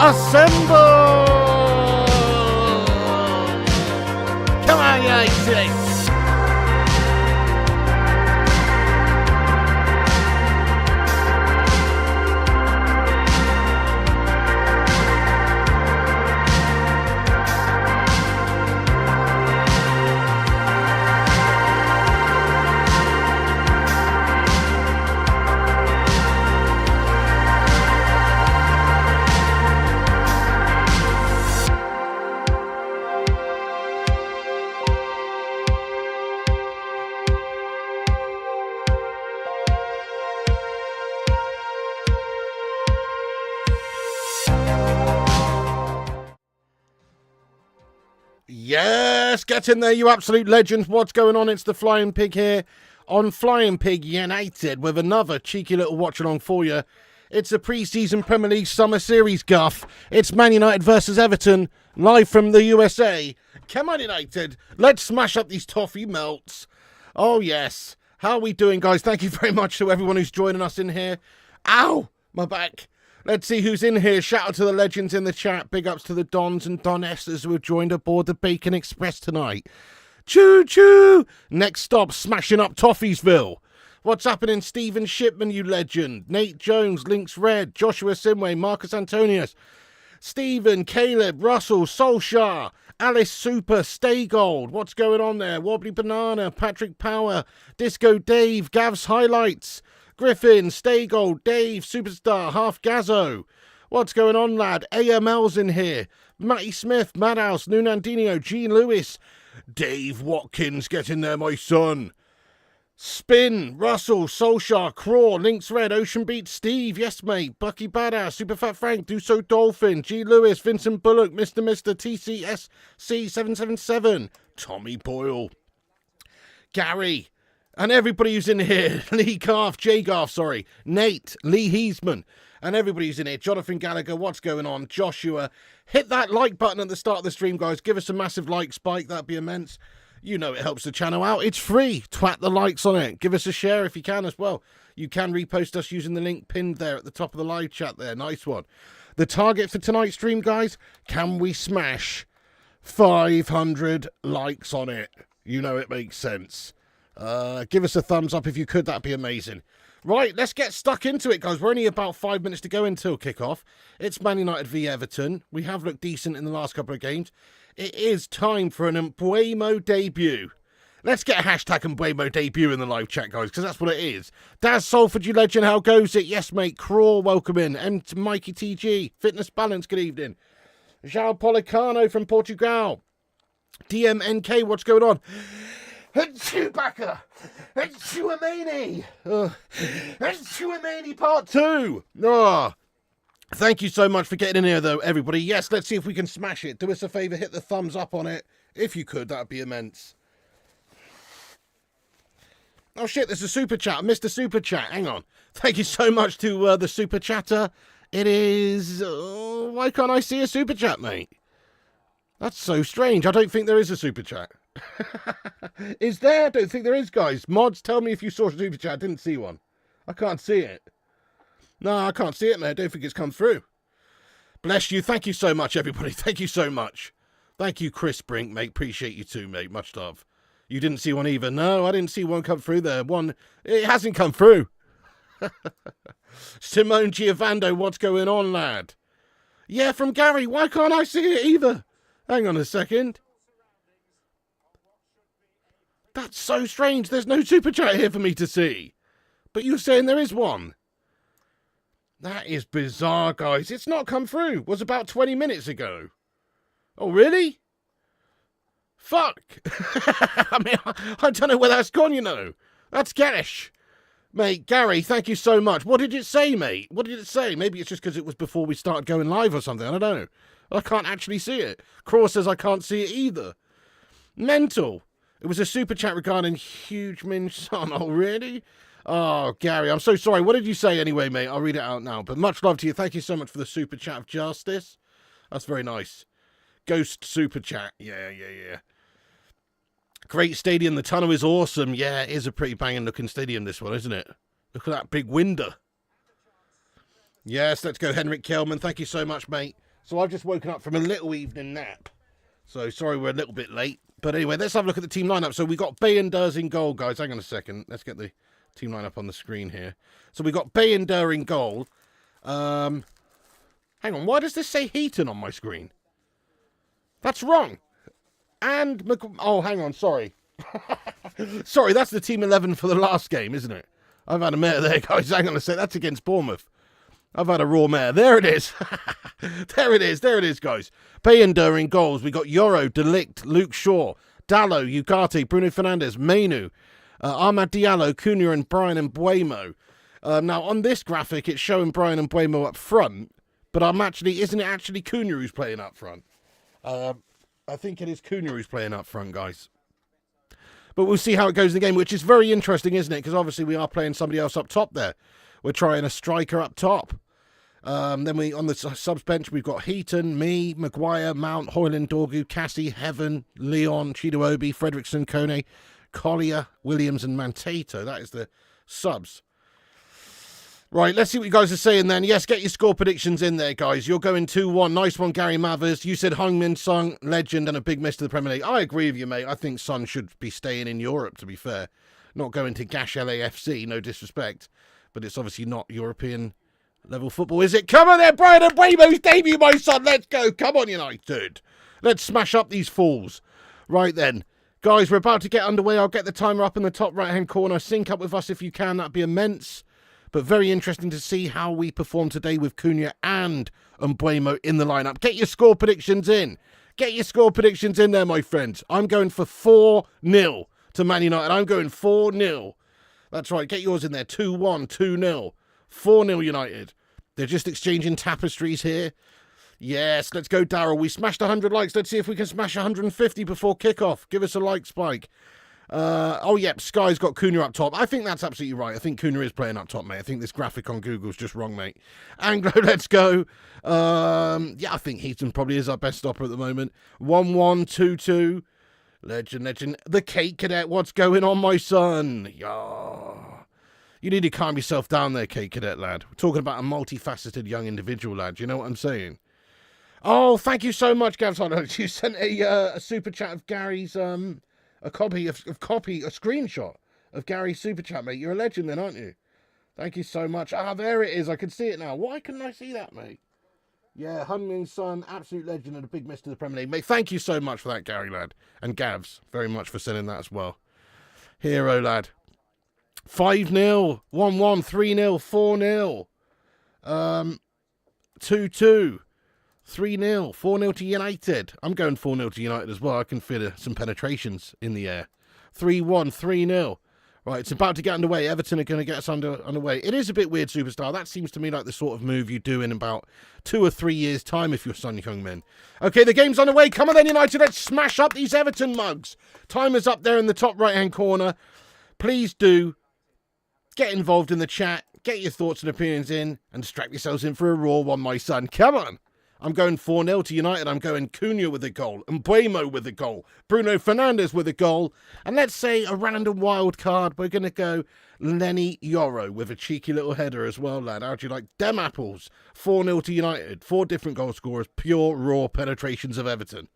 Assemble! Come on, you silly. Yes, get in there, you absolute legends. What's going on? It's the Flying Pig here on Flying Pig United with another cheeky little watch-along for you. It's a pre-season Premier League Summer Series guff. It's Man United versus Everton, live from the USA. Come on, United. Let's smash up these toffee melts. Oh, yes. How are we doing, guys? Thank you very much to everyone who's joining us in here. Ow, my back. Let's see who's in here. Shout out to the legends in the chat. Big ups to the Dons and Donesses who have joined aboard the Bacon Express tonight. Choo-choo! Next stop, smashing up Toffeesville. What's happening, Stephen Shipman, you legend? Nate Jones, Links Red, Joshua Simway, Marcus Antonius, Stephen, Caleb, Russell, Solskjaer, Alice Super, Stay Gold. What's going on there? Wobbly Banana, Patrick Power, Disco Dave, Gav's Highlights, Griffin, Stay Gold, Dave, Superstar, Half Gazzo. What's going on, lad? AML's in here. Matty Smith, Madhouse, Nunandinho, Gene Lewis, Dave Watkins, get in there, my son. Spin, Russell, Solskjaer, Craw, Links Red, Ocean Beat, Steve, yes mate, Bucky Badass, Superfat Frank, Do So Dolphin, G Lewis, Vincent Bullock, Mr. TCSC777, Tommy Boyle, Gary, and everybody who's in here, Lee Garth, Jay Garth, sorry, Nate, Lee Heesman, and everybody who's in here, Jonathan Gallagher, what's going on, Joshua, hit that like button at the start of the stream, guys, give us a massive like spike, that'd be immense. You know it helps the channel out. It's free. Twat the likes on it. Give us a share if you can as well. You can repost us using the link pinned there at the top of the live chat there. Nice one. The target for tonight's stream, guys, can we smash 500 likes on it? You know it makes sense. Give us a thumbs up if you could. That'd be amazing. Right, let's get stuck into it, guys. We're only about 5 minutes to go until kickoff. It's Man United v Everton. We have looked decent in the last couple of games. It is time for an Mbuemo debut. Let's get a hashtag Mbuemo debut in the live chat, guys, because that's what it is. Daz Salford, you legend, how goes it? Yes, mate. Craw, welcome in. And to Mikey TG. Fitness Balance, good evening. João Policano from Portugal. DMNK, what's going on? Chewbacca! Chewamani! Chewamani part 2! Oh. Thank you so much for getting in here, though, everybody. Yes, let's see if we can smash it. Do us a favour, hit the thumbs up on it. If you could, that would be immense. Oh, shit, there's a super chat. I missed a super chat. Hang on. Thank you so much to the super chatter. It is... why can't I see a super chat, mate? That's so strange. I don't think there is a super chat. Is there? I don't think there is, guys. Mods, tell me if you saw a super chat. I didn't see one. I can't see it. No, I can't see it, mate. I don't think it's come through. Bless you. Thank you so much, everybody. Thank you so much. Thank you, Chris Brink, mate. Appreciate you too, mate. Much love. You didn't see one either. No, I didn't see one come through there. One, it hasn't come through. Simone Giovando, what's going on, lad? Yeah, from Gary. Why can't I see it either? Hang on a second. That's so strange. There's no super chat here for me to see. But you're saying there is one. That is bizarre, guys. It's not come through. It was about 20 minutes ago. Oh, really? Fuck. I mean, I don't know where that's gone, you know. That's gash. Mate, Gary, thank you so much. What did it say, mate? What did it say? Maybe it's just because it was before we started going live or something. I don't know. I can't actually see it. Craw says I can't see it either. Mental. It was a super chat regarding Huge Min Son. Oh, really? Oh, Gary, I'm so sorry. What did you say anyway, mate? I'll read it out now. But much love to you. Thank you so much for the super chat of justice. That's very nice. Ghost super chat. Yeah. Great stadium. The tunnel is awesome. Yeah, it is a pretty banging looking stadium, this one, isn't it? Look at that big window. Yes, let's go, Henrik Kelman. Thank you so much, mate. So I've just woken up from a little evening nap. So sorry we're a little bit late. But anyway, let's have a look at the team lineup. So we got Bayenders in goal, guys. Hang on a second. Let's get the team lineup on the screen here. So we got Bayender in goal. Hang on, why does this say Heaton on my screen? That's wrong. And oh, hang on, sorry. Sorry, that's the team 11 for the last game, isn't it? I've had a mare there, guys. Hang on a sec. That's against Bournemouth. I've had a raw mare. There it is. There it is, guys. Bayender in goals. We got Yoro, Delict, Luke Shaw, Dallo, Ugarte, Bruno Fernandes, Mainu, Ahmad Diallo, Cunha, and Brian Mbuemo. Now, on this graphic, it's showing Brian Mbuemo up front, but isn't it actually Cunha who's playing up front? I think it is Cunha who's playing up front, guys. But we'll see how it goes in the game, which is very interesting, isn't it? Because obviously we are playing somebody else up top there. We're trying a striker up top. Then on the subs bench, we've got Heaton, me, Maguire, Mount, Hoyland, Dorgu, Cassie, Heaven, Leon, Chidowobi, Fredrickson, Kone, Collier, Williams, and Mantato. That is the subs. Right, let's see what you guys are saying then. Yes, get your score predictions in there, guys. You're going 2-1. Nice one, Gary Mathers. You said Heung-min Son, legend, and a big miss to the Premier League. I agree with you, mate. I think Son should be staying in Europe, to be fair. Not going to Gash LAFC, no disrespect. But it's obviously not European level football, is it? Come on there, Brian Mbuemo's debut, my son. Let's go. Come on, United. Let's smash up these fools. Right then. Guys, we're about to get underway. I'll get the timer up in the top right-hand corner. Sync up with us if you can. That'd be immense. But very interesting to see how we perform today with Cunha and Mbuemo in the lineup. Get your score predictions in. Get your score predictions in there, my friends. I'm going for 4-0 to Man United. I'm going 4-0. That's right. Get yours in there. 2-1, 2-0. 4-0 United. They're just exchanging tapestries here. Yes, let's go, Daryl. We smashed 100 likes. Let's see if we can smash 150 before kickoff. Give us a like spike. Oh, yep, Sky's got Cunha up top. I think that's absolutely right. I think Cunha is playing up top, mate. I think this graphic on Google's just wrong, mate. Anglo, let's go. Yeah, I think Heaton probably is our best stopper at the moment. 1-1, 2-2. Legend. The Cake Cadet, what's going on, my son? Yeah. You need to calm yourself down there, Cake Cadet, lad. We're talking about a multifaceted young individual, lad. You know what I'm saying? Oh, thank you so much, Gavs. You sent a super chat of Gary's... a screenshot of Gary's super chat, mate. You're a legend then, aren't you? Thank you so much. Ah, there it is. I can see it now. Why couldn't I see that, mate? Yeah, Heung-min Son, absolute legend and a big miss to the Premier League. Mate, thank you so much for that, Gary, lad. And Gavs, very much for sending that as well. Hero, lad. 5-0, 1-1, 3-0, 4-0. 2-2. 3-0, 4-0 to United. I'm going 4-0 to United as well. I can feel some penetrations in the air. 3-1, 3-0. Right, it's about to get underway. Everton are going to get us underway. It is a bit weird, Superstar. That seems to me like the sort of move you do in about 2 or 3 years' time if you're Son Heung-min. Okay, the game's underway. Come on then, United. Let's smash up these Everton mugs. Timer's up there in the top right-hand corner. Please do get involved in the chat. Get your thoughts and opinions in and strap yourselves in for a raw one, my son. Come on. I'm going 4-0 to United. I'm going Cunha with a goal. Mbuemo with a goal. Bruno Fernandes with a goal. And let's say a random wild card. We're going to go Lenny Yoro with a cheeky little header as well, lad. How'd you like them apples? 4-0 to United. 4 different goal scorers. Pure, raw penetrations of Everton.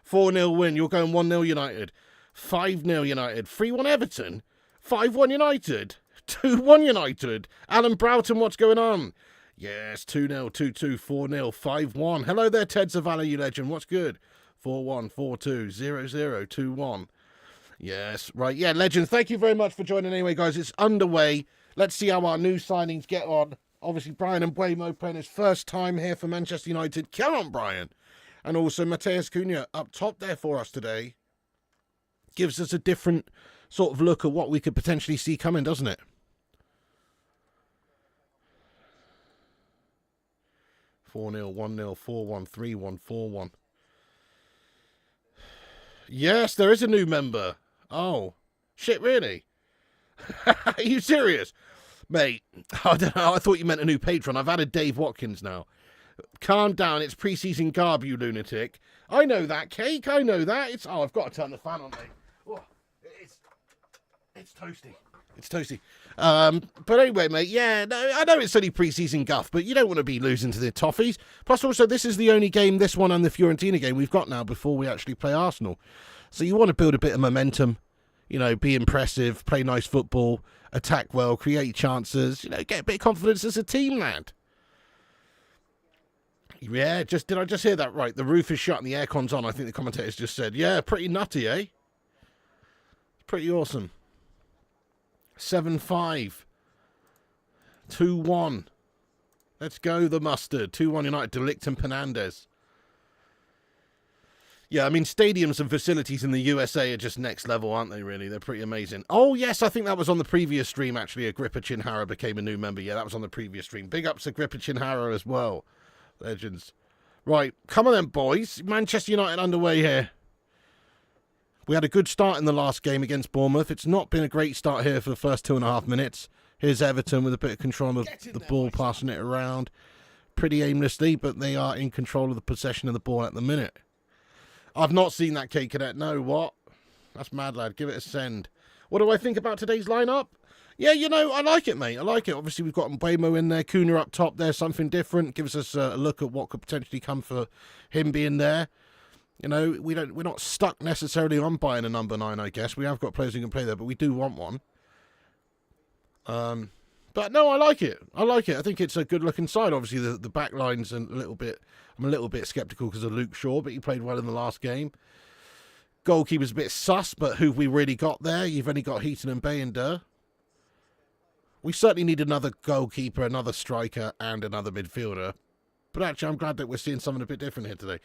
4-0 win. You're going 1-0 United. 5-0 United. 3-1 Everton. 5-1 United. 2-1 United. Alan Broughton, what's going on? Yes, 2-0, 2-2, 4-0, 5-1. Hello there, Ted Zavala, you legend. What's good? 4-1, 4-2, 0-0, 2-1. Yes, right. Yeah, legend. Thank you very much for joining anyway, guys. It's underway. Let's see how our new signings get on. Obviously, Brian Mbuemo playing his first time here for Manchester United. Come on, Brian. And also Matheus Cunha up top there for us today. Gives us a different sort of look at what we could potentially see coming, doesn't it? 4-0, 1-0, 4-1, 3-1, 4-1. Yes, there is a new member. Oh. Shit, really? Are you serious? Mate, I don't know. I thought you meant a new patron. I've added Dave Watkins now. Calm down. It's pre-season garb, you lunatic. I know that, Cake. I know that. I've got to turn the fan on, mate. Oh, it's toasty. It's toasty. But anyway, mate, yeah, no, I know it's only pre-season guff, but you don't want to be losing to the Toffees. Plus, also, this is the only game, this one and the Fiorentina game, we've got now before we actually play Arsenal. So you want to build a bit of momentum, you know, be impressive, play nice football, attack well, create chances, you know, get a bit of confidence as a team, lad. Yeah, did I just hear that right? The roof is shut and the aircon's on, I think the commentators just said. Yeah, pretty nutty, eh? Pretty awesome. 7-5. 2-1. Let's go, the mustard. 2-1 United, Delict and Penandes. Yeah, I mean, stadiums and facilities in the USA are just next level, aren't they, really? They're pretty amazing. Oh, yes, I think that was on the previous stream, actually. Agrippa Chinhara became a new member. Yeah, that was on the previous stream. Big ups to Agrippa Chinhara as well. Legends. Right, come on then, boys. Manchester United underway here. We had a good start in the last game against Bournemouth. It's not been a great start here for the first 2.5 minutes. Here's Everton with a bit of control of the ball, passing it around pretty aimlessly, but they are in control of the possession of the ball at the minute. I've not seen that, Kate Cadet. No, what? That's mad, lad. Give it a send. What do I think about today's lineup? Yeah, you know, I like it, mate. I like it. Obviously, we've got Mbeumo in there, Cunha up top there, something different. Gives us a look at what could potentially come for him being there. You know, we're not stuck necessarily on buying a number 9, I guess. We have got players who can play there, but we do want one. But no, I like it. I like it. I think it's a good-looking side. Obviously, the back line's a little bit... I'm a little bit sceptical because of Luke Shaw, but he played well in the last game. Goalkeeper's a bit sus, but who've we really got there? You've only got Heaton and Bayender. We certainly need another goalkeeper, another striker, and another midfielder. But actually, I'm glad that we're seeing something a bit different here today.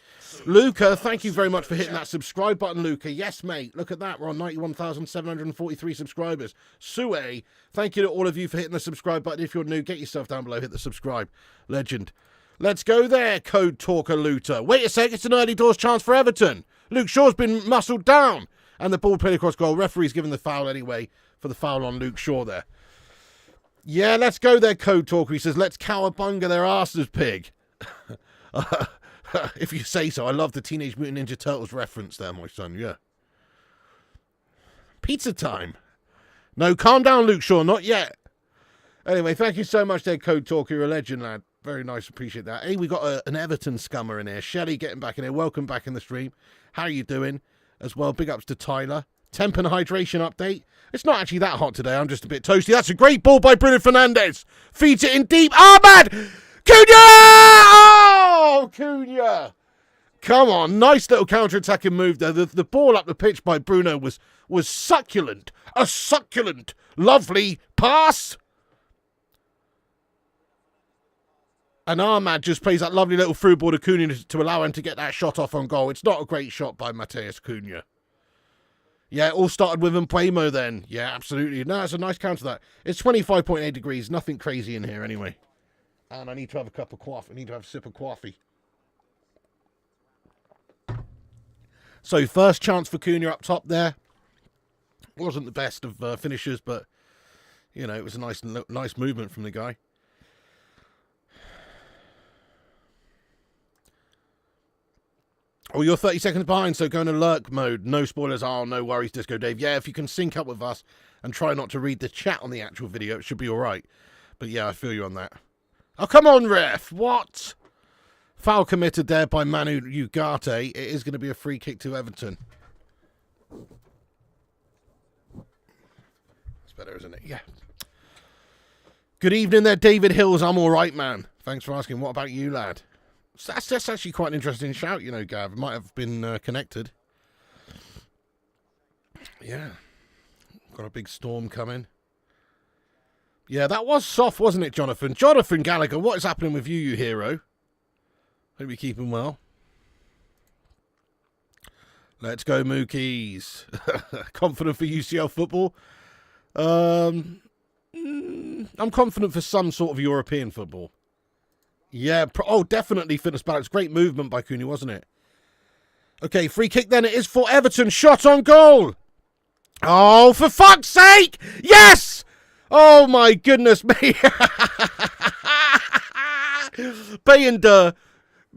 Luca, thank you very much for hitting that subscribe button, Luca. Yes, mate. Look at that. We're on 91,743 subscribers. Sue, thank you to all of you for hitting the subscribe button. If you're new, get yourself down below. Hit the subscribe. Legend. Let's go there, Code Talker Looter. Wait a sec. It's an early doors chance for Everton. Luke Shaw's been muscled down. And the ball played across goal. Referee's given the foul anyway for the foul on Luke Shaw there. Yeah, let's go there, Code Talker. He says, let's cowabunga their asses, pig. If you say so. I love the Teenage Mutant Ninja Turtles reference there, my son. Yeah. Pizza time. No, calm down, Luke Shaw. Not yet. Anyway, thank you so much there, Code Talker. You're a legend, lad. Very nice. Appreciate that. Hey, we got an Everton scummer in here. Shelley getting back in here. Welcome back in the stream. How are you doing? As well, big ups to Tyler. Temp and hydration update. It's not actually that hot today. I'm just a bit toasty. That's a great ball by Bruno Fernandes. Feeds it in deep. Ahmad! Cunha! Oh, Cunha! Come on. Nice little counter-attacking move there. The ball up the pitch by Bruno was succulent. A succulent, lovely pass. And Ahmad just plays that lovely little through ball to Cunha to allow him to get that shot off on goal. It's not a great shot by Matheus Cunha. Yeah, it all started with Mbeumo then. Yeah, absolutely. No, it's a nice counter that. It's 25.8 degrees. Nothing crazy in here anyway. And I need to have a cup of coffee. I need to have a sip of coffee. So, first chance for Cunha up top there. Wasn't the best of finishers, but, you know, it was a nice movement from the guy. Oh, you're 30 seconds behind, so go into lurk mode. No spoilers. Oh, no worries, Disco Dave. Yeah, if you can sync up with us and try not to read the chat on the actual video, it should be all right. But yeah, I feel you on that. Oh, come on, ref. What? Foul committed there by Manu Ugarte. It is going to be a free kick to Everton. It's better, isn't it? Yeah. Good evening there, David Hills. I'm all right, man. Thanks for asking. What about you, lad? That's actually quite an interesting shout, you know, Gav. It might have been connected. Yeah. Got a big storm coming. Yeah, that was soft, wasn't it, Jonathan? Jonathan Gallagher, what is happening with you, you hero? Hope you're keeping well. Let's go, Mookies. Confident for UCL football? I'm confident for some sort of European football. Yeah, definitely fitness balance. Great movement by Cunha, wasn't it? Okay, free kick then. It is for Everton. Shot on goal. Oh, for fuck's sake! Yes! Oh, my goodness me. Bayender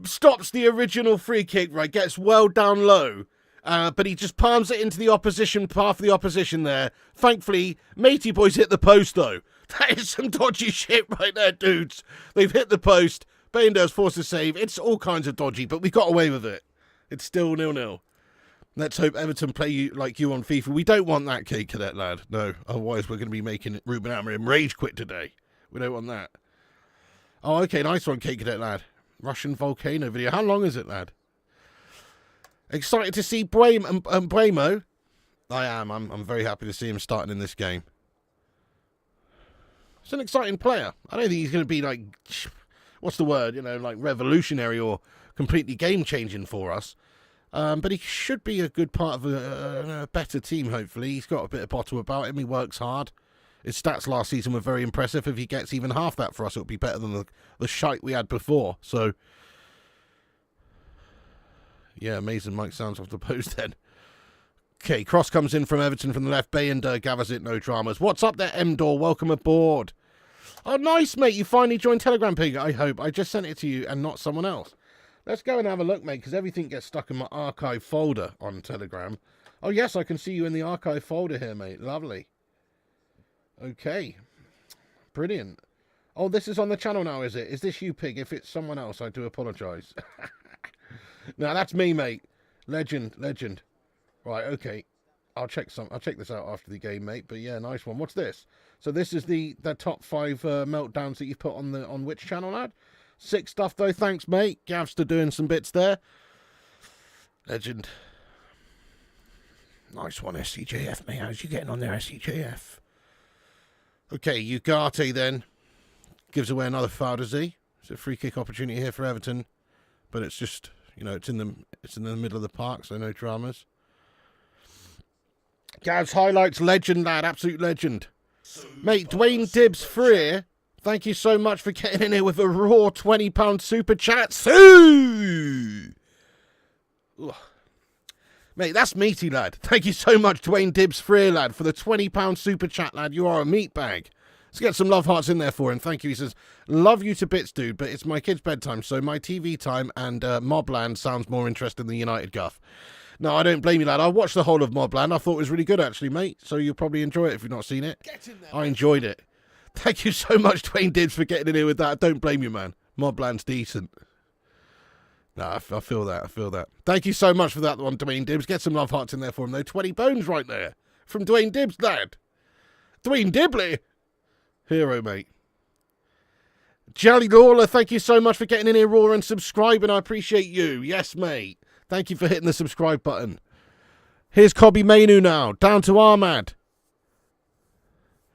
stops the original free kick, right? Gets well down low But he just palms it into the opposition, half of the opposition there. Thankfully, Matey Boy's hit the post, though. That is some dodgy shit right there, dudes. They've hit the post. Bayendorf's forced to save. It's all kinds of dodgy, but we got away with it. It's still 0-0. Let's hope Everton play you like you on FIFA. We don't want that, Kate Cadet lad. No, otherwise we're going to be making Ruben Amorim rage quit today. We don't want that. Oh, okay, nice one, Kate Cadet lad. Russian volcano video. How long is it, lad? Excited to see Bremo. I am. I'm very happy to see him starting in this game. He's an exciting player. I don't think he's going to be like, what's the word? You know, like revolutionary or completely game-changing for us. But he should be a good part of a better team, hopefully. He's got a bit of bottle about him. He works hard. His stats last season were very impressive. If he gets even half that for us, it'll be better than the shite we had before. So, yeah, amazing Mike sounds off the post then. Okay, cross comes in from Everton from the left. Bayender gathers it, no dramas. What's up there, M-Door? Welcome aboard. Oh, nice, mate. You finally joined Telegram Pig, I hope. I just sent it to you and not someone else. Let's go and have a look, mate, because everything gets stuck in my archive folder on Telegram. Oh, yes, I can see you in the archive folder here, mate. Lovely. Okay. Brilliant. Oh, this is on the channel now, is it? Is this you, Pig? If it's someone else, I do apologise. No, that's me, mate. Legend. Right, okay. I'll check this out after the game, mate. But yeah, nice one. What's this? So this is the top 5 meltdowns that you've put on which channel, lad? Sick stuff, though. Thanks, mate. Gavster doing some bits there. Legend. Nice one, SCJF, mate. How's you getting on there, SCJF? Okay, Ugarte then. Gives away another foul, does he? It's a free kick opportunity here for Everton. But it's just, you know, it's in the middle of the park, so no dramas. Gav's highlights, legend, lad. Absolute legend. Mate, Dwayne Dibbs Freer. Thank you so much for getting in here with a raw £20 super chat. Sue! Mate, that's meaty, lad. Thank you so much, Dwayne Dibbs Freer, lad, for the £20 super chat, lad. You are a meat bag. Let's get some love hearts in there for him. Thank you. He says, love you to bits, dude, but it's my kid's bedtime, so my TV time and Mobland sounds more interesting than United Guff. No, I don't blame you, lad. I watched the whole of Mobland. I thought it was really good, actually, mate, so you'll probably enjoy it if you've not seen it. Get in there, I enjoyed it. Thank you so much, Dwayne Dibbs, for getting in here with that. Don't blame you, man. Mobland's decent. No, I feel that. Thank you so much for that one, Dwayne Dibbs. Get some love hearts in there for him, though. 20 bones right there. From Dwayne Dibbs, lad. Dwayne Dibley. Hero, mate. Jelly Lawler, thank you so much for getting in here raw and subscribing. I appreciate you. Yes, mate. Thank you for hitting the subscribe button. Here's Kobe Mainu now. Down to Ahmad.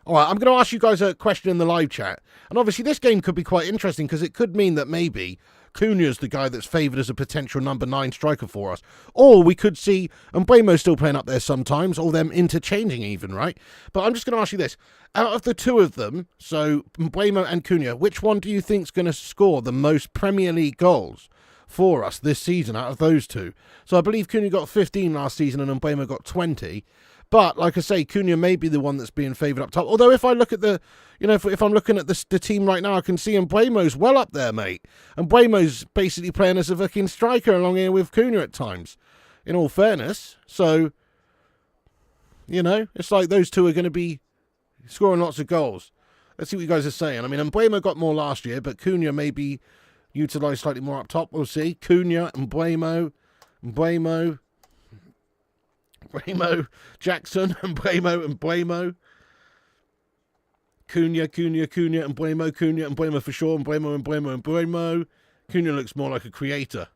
All right, I'm going to ask you guys a question in the live chat. And obviously this game could be quite interesting because it could mean that maybe Cunha's the guy that's favoured as a potential number 9 striker for us. Or we could see Mbeumo still playing up there sometimes, or them interchanging even, right? But I'm just going to ask you this. Out of the two of them, so Mbeumo and Cunha, which one do you think is going to score the most Premier League goals for us this season out of those two? So I believe Cunha got 15 last season and Mbeumo got 20. But, like I say, Cunha may be the one that's being favoured up top. Although, if I look at the, you know, if I'm looking at the team right now, I can see Mbeumo's well up there, mate. And Mbeumo's basically playing as a fucking striker along here with Cunha at times, in all fairness. So, you know, it's like those two are going to be scoring lots of goals. Let's see what you guys are saying. I mean, Mbeumo got more last year, but Cunha may be utilised slightly more up top. We'll see. Cunha, Mbeumo, Jackson, Mbeumo. Cunha, Mbeumo for sure, Mbeumo. Cunha looks more like a creator.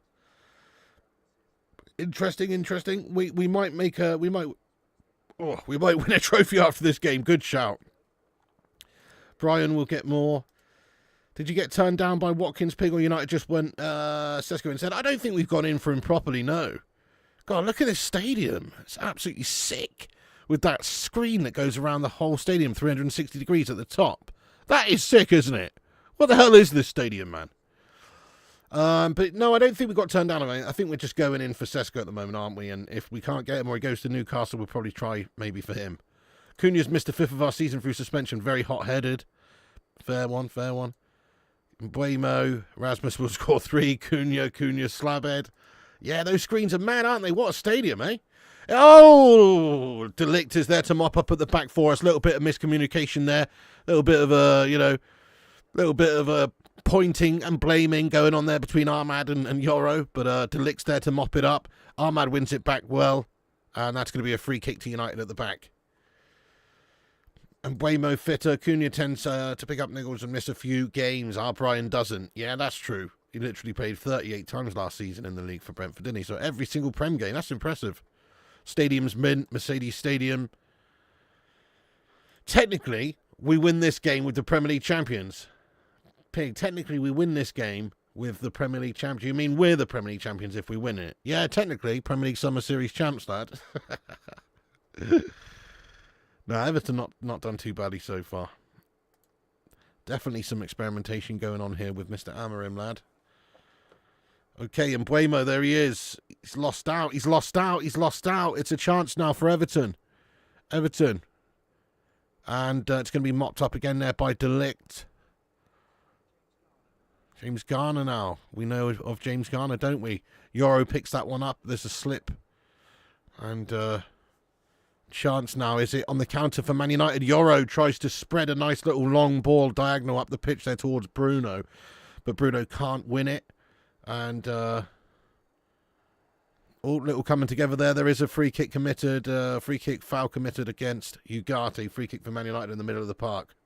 Interesting. We might win a trophy after this game. Good shout. Brian will get more. Did you get turned down by Watkins, Pig, or United just went Sesko and said, I don't think we've gone in for him properly, no. God, look at this stadium. It's absolutely sick. With that screen that goes around the whole stadium, 360 degrees at the top. That is sick, isn't it? What the hell is this stadium, man? But no, I don't think we got turned down. I think we're just going in for Sesko at the moment, aren't we? And if we can't get him or he goes to Newcastle, we'll probably try maybe for him. Cunha's missed the 5th of our season through suspension. Very hot-headed. Fair one. Mbeumo, Rasmus will score 3. Cunha, slabhead. Yeah, those screens are mad, aren't they? What a stadium, eh? Oh, De Ligt is there to mop up at the back for us. A little bit of miscommunication there. A little bit of a, little bit of a pointing and blaming going on there between Ahmad and Yoro. But De Ligt's there to mop it up. Ahmad wins it back well. And that's going to be a free kick to United at the back. And Buemo fitter. Cunha tends to pick up niggles and miss a few games. Brian doesn't. Yeah, that's true. He literally played 38 times last season in the league for Brentford, didn't he? So every single Prem game. That's impressive. Stadium's mint. Mercedes Stadium. Technically, we win this game with the Premier League champions. Pig, technically, we win this game with the Premier League champions. You mean we're the Premier League champions if we win it? Yeah, technically, Premier League Summer Series champs, lad. No, Everton not done too badly so far. Definitely some experimentation going on here with Mr. Amorim, lad. Okay, and Buemo, there he is. He's lost out. He's lost out. He's lost out. It's a chance now for Everton. Everton. And it's going to be mopped up again there by De Ligt. James Garner now. We know of James Garner, don't we? Yoro picks that one up. There's a slip. And chance now, is it on the counter for Man United? Yoro tries to spread a nice little long ball diagonal up the pitch there towards Bruno. But Bruno can't win it. And all little coming together there. There is a free kick committed. Free kick foul committed against Ugarte. Free kick for Man United in the middle of the park.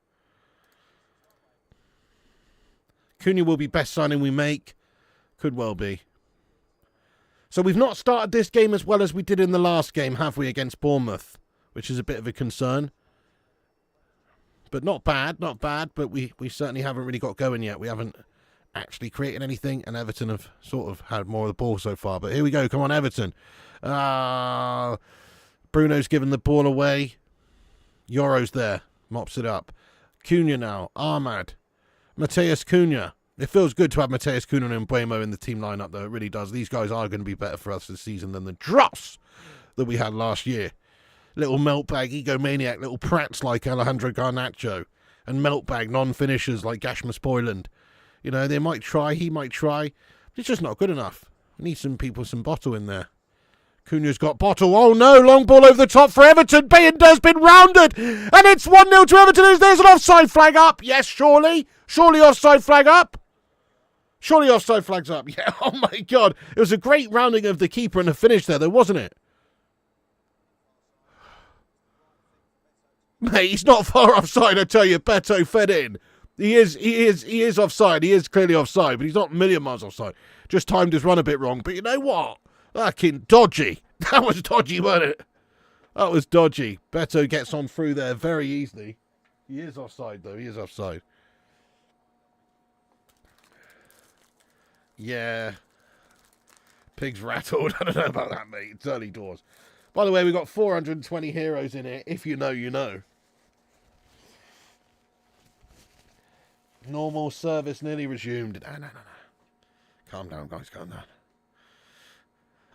Cunha will be best signing we make. Could well be. So we've not started this game as well as we did in the last game, have we, against Bournemouth? Which is a bit of a concern. But not bad, not bad. But we certainly haven't really got going yet. We haven't actually created anything. And Everton have sort of had more of the ball so far. But here we go. Come on, Everton. Bruno's given the ball away. Yoro's there. Mops it up. Cunha now. Ahmad. Mateus Cunha. It feels good to have Mateus Cunha and Buemo in the team lineup, though. It really does. These guys are going to be better for us this season than the dross that we had last year. Little meltbag, egomaniac, little prats like Alejandro Garnacho, and meltbag non-finishers like Gashmas Boyland. You know, they might try, he might try. But it's just not good enough. We need some people, some bottle in there. Cunha's got bottle. Oh no, long ball over the top for Everton. Bayinder's been rounded. And it's 1-0 to Everton. There's an offside flag up. Yes, surely. Surely offside flag up. Surely offside flags up. Yeah, oh my God. It was a great rounding of the keeper and the finish there, though, wasn't it? Mate, he's not far offside, I tell you. Beto fed in. He is offside. He is clearly offside, but he's not a million miles offside. Just timed his run a bit wrong. But you know what? Fucking dodgy. That was dodgy, wasn't it? That was dodgy. Beto gets on through there very easily. He is offside, though. He is offside. Yeah. Pig's rattled. I don't know about that, mate. It's early doors. By the way, we've got 420 heroes in it. If you know, you know. Normal service nearly resumed. No. Calm down, guys. Calm down.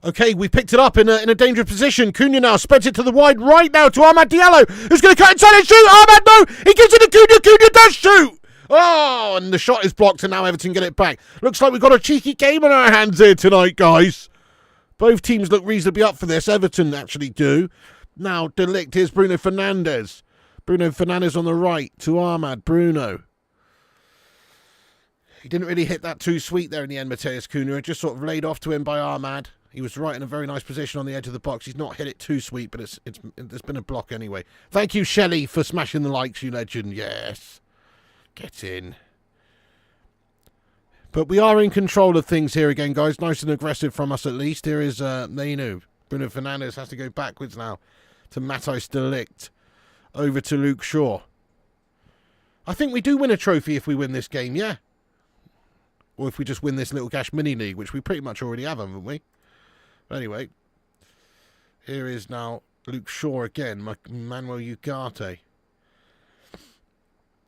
Okay, we picked it up in a dangerous position. Cunha now spreads it to the wide right now to Amad Diallo, who's going to cut inside and shoot. Ahmad, no! He gives it to Cunha. Cunha does shoot! Oh, and the shot is blocked, and now Everton get it back. Looks like we've got a cheeky game on our hands here tonight, guys. Both teams look reasonably up for this. Everton actually do. Now, De Ligt, here's Bruno Fernandes. Bruno Fernandes on the right to Ahmad. Bruno. He didn't really hit that too sweet there in the end, Mateus Cunha. Just sort of laid off to him by Ahmad. He was right in a very nice position on the edge of the box. He's not hit it too sweet, but there's been a block anyway. Thank you, Shelley, for smashing the likes, you legend. Yes. Get in. But we are in control of things here again, guys. Nice and aggressive from us, at least. Here is Nenu. Bruno Fernandes has to go backwards now to Matthijs de Ligt. Over to Luke Shaw. I think we do win a trophy if we win this game, yeah? Or if we just win this little Gash Mini League, which we pretty much already have, haven't we? But anyway, here is now Luke Shaw again, Manuel Ugarte.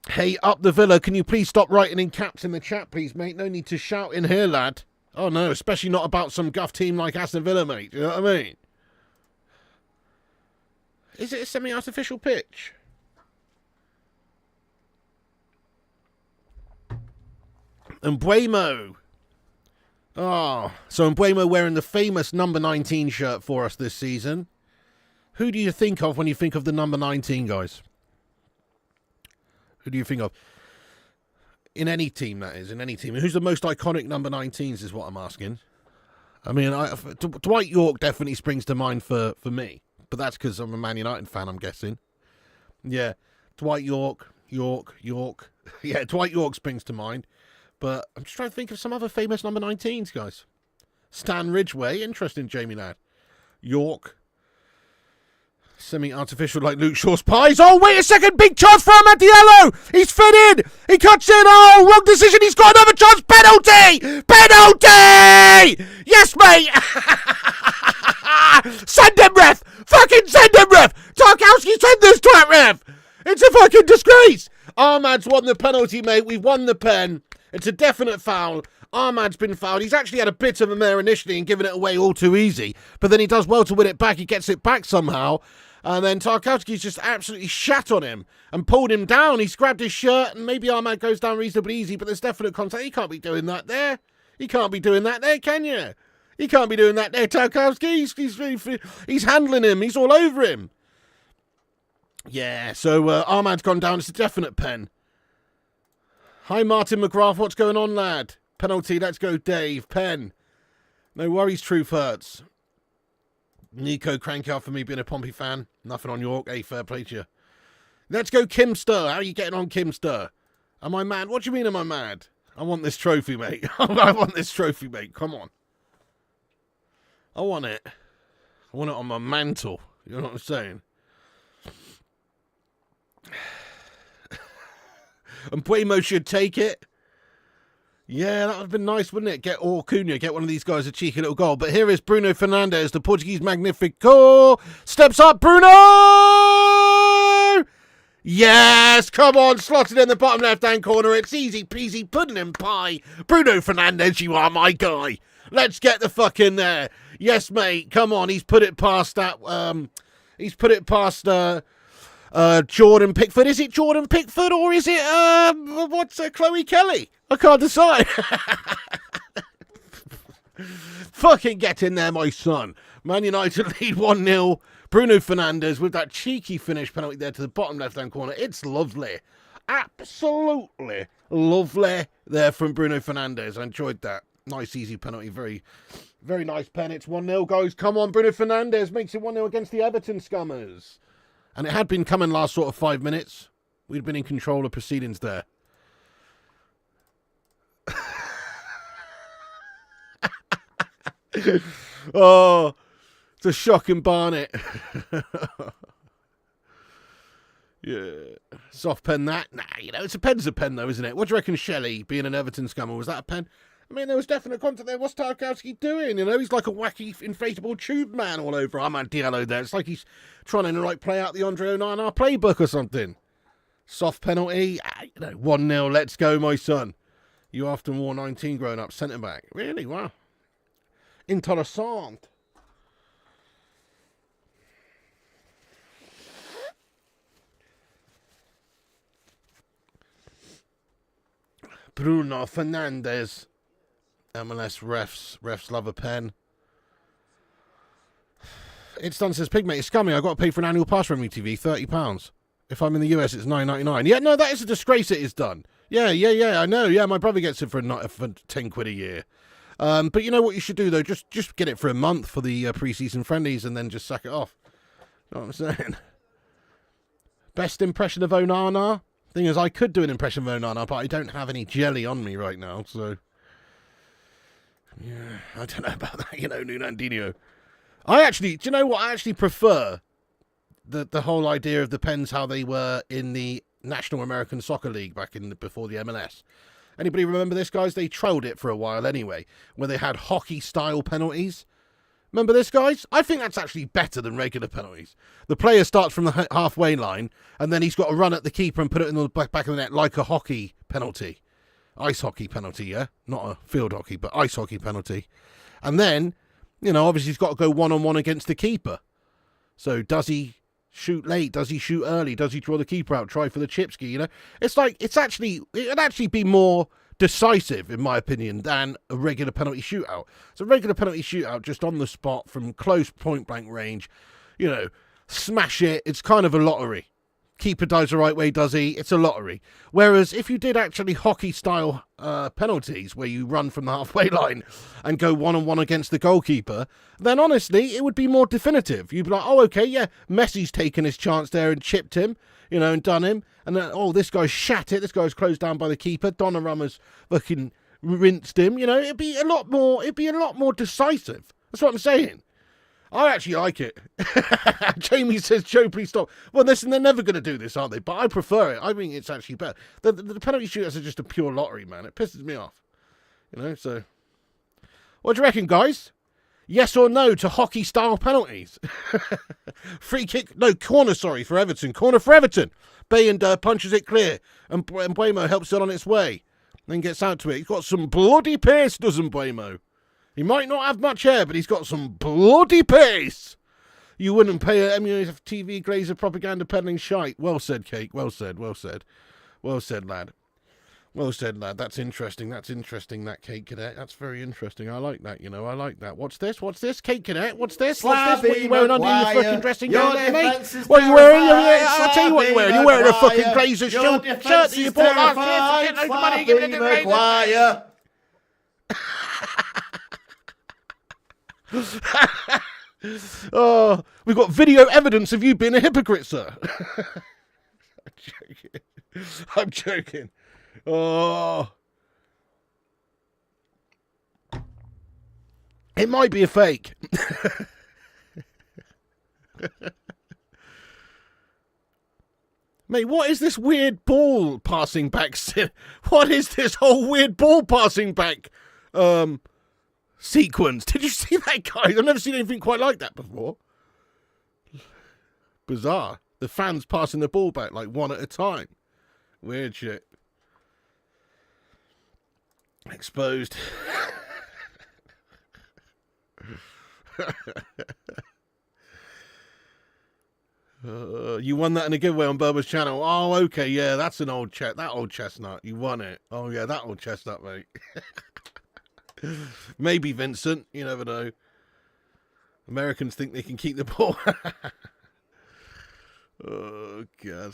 Hey, up the Villa, can you please stop writing in caps in the chat, please, mate? No need to shout in here, lad. Oh, no, especially not about some guff team like Aston Villa, mate. Do you know what I mean? Is it a semi-artificial pitch? And Buemo. Oh, so Mbuemo wearing the famous number 19 shirt for us this season. Who do you think of when you think of the number 19, guys? Who do you think of? In any team, that is. In any team. Who's the most iconic number 19s is what I'm asking. I mean, Dwight York definitely springs to mind for me. But that's because I'm a Man United fan, I'm guessing. Yeah, Dwight York. Yeah, Dwight York springs to mind. But I'm just trying to think of some other famous number 19s, guys. Stan Ridgway. Interesting, Jamie Ladd. York. Semi-artificial like Luke Shaw's pies. Oh, wait a second. Big chance for Diallo. He's fitted. He cuts in. Oh, wrong decision. He's got another chance. Penalty. Penalty. Yes, mate. Send him, ref. Fucking send him, ref. Tarkowski, send this twat, ref. It's a fucking disgrace. Ahmad's won the penalty, mate. We've won the pen. It's a definite foul. Ahmad's been fouled. He's actually had a bit of a mare initially and given it away all too easy. But then he does well to win it back. He gets it back somehow. And then Tarkowski's just absolutely shat on him and pulled him down. He's grabbed his shirt and maybe Ahmad goes down reasonably easy. But there's definite contact. He can't be doing that there. He can't be doing that there, can you? He can't be doing that there, Tarkowski. He's handling him. He's all over him. Yeah, so Ahmad's gone down. It's a definite pen. Hi, Martin McGrath. What's going on, lad? Penalty. Let's go, Dave. Pen. No worries, truth hurts. Nico crank out for me being a Pompey fan. Nothing on York. Hey, fair play to you. Let's go, Kimster. How are you getting on, Kimster? Am I mad? What do you mean, am I mad? I want this trophy, mate. I want this trophy, mate. Come on. I want it. I want it on my mantle. You know what I'm saying? And Puemo should take it. Yeah, that would have been nice, wouldn't it? Get Cunha, get one of these guys a cheeky little goal. But here is Bruno Fernandes, the Portuguese Magnifico. Steps up, Bruno! Yes, come on, slotted in the bottom left-hand corner. It's easy peasy, pudding and pie. Bruno Fernandes, you are my guy. Let's get the fuck in there. Yes, mate, come on. He's put it past that, Jordan Pickford. Is it Jordan Pickford or is it Chloe Kelly? I can't decide. Fucking get in there, my son. Man United lead 1-0. Bruno Fernandes with that cheeky finish penalty there to the bottom left-hand corner. It's lovely. Absolutely lovely there from Bruno Fernandes. I enjoyed that. Nice, easy penalty. Very, very nice pen. It's 1-0, guys. Come on, Bruno Fernandes makes it 1-0 against the Everton Scummers. And it had been coming last sort of 5 minutes. We'd been in control of proceedings there. Oh, it's a shocking Barnet. Yeah. Soft pen that? Nah, it's a pen's a pen though, isn't it? What do you reckon, Shelley, being an Everton scummer? Was that a pen? I mean, there was definite contact there. What's Tarkowski doing? He's like a wacky inflatable tube man all over Ahmad Diallo there. It's like he's trying to play out the Andre Onana playbook or something. Soft penalty. 1-0. Let's go, my son. You often wore 19 growing up. Centre back. Really? Wow. Interessant. Bruno Fernandes. MLS refs love a pen. It's done, says Pigmate. It's scummy. I've got to pay for an annual pass for MUTV, £30. If I'm in the US, it's $9.99. Yeah, no, that is a disgrace. It is done. Yeah. I know. Yeah, my brother gets it for £10 a year. But you know what you should do though? Just get it for a month for the pre-season friendlies, and then just sack it off. You know what I'm saying? Best impression of Onana. Thing is, I could do an impression of Onana, but I don't have any jelly on me right now, so. Yeah, I don't know about that, Nunandinho. Do you know what? I actually prefer the whole idea of the pens how they were in the National American Soccer League back before the MLS. Anybody remember this, guys? They trolled it for a while anyway, where they had hockey-style penalties. Remember this, guys? I think that's actually better than regular penalties. The player starts from the halfway line, and then he's got to run at the keeper and put it in the back of the net like a hockey penalty. Ice hockey penalty, yeah? Not a field hockey, but ice hockey penalty. And then, obviously he's got to go one-on-one against the keeper. So does he shoot late? Does he shoot early? Does he draw the keeper out? Try for the chip ski, It's like, it'd actually be more decisive, in my opinion, than a regular penalty shootout. It's a regular penalty shootout just on the spot from close point-blank range. You know, smash it. It's kind of a lottery. Keeper dives the right way, does he? It's a lottery. Whereas if you did actually hockey-style penalties where you run from the halfway line and go one-on-one against the goalkeeper, then honestly, it would be more definitive. You'd be like, oh, okay, yeah, Messi's taken his chance there and chipped him, you know, and done him. And then, oh, this guy's shat it. This guy's closed down by the keeper. Donnarumma's fucking rinsed him. You know, it'd be a lot more decisive. That's what I'm saying. I actually like it. Jamie says, Joe, please stop. Well, listen, they're never going to do this, aren't they? But I prefer it. I think it's actually better. The penalty shootouts are just a pure lottery, man. It pisses me off. You know, so... What do you reckon, guys? Yes or no to hockey-style penalties? Free kick... No, corner, sorry, for Everton. Corner for Everton. Bayand punches it clear. And Mbeumo helps it on its way. Then gets out to it. He's got some bloody pace, doesn't Mbeumo? He might not have much hair, but he's got some bloody pace. You wouldn't pay a TV glazer propaganda peddling shite. Well said, Cake. Well said, well said. Well said, lad. Well said, lad. That's interesting. That's interesting, that Cake Cadet. That's very interesting. I like that, you know. I like that. What's this? What's this, Cake Cadet? What's this? What's this? What are you wearing under your fucking dressing gown, mate? What are you wearing? I'll tell you what you're wearing. You're wearing a fucking glazer shirt that you bought last year. Forget no money, give it to the glazer. Oh, we've got video evidence of you being a hypocrite, sir. I'm joking. I'm joking. Oh, it might be a fake. Mate, what is this weird ball passing back? What is this whole weird ball passing back? Sequence. Did you see that, guys? I've never seen anything quite like that before. Bizarre. The fans passing the ball back like one at a time. Weird shit. Exposed. You won that in a giveaway on Burber's channel. Oh, okay, yeah, that's an old that old chestnut. You won it. Oh, yeah, that old chestnut, mate. Maybe Vincent. You never know. Americans think they can keep the ball. Oh, God.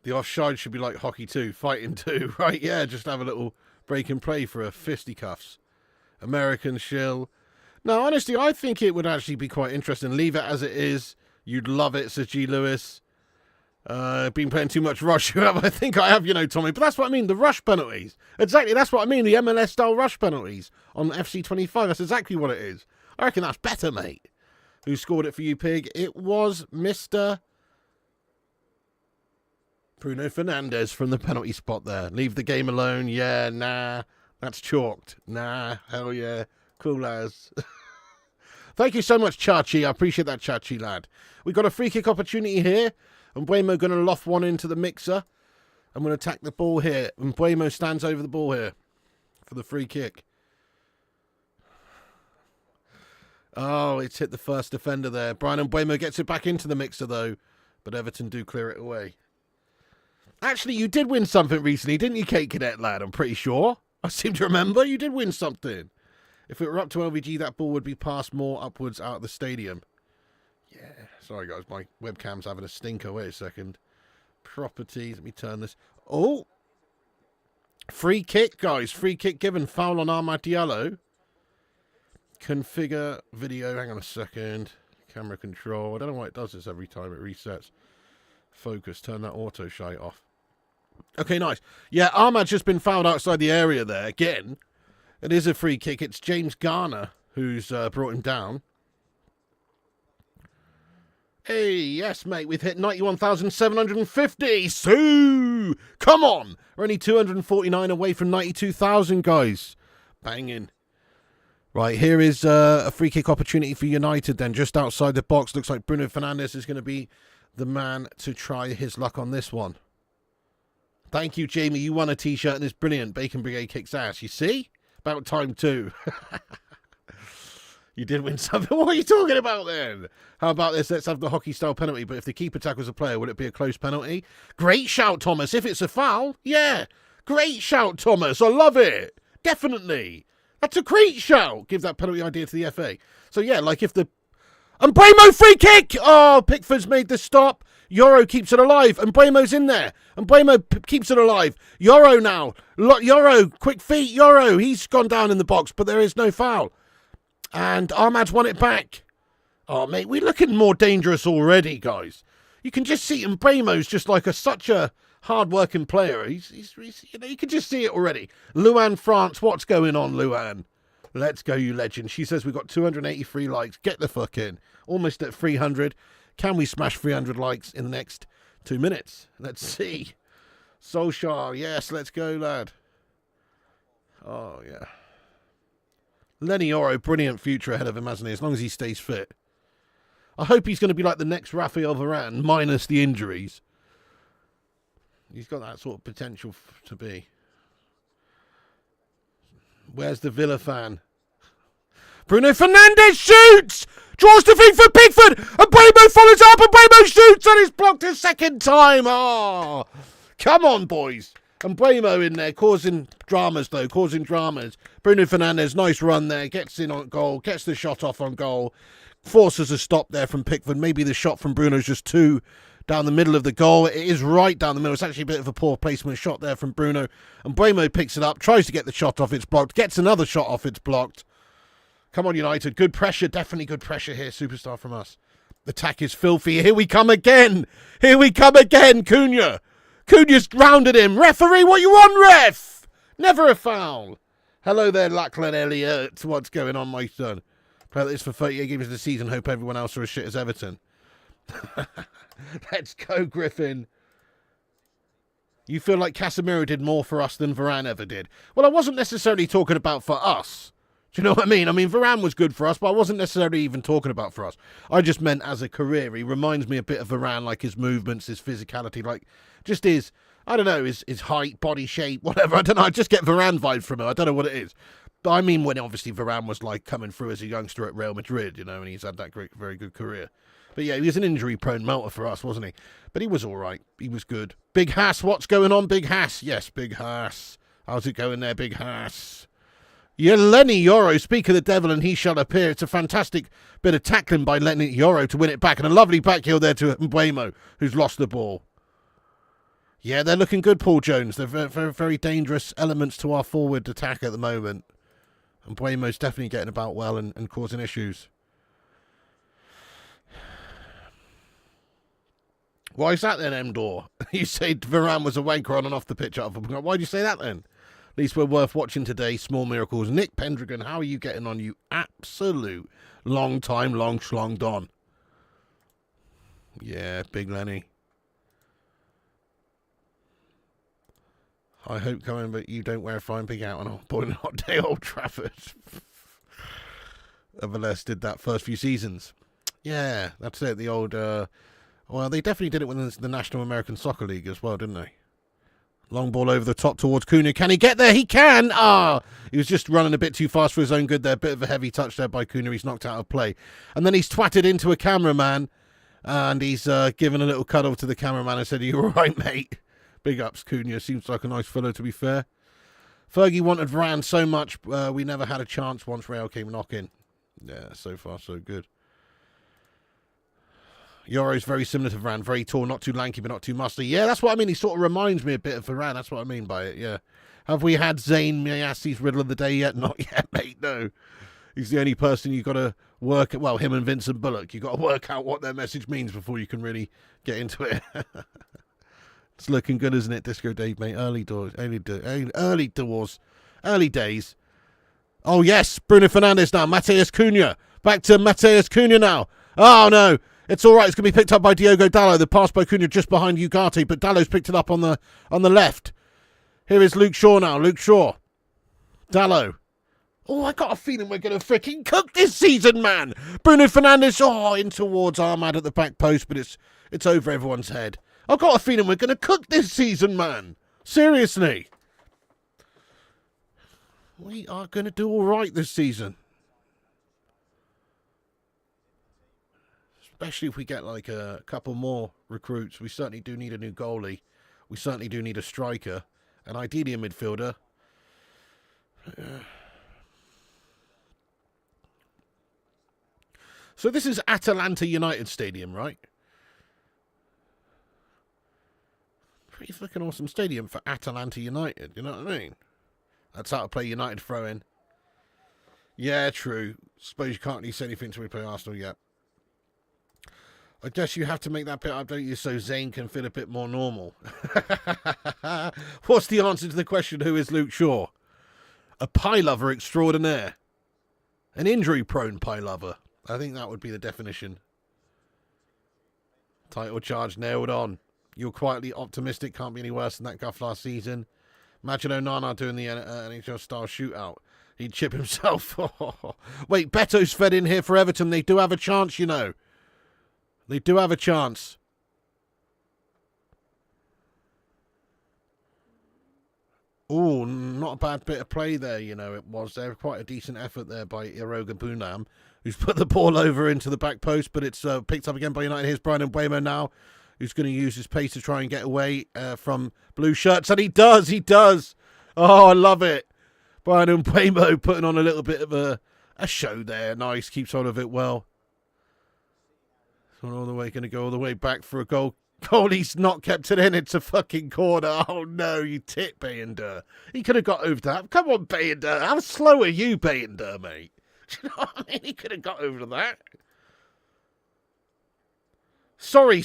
The offside should be like hockey too. Fighting too, right? Yeah, just have a little break and play for a fisticuffs. American shill. No, honestly, I think it would actually be quite interesting. Leave it as it is. You'd love it, says G. Lewis. Been playing too much rush. I think I have, you know, Tommy. But that's what I mean, the rush penalties. Exactly, that's what I mean, the MLS-style rush penalties on FC25. That's exactly what it is. I reckon that's better, mate. Who scored it for you, Pig? It was Mr. Bruno Fernandes from the penalty spot there. Leave the game alone. Yeah, nah. That's chalked. Nah, hell yeah. Cool as. Thank you so much, Chachi. I appreciate that, Chachi, lad. We've got a free kick opportunity here. And Mbeumo going to loft one into the mixer. I'm going to attack the ball here. And Mbeumo stands over the ball here for the free kick. Oh, it's hit the first defender there. Brian Mbeumo gets it back into the mixer, though. But Everton do clear it away. Actually, you did win something recently, didn't you, Cake Cadet, lad? I'm pretty sure. I seem to remember you did win something. If it were up to LVG, that ball would be passed more upwards out of the stadium. Yeah. Sorry, guys. My webcam's having a stinker. Wait a second. Properties. Let me turn this. Oh. Free kick, guys. Free kick given. Foul on Amad Diallo. Configure video. Hang on a second. Camera control. I don't know why it does this every time it resets. Focus. Turn that auto shite off. Okay, nice. Yeah, Ahmad's just been fouled outside the area there. Again, it is a free kick. It's James Garner who's brought him down. Hey, yes, mate. We've hit 91,750. Sue! Come on! We're only 249 away from 92,000, guys. Banging. Right, here is a free kick opportunity for United then. Just outside the box. Looks like Bruno Fernandes is going to be the man to try his luck on this one. Thank you, Jamie. You won a t-shirt and it's brilliant. Bacon Brigade kicks ass. You see? About time too. You did win something. What are you talking about then? How about this? Let's have the hockey-style penalty. But if the keeper tackles a player, would it be a close penalty? Great shout, Thomas. If it's a foul, yeah. Great shout, Thomas. I love it. Definitely. That's a great shout. Give that penalty idea to the FA. So, yeah, like if the... And Bremo free kick! Oh, Pickford's made the stop. Yoro keeps it alive. And Bremo's in there. And Bremo keeps it alive. Yoro now. Yoro, quick feet. Yoro, he's gone down in the box, but there is no foul. And Ahmad's won it back. Oh, mate, we're looking more dangerous already, guys. You can just see, and Bremo's just like such a hard-working player. He's you know, you can just see it already. Luan France, what's going on, Luan? Let's go, you legend. She says we've got 283 likes. Get the fuck in. Almost at 300. Can we smash 300 likes in the next 2 minutes? Let's see. Solskjaer, yes, let's go, lad. Oh, yeah. Lenny Yoro, brilliant future ahead of him, hasn't he? As long as he stays fit. I hope he's going to be like the next Raphael Varane, minus the injuries. He's got that sort of potential to be. Where's the Villa fan? Bruno Fernandes shoots! Draws the feet for Pickford! And Bremo follows up and Bremo shoots and it's blocked a second time! Oh, come on, boys. And Bremo in there, causing dramas, though. Causing dramas. Bruno Fernandes, nice run there. Gets in on goal. Gets the shot off on goal. Forces a stop there from Pickford. Maybe the shot from Bruno's just too down the middle of the goal. It is right down the middle. It's actually a bit of a poor placement shot there from Bruno. And Bremo picks it up. Tries to get the shot off. It's blocked. Gets another shot off. It's blocked. Come on, United. Good pressure. Definitely good pressure here. Superstar from us. The attack is filthy. Here we come again. Here we come again. Cunha. Cunha's rounded him. Referee, what you on, ref? Never a foul. Hello there, Lachlan Elliott. What's going on, my son? Play this for 38 games of the season. Hope everyone else are as shit as Everton. Let's go, Griffin. You feel like Casemiro did more for us than Varane ever did. Well, I wasn't necessarily talking about for us. Do you know what I mean? I mean, Varane was good for us, but I wasn't necessarily even talking about for us. I just meant as a career. He reminds me a bit of Varane, like his movements, his physicality, like just his, I don't know, his height, body shape, whatever. I don't know. I just get Varane vibes from him. I don't know what it is. But I mean when obviously Varane was like coming through as a youngster at Real Madrid, you know, and he's had that great, very good career. But yeah, he was an injury-prone melter for us, wasn't he? But he was all right. He was good. Big Hass, what's going on, Big Hass? Yes, Big Hass. How's it going there, Big Hass? Yeah, Lenny Yoro, speak of the devil and he shall appear. It's a fantastic bit of tackling by Lenny Yoro to win it back. And a lovely back heel there to Mbeumo, who's lost the ball. Yeah, they're looking good, Paul Jones. They're very, very, very dangerous elements to our forward attack at the moment. And Mbeumo's definitely getting about well and causing issues. Why is that then, Emdor? You said Varane was a wanker on and off the pitch. Why'd you say that then? At least we're worth watching today. Small miracles. Nick Pendragon, how are you getting on, you absolute long time, long schlong don? Yeah, Big Lenny. I hope coming, but you don't wear a flying pig out on a boiling hot day, Old Trafford. Everless did that first few seasons. Yeah, that's it. The old, well, they definitely did it with the National American Soccer League as well, didn't they? Long ball over the top towards Cunha. Can he get there? He can! Ah! He was just running a bit too fast for his own good there. Bit of a heavy touch there by Cunha. He's knocked out of play. And then he's twatted into a cameraman. And he's given a little cuddle to the cameraman and said, "Are you all right, mate?" Big ups, Cunha. Seems like a nice fellow, to be fair. Fergie wanted Varane so much. We never had a chance once Real came knocking. Yeah, so far so good. Yoro's very similar to Varane, very tall, not too lanky, but not too muscly. Yeah, that's what I mean. He sort of reminds me a bit of Varane. That's what I mean by it, yeah. Have we had Zayn Miyassi's riddle of the day yet? Not yet, mate, no. He's the only person you've got to work, well, him and Vincent Bullock. You've got to work out what their message means before you can really get into it. It's looking good, isn't it, Disco Dave, mate? Early days. Oh, yes, Bruno Fernandes now. Mateus Cunha. Back to Mateus Cunha now. Oh, no. It's all right. It's going to be picked up by Diogo Dalot. The pass by Cunha just behind Ugarte, but Dalot's picked it up on the left. Here is Luke Shaw now. Luke Shaw. Dalot. Oh, I got a feeling we're going to freaking cook this season, man. Bruno Fernandes, in towards Ahmad at the back post, but it's over everyone's head. I've got a feeling we're going to cook this season, man. Seriously. We are going to do all right this season. Especially if we get like a couple more recruits. We certainly do need a new goalie. We certainly do need a striker. And ideally a midfielder. So this is Atalanta United Stadium, right? Pretty fucking awesome stadium for Atalanta United, you know what I mean? That's how to play United throw-in. Yeah, true. Suppose you can't really say anything until we play Arsenal yet. I guess you have to make that bit update so Zane can feel a bit more normal. What's the answer to the question, who is Luke Shaw? A pie lover extraordinaire. An injury-prone pie lover. I think that would be the definition. Title charge nailed on. You're quietly optimistic. Can't be any worse than that guff last season. Imagine Onana doing the NHL-style shootout. He'd chip himself. Wait, Beto's fed in here for Everton. They do have a chance, you know. They do have a chance. Oh, not a bad bit of play there, you know. It was there. Quite a decent effort there by Iroga Bunam, who's put the ball over into the back post, but it's picked up again by United. Here's Brian Mbeumo now, who's going to use his pace to try and get away from blue shirts. And he does. Oh, I love it. Brian Mbeumo putting on a little bit of a show there. Nice, keeps hold of it well. So all the way, going to go all the way back for a goal. Goalie's not kept it in. It's a fucking corner. Oh, no, you tit, Bayender. He could have got over that. Come on, Bayender. How slow are you, Bayender, mate? Do you know what I mean? He could have got over that. Sorry.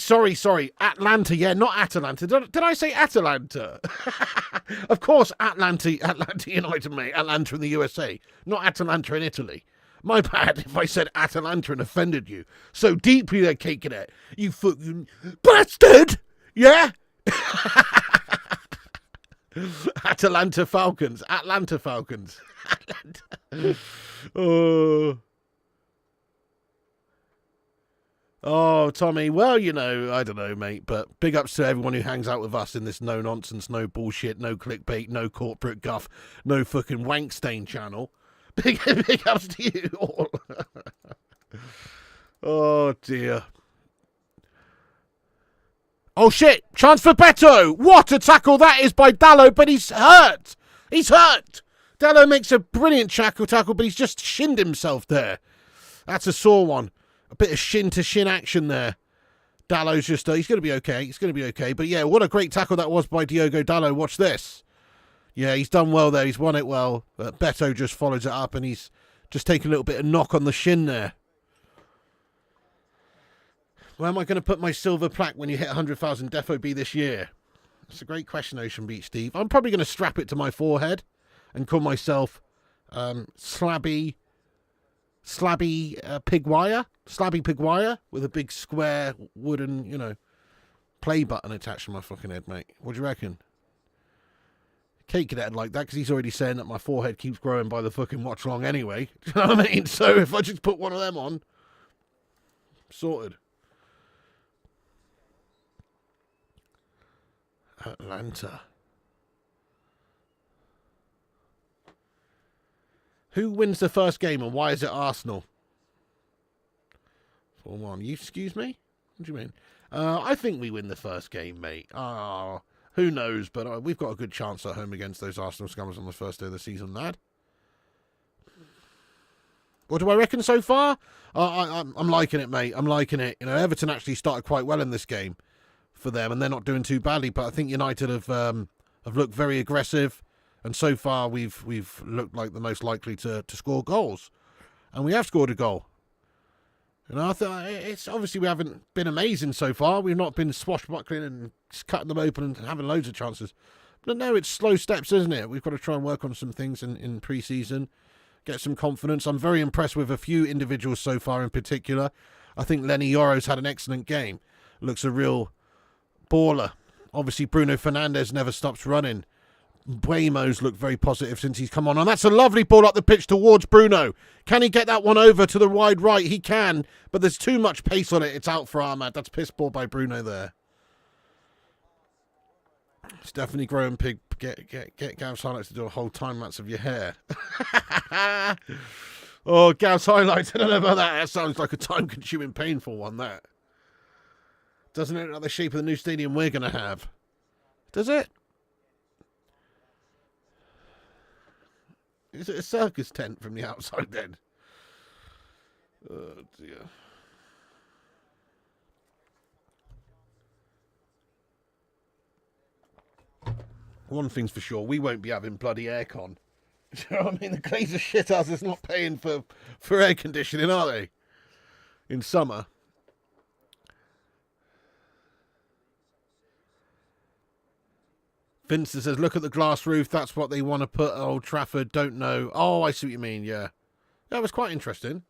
Atlanta, yeah, not Atalanta. Did I say Atalanta? Of course, Atlanta United, mate. Atlanta in the USA, not Atalanta in Italy. My bad if I said Atalanta and offended you so deeply there, Kate Cadet. You fucking bastard! Yeah? Atlanta Falcons. Oh, Tommy, well, you know, I don't know, mate, but big ups to everyone who hangs out with us in this no nonsense, no bullshit, no clickbait, no corporate guff, no fucking wank stain channel. Big ups to you all. Oh, dear. Oh, shit. Chance for Beto. What a tackle that is by Dallo, but he's hurt. Dallo makes a brilliant tackle, but he's just shinned himself there. That's a sore one. A bit of shin-to-shin action there. Dallo's just, he's going to be okay. But, yeah, what a great tackle that was by Diogo Dallo. Watch this. Yeah, he's done well there. He's won it well. Beto just follows it up, and he's just taken a little bit of knock on the shin there. Where am I going to put my silver plaque when you hit 100,000 Defo B this year? That's a great question, Ocean Beach Steve. I'm probably going to strap it to my forehead and call myself Slabby Pigwire with a big square wooden, you know, play button attached to my fucking head, mate. What do you reckon? Kate Cadet like that because he's already saying that my forehead keeps growing by the fucking watch along anyway. Do you know what I mean? So if I just put one of them on, sorted. Atlanta. Who wins the first game and why is it Arsenal? 4-1. You excuse me? What do you mean? I think we win the first game, mate. Who knows? But we've got a good chance at home against those Arsenal scummers on the first day of the season, lad. What do I reckon so far? I'm liking it, mate. I'm liking it. You know, Everton actually started quite well in this game for them, and they're not doing too badly. But I think United have looked very aggressive, and so far we've looked like the most likely to score goals, and we have scored a goal. You know, it's obviously we haven't been amazing so far. We've not been swashbuckling and cutting them open and having loads of chances. But no, it's slow steps, isn't it? We've got to try and work on some things in pre-season, get some confidence. I'm very impressed with a few individuals so far in particular. I think Lenny Yoro's had an excellent game. Looks a real baller. Obviously, Bruno Fernandes never stops running. Mbeumo's looked very positive since he's come on. And that's a lovely ball up the pitch towards Bruno. Can he get that one over to the wide right? He can, but there's too much pace on it. It's out for Ahmad. That's piss ball by Bruno there. It's definitely growing pig. Get Gav's highlights to do a whole time lapse of your hair. Oh, Gauss highlights. I don't know about that. That sounds like a time-consuming, painful one, that. Doesn't it look like the shape of the new stadium we're going to have? Does it? Is it a circus tent from the outside then? Oh, dear. One thing's for sure, we won't be having bloody aircon. Do you know what I mean? The Glazer shithouse is not paying for air conditioning, are they? In summer. Vincent says, look at the glass roof. That's what they want to put at Old Trafford. Don't know. Oh, I see what you mean, yeah. That was quite interesting.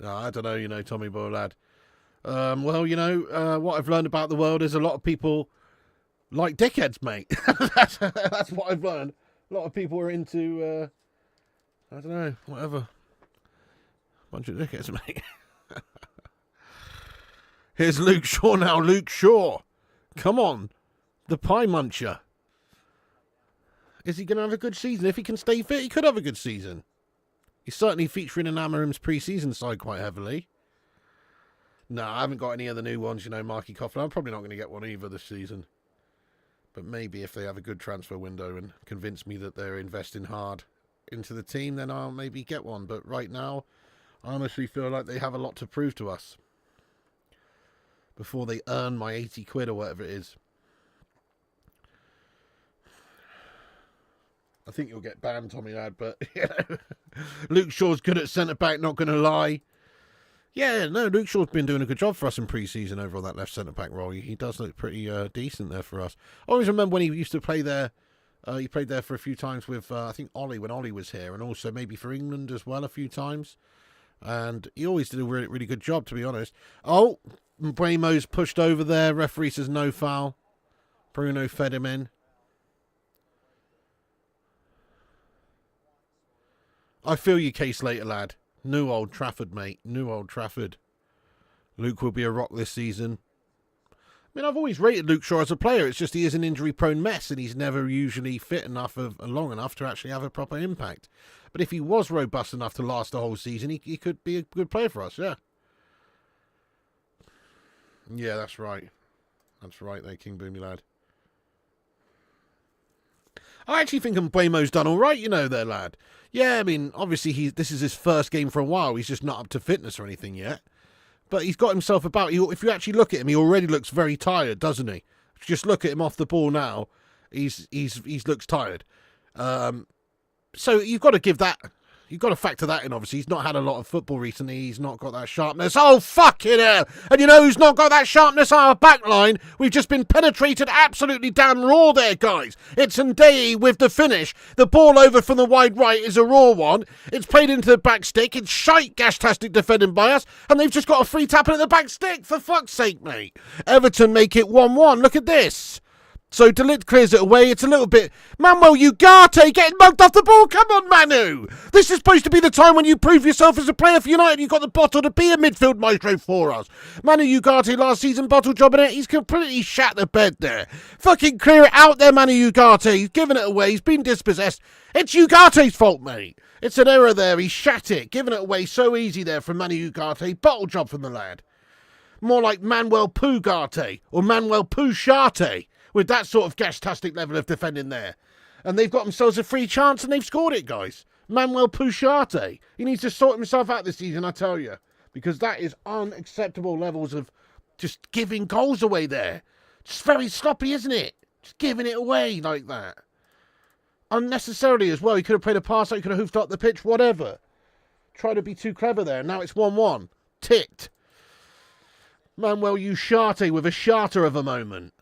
Oh, I don't know, Tommy Boy lad. Well, what I've learned about the world is a lot of people like dickheads, mate. That's what I've learned. A lot of people are into, I don't know, whatever. Bunch of dickheads, mate. Here's Luke Shaw now. Luke Shaw. Come on. The pie muncher. Is he going to have a good season? If he can stay fit, he could have a good season. He's certainly featuring in Amarim's pre-season side quite heavily. No, I haven't got any of the new ones, Marky Coughlin. I'm probably not going to get one either this season. But maybe if they have a good transfer window and convince me that they're investing hard into the team, then I'll maybe get one. But right now, I honestly feel like they have a lot to prove to us before they earn my 80 quid or whatever it is. I think you'll get banned, Tommy lad, but Luke Shaw's good at centre-back, not going to lie. Yeah, no, Luke Shaw's been doing a good job for us in pre-season over on that left centre-back role. He does look pretty decent there for us. I always remember when he used to play there. He played there for a few times with, I think, Ollie, when Ollie was here, and also maybe for England as well a few times. And he always did a really, really good job, to be honest. Oh, Bremo's pushed over there. Referee says no foul. Bruno fed him in. I feel your case later, lad. New Old Trafford, mate. New Old Trafford. Luke will be a rock this season. I mean, I've always rated Luke Shaw as a player. It's just he is an injury-prone mess, and he's never usually fit enough and long enough to actually have a proper impact. But if he was robust enough to last the whole season, he could be a good player for us, yeah. Yeah, that's right. That's right there, King Boomy lad. I actually think Mbeumo's done all right, there, lad. Yeah, I mean, obviously this is his first game for a while. He's just not up to fitness or anything yet. But he's got himself about. If you actually look at him, he already looks very tired, doesn't he? If you just look at him off the ball now, he looks tired. So you've got to give that. You've got to factor that in, obviously. He's not had a lot of football recently. He's not got that sharpness. Oh, fucking hell. And you know who's not got that sharpness? Our back line. We've just been penetrated absolutely damn raw there, guys. It's Ndeye with the finish. The ball over from the wide right is a raw one. It's played into the back stick. It's shite gas-tastic defending by us. And they've just got a free tap at the back stick. For fuck's sake, mate. Everton make it 1-1. Look at this. So De Ligt clears it away. It's a little bit... Manuel Ugarte getting mugged off the ball. Come on, Manu. This is supposed to be the time when you prove yourself as a player for United. You've got the bottle to be a midfield maestro for us. Manu Ugarte last season, bottle jobbing it. He's completely shat the bed there. Fucking clear it out there, Manu Ugarte. He's given it away. He's been dispossessed. It's Ugarte's fault, mate. It's an error there. He shat it. Giving it away so easy there from Manu Ugarte. Bottle job from the lad. More like Manuel Pugarte or Manuel Pucharte. With that sort of gas-tastic level of defending there. And they've got themselves a free chance and they've scored it, guys. Manuel Pucharte. He needs to sort himself out this season, I tell you. Because that is unacceptable levels of just giving goals away there. Just very sloppy, isn't it? Just giving it away like that. Unnecessarily as well. He could have played a pass, he could have hoofed up the pitch, whatever. Tried to be too clever there. Now it's 1-1. Ticked. Manuel Ugarte with a charter of a moment.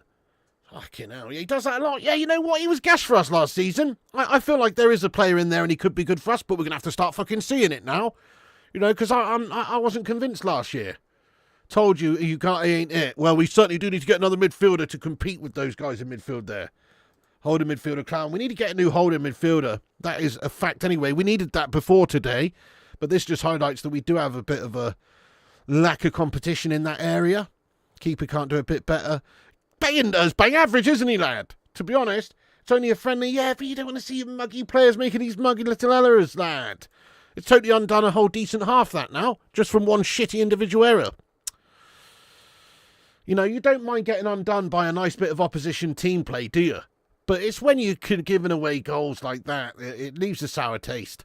Fucking hell, he does that a lot. Yeah, you know what? He was gassed for us last season. I feel like there is a player in there and he could be good for us, but we're going to have to start fucking seeing it now. Because I wasn't convinced last year. Told you, Ugarte ain't it. Well, we certainly do need to get another midfielder to compete with those guys in midfield there. Holding midfielder clown. We need to get a new holding midfielder. That is a fact anyway. We needed that before today, but this just highlights that we do have a bit of a lack of competition in that area. Keeper can't do a bit better. Bain does bang average, isn't he, lad? To be honest, It's only a friendly, yeah, but you don't want to see your muggy players making these muggy little errors, lad. It's totally undone a whole decent half that now, just from one shitty individual error. You know, you don't mind getting undone by a nice bit of opposition team play, do you? But it's when you can giving away goals like that, it leaves a sour taste.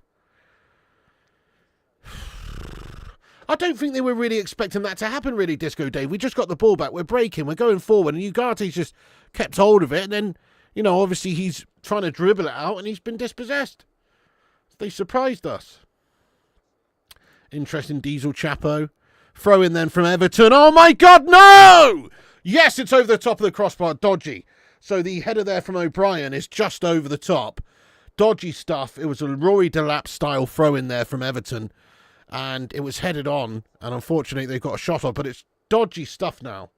I don't think they were really expecting that to happen, really, Disco Dave. We just got the ball back, we're breaking, we're going forward, and Ugarte's just kept hold of it, and then, you know, obviously he's trying to dribble it out, and he's been dispossessed. They surprised us. Interesting Diesel Chapo. Throw in then from Everton. Oh my God, no! Yes, it's over the top of the crossbar. Dodgy. So the header there from O'Brien is just over the top. Dodgy stuff. It was a Rory Delap style throw in there from Everton. And it was headed on. And unfortunately, they've got a shot off. But it's dodgy stuff now.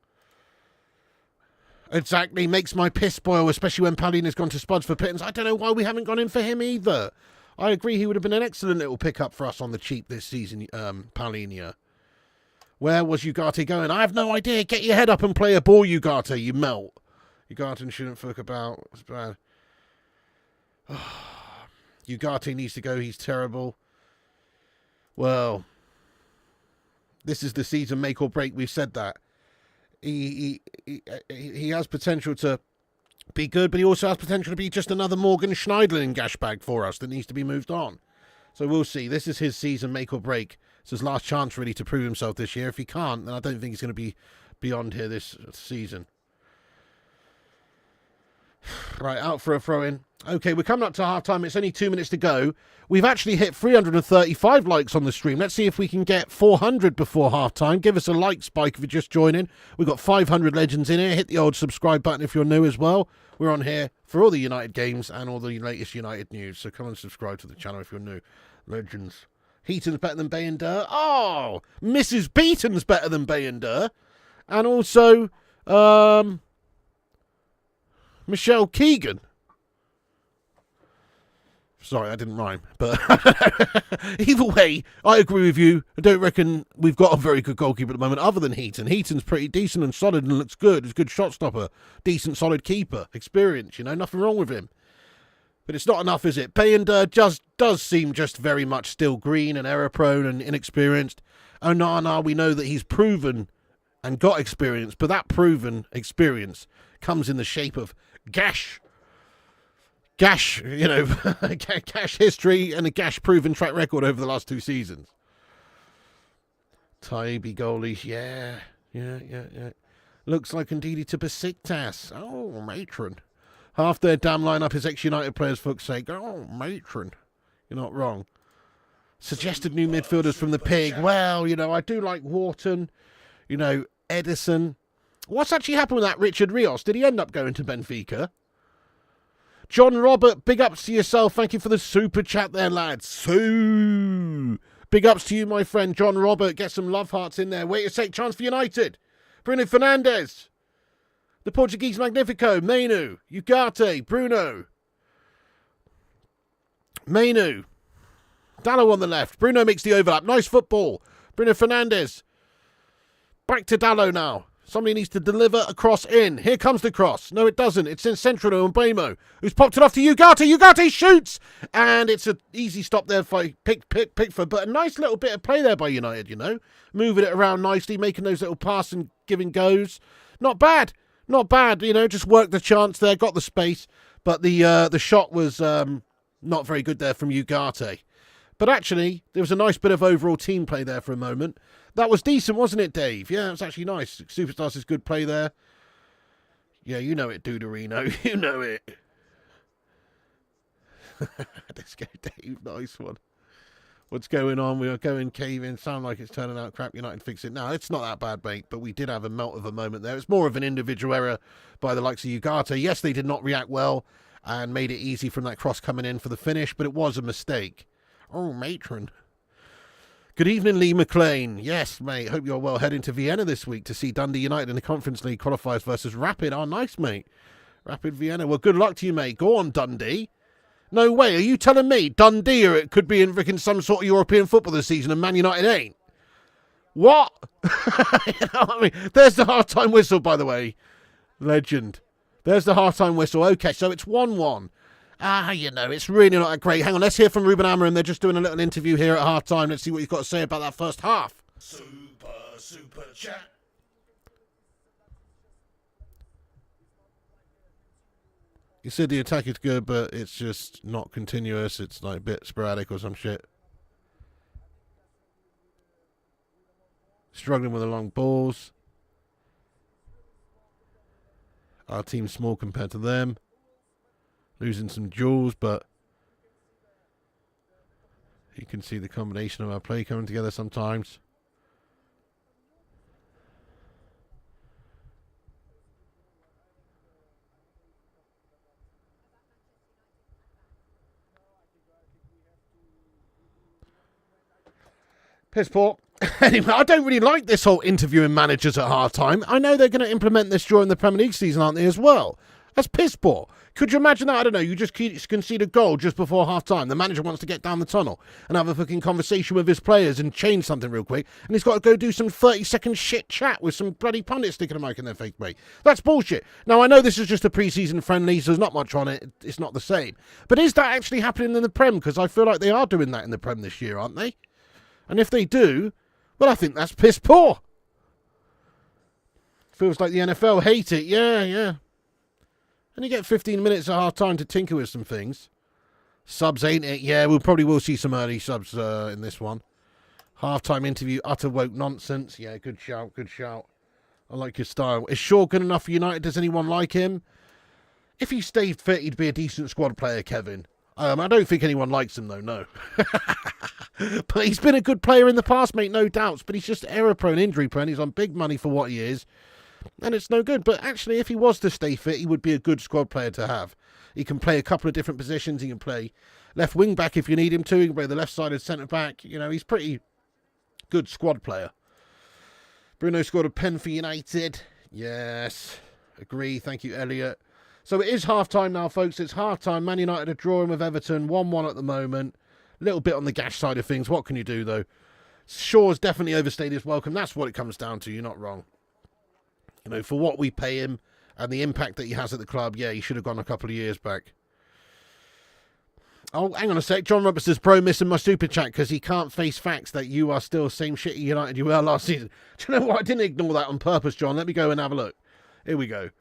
Exactly. Makes my piss boil, especially when Palhinha's gone to Spuds for pittance. I don't know why we haven't gone in for him either. I agree he would have been an excellent little pickup for us on the cheap this season, Palhinha. Where was Ugarte going? I have no idea. Get your head up and play a ball, Ugarte, you melt. Ugarte shouldn't fuck about. It's bad. Ugarte needs to go. He's terrible. Well, this is the season make or break. We've said that. He has potential to be good, but he also has potential to be just another Morgan Schneidlin gashbag for us that needs to be moved on. So we'll see. This is his season make or break. It's his last chance really to prove himself this year. If he can't, then I don't think he's going to be beyond here this season. Right, out for a throw-in. Okay, we're coming up to half-time. It's only 2 minutes to go. We've actually hit 335 likes on the stream. Let's see if we can get 400 before half-time. Give us a like spike if you're just joining. We've got 500 legends in here. Hit the old subscribe button if you're new as well. We're on here for all the United games and all the latest United news. So come and subscribe to the channel if you're new. Legends. Heaton's better than Bayender. Oh, Mrs. Beaton's better than Bayender. And also, Michelle Keegan. Sorry, that didn't rhyme. But either way, I agree with you. I don't reckon we've got a very good goalkeeper at the moment other than Heaton. Heaton's pretty decent and solid and looks good. He's a good shot stopper. Decent, solid keeper. Experience, you know, nothing wrong with him. But it's not enough, is it? Bayender just does seem just very much still green and error-prone and inexperienced. Onana, we know that he's proven and got experience, but that proven experience comes in the shape of gash, you know, gash history and a gash-proven track record over the last 2 seasons. Taibi goalies, yeah. Looks like Ndidi to Besiktas. Oh, matron. Half their damn lineup is ex-United players, for fuck's sake. Oh, matron. You're not wrong. Suggested new midfielders from the Pig. Well, you know, I do like Wharton. You know, Edison. What's actually happened with that Richard Rios? Did he end up going to Benfica? John Robert, big ups to yourself. Thank you for the super chat there, lads. So, big ups to you, my friend, John Robert. Get some love hearts in there. Wait a sec, chance for United. Bruno Fernandes. The Portuguese Magnifico. Menu. Ugarte. Bruno. Menu. Dallo on the left. Bruno makes the overlap. Nice football. Bruno Fernandes. Back to Dallo now. Somebody needs to deliver a cross in. Here comes the cross. No, it doesn't. It's in central to Mbemo, who's popped it off to Ugarte. Ugarte shoots! And it's an easy stop there for Pickford. But a nice little bit of play there by United, you know. Moving it around nicely, making those little pass and giving goes. Not bad. Not bad, you know. Just worked the chance there, got the space. But the shot was not very good there from Ugarte. But actually, there was a nice bit of overall team play there for a moment. That was decent, wasn't it, Dave? Yeah, it was actually nice. Superstars is good play there. Yeah, you know it, Duderino. You know it. Let's go, Dave. Nice one. What's going on? We are going cave-in. Sound like it's turning out crap. United fix it. No, it's not that bad, mate. But we did have a melt of a moment there. It's more of an individual error by the likes of Ugarte. Yes, they did not react well and made it easy from that cross coming in for the finish, but it was a mistake. Oh, matron. Good evening, Lee McLean. Yes, mate. Hope you're well. Heading to Vienna this week to see Dundee United in the Conference League qualifiers versus Rapid. Oh, nice, mate. Rapid Vienna. Well, good luck to you, mate. Go on, Dundee. No way. Are you telling me Dundee or it could be in some sort of European football this season and Man United ain't? What? You know what I mean? There's the half-time whistle, by the way. Legend. There's the half-time whistle. Okay, so it's 1-1. It's really not that great. Hang on, let's hear from Ruben Amorim. They're just doing a little interview here at half-time. Let's see what he's got to say about that first half. Super chat. He said the attack is good, but it's just not continuous. It's like a bit sporadic or some shit. Struggling with the long balls. Our team's small compared to them. Losing some duels, but you can see the combination of our play coming together sometimes. Piss poor. Anyway, I don't really like this whole interviewing managers at half-time. I know they're going to implement this during the Premier League season, aren't they, as well? That's piss poor. Could you imagine that? I don't know, you just concede a goal just before half-time. The manager wants to get down the tunnel and have a fucking conversation with his players and change something real quick, and he's got to go do some 30-second shit chat with some bloody pundit sticking a mic in their face, mate. That's bullshit. Now, I know this is just a pre-season friendly, so there's not much on it. It's not the same. But is that actually happening in the Prem? Because I feel like they are doing that in the Prem this year, aren't they? And if they do, well, I think that's piss poor. Feels like the NFL hate it. Yeah. And you get 15 minutes at half-time to tinker with some things. Subs, ain't it? Yeah, we probably will see some early subs in this one. Half-time interview, utter woke nonsense. Yeah, good shout. I like your style. Is Shaw good enough for United? Does anyone like him? If he stayed fit, he'd be a decent squad player, Kevin. I don't think anyone likes him, though, no. But he's been a good player in the past, mate, no doubts. But he's just error-prone, injury-prone. He's on big money for what he is. And it's no good. But actually, if he was to stay fit, he would be a good squad player to have. He can play a couple of different positions. He can play left wing-back if you need him to. He can play the left-sided centre-back. You know, he's pretty good squad player. Bruno scored a pen for United. Yes. Agree. Thank you, Elliot. So it is half-time now, folks. It's half-time. Man United are drawing with Everton. 1-1 at the moment. A little bit on the gash side of things. What can you do, though? Shaw's definitely overstayed his welcome. That's what it comes down to. You're not wrong. You know, for what we pay him and the impact that he has at the club, yeah, he should have gone a couple of years back. Oh, hang on a sec. John Roberts says, bro, missing my super chat because he can't face facts that you are still same shitty United you were last season. Do you know what? I didn't ignore that on purpose, John. Let me go and have a look. Here we go.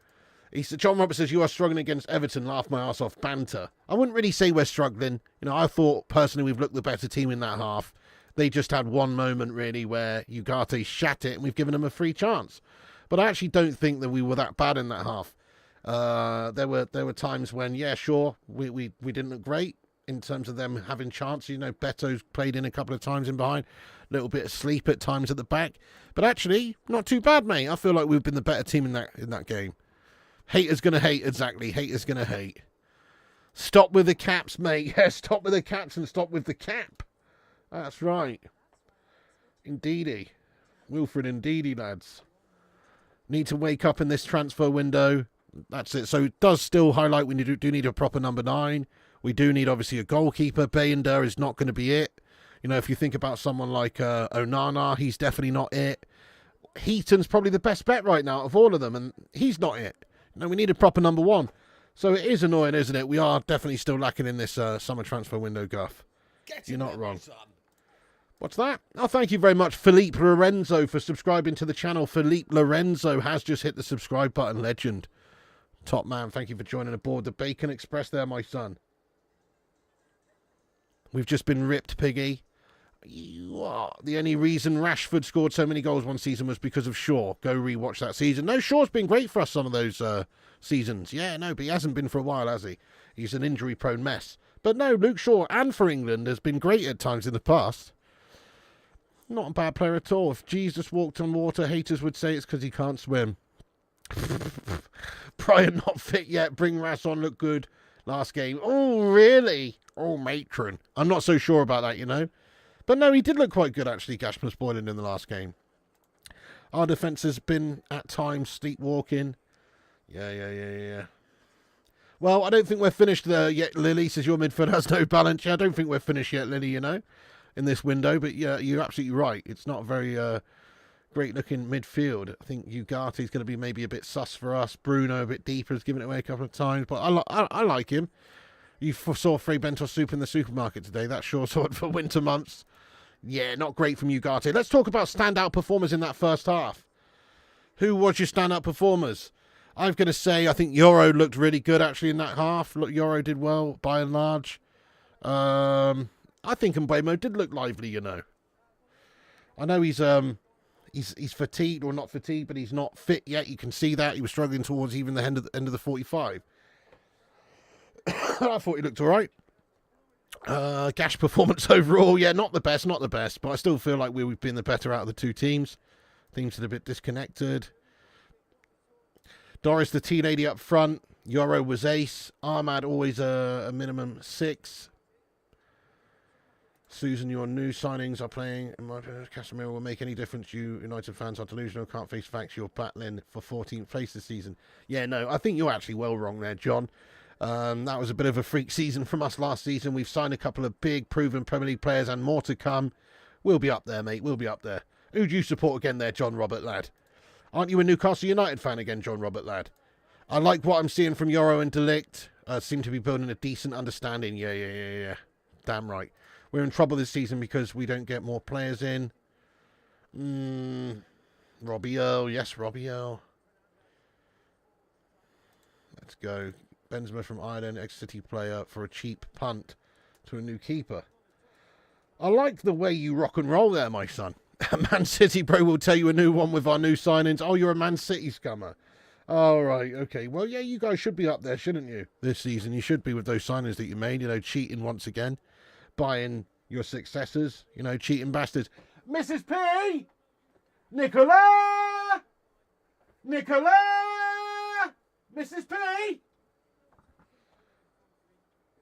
John Roberts says, you are struggling against Everton. Laugh my ass off. Banter. I wouldn't really say we're struggling. You know, I thought, personally, we've looked the better team in that half. They just had one moment, really, where Ugarte shat it, and we've given them a free chance. But I actually don't think that we were that bad in that half. There were times when, yeah, sure, we didn't look great in terms of them having chances. You know, Beto's played in a couple of times in behind. A little bit of sleep at times at the back. But actually, not too bad, mate. I feel like we've been the better team in that game. Haters gonna hate, exactly. Haters gonna hate. Stop with the caps, mate. Yeah, stop with the caps and stop with the cap. That's right. Indeedy. Wilfred indeedy, lads. Need to wake up in this transfer window. That's it. So it does still highlight we do need a proper number 9. We do need, obviously, a goalkeeper. Bayender is not going to be it. You know, if you think about someone like Onana, he's definitely not it. Heaton's probably the best bet right now of all of them, and he's not it. No, we need a proper number 1. So it is annoying, isn't it? We are definitely still lacking in this summer transfer window, Guff. You're not wrong. What's that? Oh, thank you very much, Philippe Lorenzo, for subscribing to the channel. Philippe Lorenzo has just hit the subscribe button. Legend. Top man, thank you for joining aboard the Bacon Express there, my son. We've just been ripped, Piggy. The only reason Rashford scored so many goals one season was because of Shaw. Go rewatch that season. No, Shaw's been great for us some of those seasons. Yeah, no, but he hasn't been for a while, has he? He's an injury-prone mess. But no, Luke Shaw, and for England, has been great at times in the past. Not a bad player at all. If Jesus walked on water, haters would say it's because he can't swim. Brian not fit yet. Bring Ras on, look good. Last game. Oh, really? Oh, matron. I'm not so sure about that, you know. But no, he did look quite good, actually, Gashman spoiling in the last game. Our defence has been, at times, sleepwalking. Yeah. Well, I don't think we're finished there yet, Lily, says your midfield has no balance. Yeah, I don't think we're finished yet, Lily, you know, in this window. But yeah, you're absolutely right. It's not very Great looking midfield. I think Ugarte's going to be maybe a bit sus for us. Bruno a bit deeper, has given it away a couple of times, but I like him. You saw free bento soup in the supermarket today. That's sure sort for winter months. Yeah, not great from Ugarte. Let's talk about standout performers in that first half. Who was your standout performers? I'm going to say I think Euro looked really good actually in that half. Look, Euro did well by and large. I think Mbeumo did look lively, you know. I know he's fatigued or not fatigued, but he's not fit yet. You can see that he was struggling towards even the end of the 45. I thought he looked all right. Gash performance overall, yeah, not the best, but I still feel like we've been the better out of the two teams. Teams are a bit disconnected. Doris, the teen lady up front. Yoro was ace. Ahmad always a minimum 6. Susan, your new signings are playing. In my opinion, Casemiro will make any difference. You United fans are delusional. Can't face facts. You're battling for 14th place this season. Yeah, no, I think you're actually well wrong there, John. That was a bit of a freak season from us last season. We've signed a couple of big, proven Premier League players and more to come. We'll be up there, mate. We'll be up there. Who do you support again there, John Robert, lad? Aren't you a Newcastle United fan again, John Robert, lad? I like what I'm seeing from Euro and Delict. Seem to be building a decent understanding. Yeah. Damn right. We're in trouble this season because we don't get more players in. Robbie Earl. Yes, Robbie Earl. Let's go. Benzema from Ireland, ex-City player for a cheap punt to a new keeper. I like the way you rock and roll there, my son. Man City bro will tell you a new one with our new signings. Oh, you're a Man City scummer. All right, okay. Well, yeah, you guys should be up there, shouldn't you? This season, you should be with those signings that you made. You know, cheating once again, buying your successors. You know, cheating bastards. Mrs. P, Nicola, Mrs. P,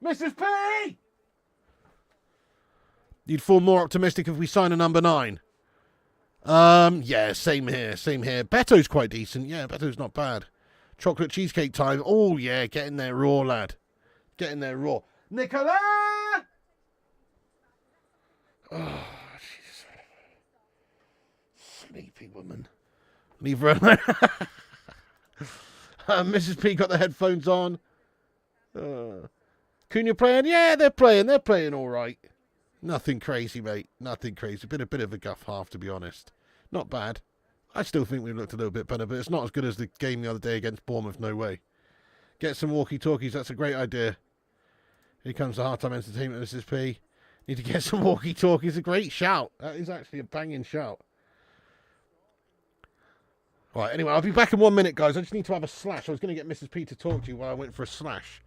Mrs. P. You'd feel more optimistic if we sign a number 9. Yeah, same here. Beto's quite decent. Yeah, Beto's not bad. Chocolate cheesecake time. Oh, yeah, get in there raw, lad. Get in there raw. Nicola! Oh, she's sleepy woman. Leave her alone. Mrs. P got the headphones on. Cunha playing? Yeah, they're playing all right. Nothing crazy, mate. Nothing crazy. Been a bit of a guff half, to be honest. Not bad. I still think we looked a little bit better, but it's not as good as the game the other day against Bournemouth. No way. Get some walkie-talkies. That's a great idea. Here comes the hard time entertainment, Mrs. P. Need to get some walkie-talkies. A great shout. That is actually a banging shout. Right, anyway, I'll be back in 1 minute, guys. I just need to have a slash. I was going to get Mrs. P to talk to you while I went for a slash.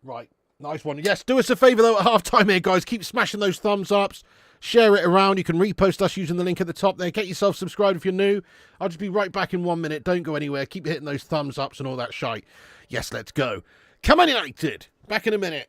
Right, nice one. Yes, do us a favour, though, at half-time here, guys. Keep smashing those thumbs ups. Share it around. You can repost us using the link at the top there. Get yourself subscribed if you're new. I'll just be right back in 1 minute. Don't go anywhere. Keep hitting those thumbs ups and all that shite. Yes, let's go. Come on, United. Back in a minute.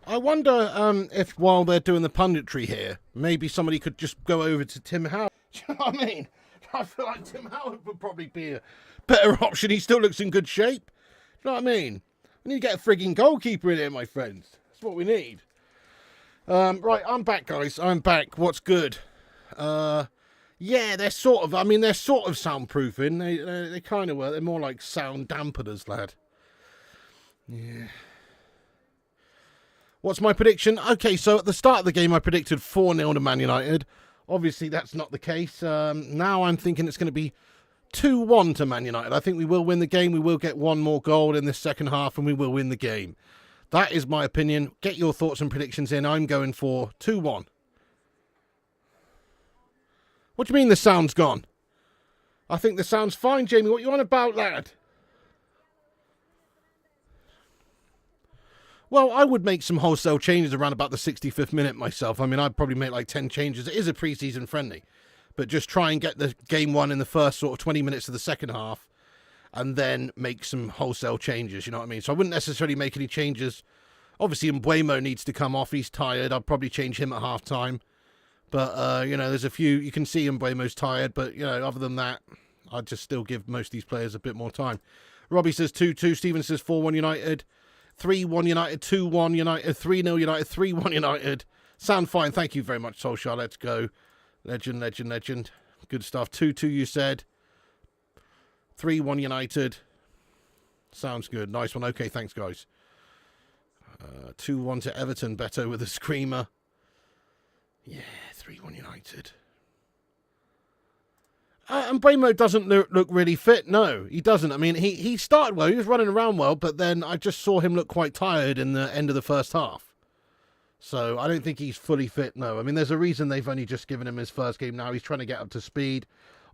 I wonder if while they're doing the punditry here, maybe somebody could just go over to Tim Howard. Do you know what I mean? I feel like Tim Howard would probably be a better option. He still looks in good shape. Do you know what I mean? We need to get a frigging goalkeeper in here, my friends. That's what we need. Right, I'm back, guys. I'm back. What's good? Yeah, they're sort of soundproofing. They kind of were. They're more like sound dampeners, lad. Yeah. What's my prediction? Okay, so at the start of the game, I predicted 4-0 to Man United. Obviously, that's not the case. Now I'm thinking it's going to be 2-1 to Man United. I think we will win the game. We will get one more goal in this second half, and we will win the game. That is my opinion. Get your thoughts and predictions in. I'm going for 2-1. What do you mean the sound's gone? I think the sound's fine, Jamie. What you on about, lad? Well, I would make some wholesale changes around about the 65th minute myself. I mean, I'd probably make like 10 changes. It is a pre-season friendly. But just try and get the game won in the first sort of 20 minutes of the second half. And then make some wholesale changes, you know what I mean? So I wouldn't necessarily make any changes. Obviously, Mbeumo needs to come off. He's tired. I'd probably change him at half-time. But, there's a few... You can see Mbeumo's tired. But, other than that, I'd just still give most of these players a bit more time. Robbie says 2-2. Stephen says 4-1 United. 3-1 United, 2-1 United, 3-0 United, 3-1 United. Sound fine. Thank you very much, Solskjaer. Let's go. Legend. Good stuff. 2-2 you said. 3-1 United. Sounds good. Nice one. Okay, thanks, guys. 2-1 to Everton. Beto with a screamer. Yeah, 3-1 United. And Mbeumo doesn't look really fit. No, he doesn't. I mean, he started well. He was running around well, but then I just saw him look quite tired in the end of the first half. So I don't think he's fully fit, no. I mean, there's a reason they've only just given him his first game now. He's trying to get up to speed.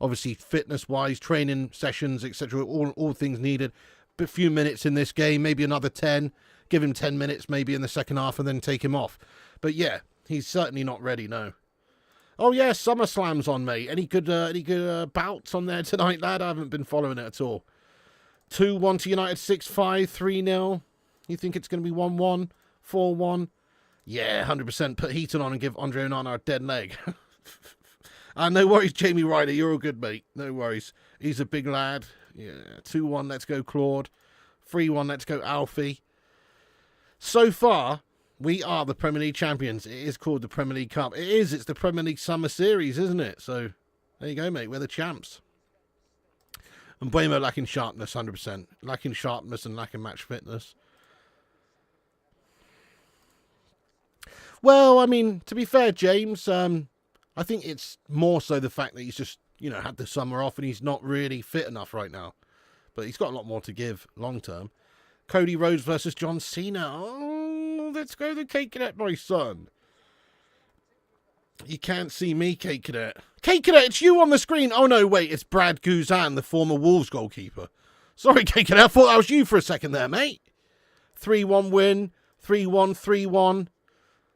Obviously, fitness-wise, training sessions, etc., all things needed. A few minutes in this game, maybe another 10. Give him 10 minutes maybe in the second half and then take him off. But yeah, he's certainly not ready, no. Oh, yeah, SummerSlam's on, mate. Any good bouts on there tonight, lad? I haven't been following it at all. 2-1 to United, 6-5, 3-0. You think it's going to be 1-1, 4-1? Yeah, 100%. Put Heaton on and give Andre Onana a dead leg. No worries, Jamie Ryder. You're all good, mate. No worries. He's a big lad. Yeah, 2-1, let's go Claude. 3-1, let's go Alfie. So far... we are the Premier League champions. It is called the Premier League Cup. It is. It's the Premier League Summer Series, isn't it? So, there you go, mate. We're the champs. And Mbeumo lacking sharpness, 100%. Lacking sharpness and lacking match fitness. Well, I mean, to be fair, James, I think it's more so the fact that he's just, had the summer off and he's not really fit enough right now. But he's got a lot more to give long term. Cody Rhodes versus John Cena. Oh, let's go the Cake Cadet, my son. You can't see me, Cake Cadet. Cake Cadet, it's you on the screen. Oh, no, wait, it's Brad Guzan, the former Wolves goalkeeper. Sorry, Cake Cadet, I thought that was you for a second there, mate. 3-1 win. 3-1, 3-1.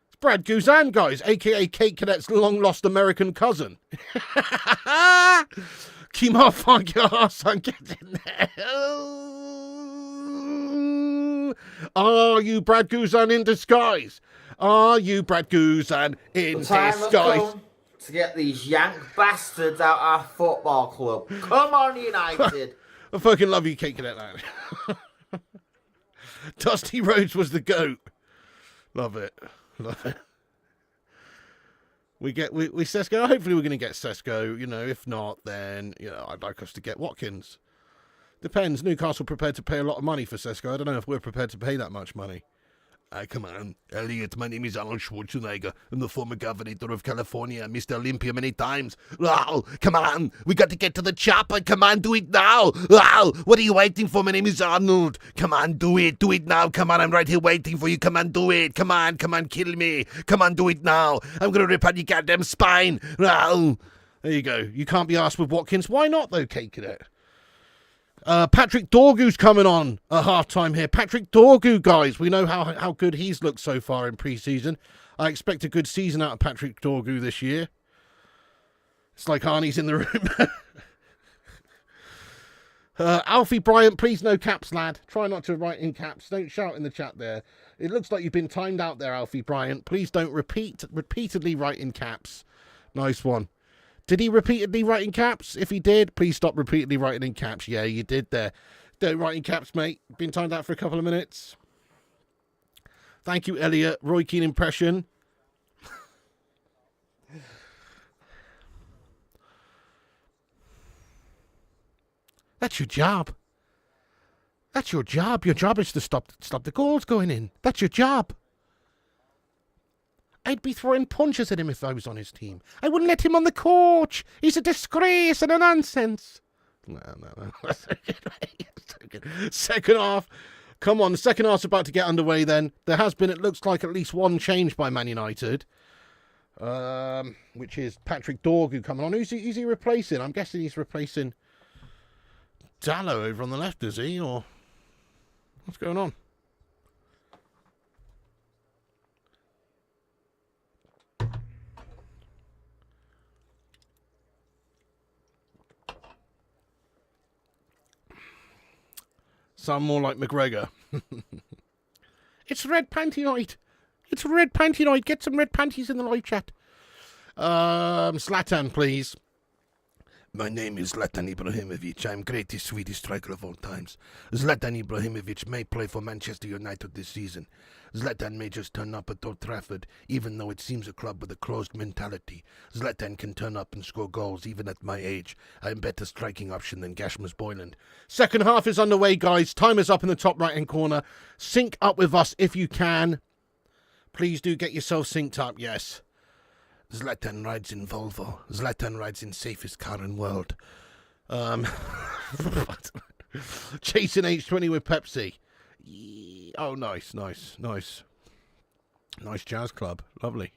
It's Brad Guzan, guys, a.k.a. Cake Cadet's long-lost American cousin. Keep my fucking ass on getting there. Are you Brad Guzan in disguise? Are you Brad Guzan in disguise? To get these yank bastards out our football club. Come on, United. I fucking love you, Cake Cadet, lad. Dusty Rhodes was the GOAT. Love it. Love it. We Sesko. Hopefully we're going to get Sesko. If not, then, I'd like us to get Watkins. Depends. Newcastle prepared to pay a lot of money for Sesko. I don't know if we're prepared to pay that much money. Come on, Elliot. My name is Arnold Schwarzenegger. I'm the former governor of California. Mr. Olympia many times. Oh, come on. We got to get to the chopper. Come on, do it now. Oh, what are you waiting for? My name is Arnold. Come on, do it. Do it now. Come on, I'm right here waiting for you. Come on, do it. Come on, kill me. Come on, do it now. I'm going to rip out your goddamn spine. Oh. There you go. You can't be asked with Watkins. Why not, though, Cake Cadet? Patrick Dorgu's coming on at half-time here. Patrick Dorgu, guys. We know how good he's looked so far in pre-season. I expect a good season out of Patrick Dorgu this year. It's like Arnie's in the room. Alfie Bryant, please no caps, lad. Try not to write in caps. Don't shout in the chat there. It looks like you've been timed out there, Alfie Bryant. Please don't repeatedly write in caps. Nice one. Did he repeatedly write in caps? If he did, please stop repeatedly writing in caps. Yeah, you did there. Don't write in caps, mate. Been timed out for a couple of minutes. Thank you, Elliot. Roy Keane impression. That's your job. That's your job. Your job is to stop the goals going in. That's your job. I'd be throwing punches at him if I was on his team. I wouldn't let him on the coach. He's a disgrace and a nonsense. No. Second half. Come on, the second half's about to get underway then. There has been, it looks like, at least one change by Man United. Which is Patrick Dorgu coming on. Who's he replacing? I'm guessing he's replacing Dallo over on the left, is he? Or what's going on? Sound more like McGregor. It's red panty night. It's red panty night. Get some red panties in the live chat. Zlatan, please. My name is Zlatan Ibrahimovic. I am greatest Swedish striker of all times. Zlatan Ibrahimovic may play for Manchester United this season. Zlatan may just turn up at Old Trafford, even though it seems a club with a closed mentality. Zlatan can turn up and score goals, even at my age. I am better striking option than Gashmas Boyland. Second half is underway, guys. Time is up in the top right-hand corner. Sync up with us if you can. Please do get yourself synced up, yes. Zlatan rides in Volvo. Zlatan rides in safest car in world. Chasing H20 with Pepsi. Oh, nice. Nice jazz club. Lovely.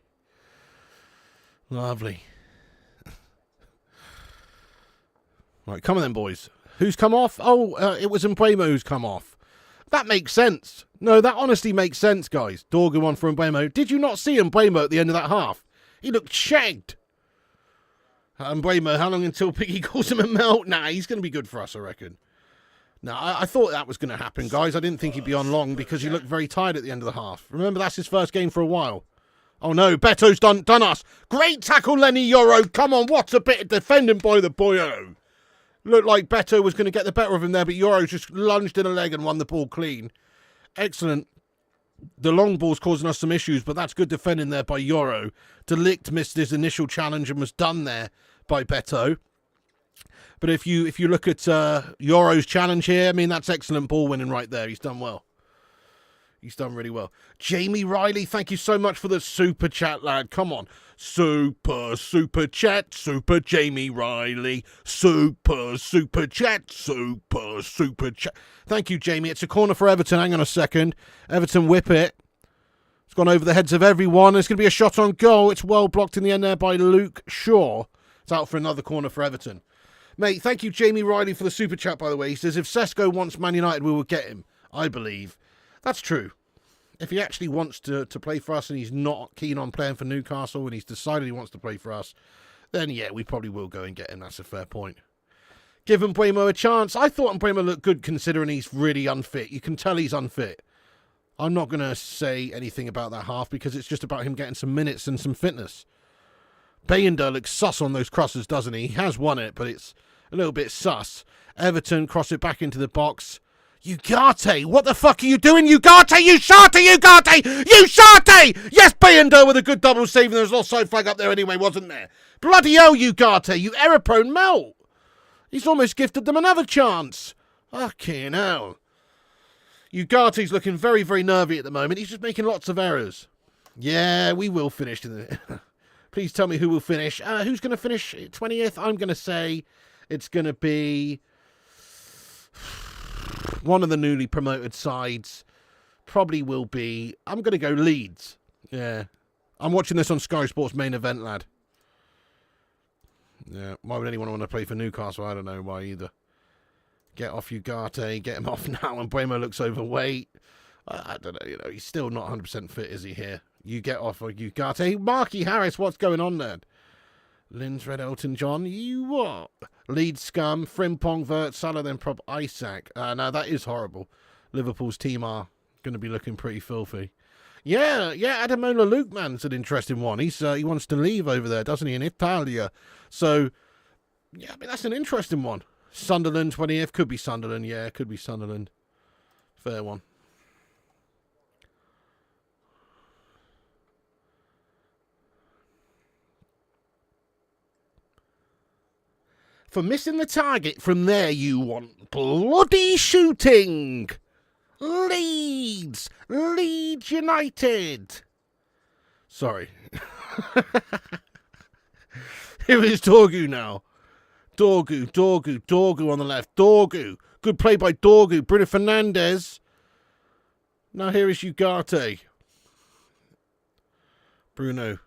Right, come on then, boys. Who's come off? Oh, it was Mbeumo who's come off. That makes sense. No, that honestly makes sense, guys. Dorgu on for Mbeumo. Did you not see Mbeumo at the end of that half? He looked shagged. Mbeumo, how long until Piggy calls him a melt? Nah, he's going to be good for us, I reckon. Now, I thought that was going to happen, guys. I didn't think he'd be on long because he looked very tired at the end of the half. Remember, that's his first game for a while. Oh, no, Beto's done us. Great tackle, Lenny Euro. Come on, what a bit of defending by the boyo. Looked like Beto was going to get the better of him there, but Euro just lunged in a leg and won the ball clean. Excellent. The long ball's causing us some issues, but that's good defending there by Euro. De Ligt missed his initial challenge and was done there by Beto. But if you look at Euro's challenge here, I mean, that's excellent ball winning right there. He's done well. He's done really well. Jamie Riley, thank you so much for the super chat, lad. Come on. Super chat, super Jamie Riley. Super chat, super chat. Thank you, Jamie. It's a corner for Everton. Hang on a second. Everton whip it. It's gone over the heads of everyone. It's going to be a shot on goal. It's well blocked in the end there by Luke Shaw. It's out for another corner for Everton. Mate, thank you, Jamie Riley, for the super chat, by the way. He says, if Sesko wants Man United, we will get him. I believe. That's true. If he actually wants to play for us and he's not keen on playing for Newcastle and he's decided he wants to play for us, then yeah, we probably will go and get him. That's a fair point. Give Mbeumo a chance. I thought Mbeumo looked good considering he's really unfit. You can tell he's unfit. I'm not going to say anything about that half because it's just about him getting some minutes and some fitness. Bayender looks sus on those crosses, doesn't he? He has won it, but it's a little bit sus. Everton cross it back into the box. Ugarte, what the fuck are you doing, Ugarte? You shorty, Ugarte! You shorty! Yes, Bayender with a good double save, and there was an offside flag up there anyway, wasn't there? Bloody hell, Ugarte, you error-prone melt! He's almost gifted them another chance. Fucking hell. Ugarte's looking very, very nervy at the moment. He's just making lots of errors. Yeah, we will finish. Please tell me who will finish. Who's going to finish 20th? I'm going to say it's going to be one of the newly promoted sides. Probably will be. I'm going to go Leeds. Yeah. I'm watching this on Sky Sports main event, lad. Yeah. Why would anyone want to play for Newcastle? I don't know why either. Get off Ugarte. Get him off now. And Mbeumo looks overweight. I don't know. You know, he's still not 100% fit, is he here? You get off Ugarte. Marky Harris, what's going on there? Linz, Red, Elton John. You what? Leeds scum. Frimpong, Vert, Salah, then prop Isaac. No, that is horrible. Liverpool's team are going to be looking pretty filthy. Yeah, Adamola Lukeman's an interesting one. He wants to leave over there, doesn't he, in Italia? So, yeah, I mean, that's an interesting one. Sunderland, 20th. Could be Sunderland. Yeah, could be Sunderland. Fair one. For missing the target from there, you want bloody shooting. Leeds United. Sorry. Here is Dorgu now. Dorgu on the left. Dorgu. Good play by Dorgu. Bruno Fernandes. Now here is Ugarte. Bruno.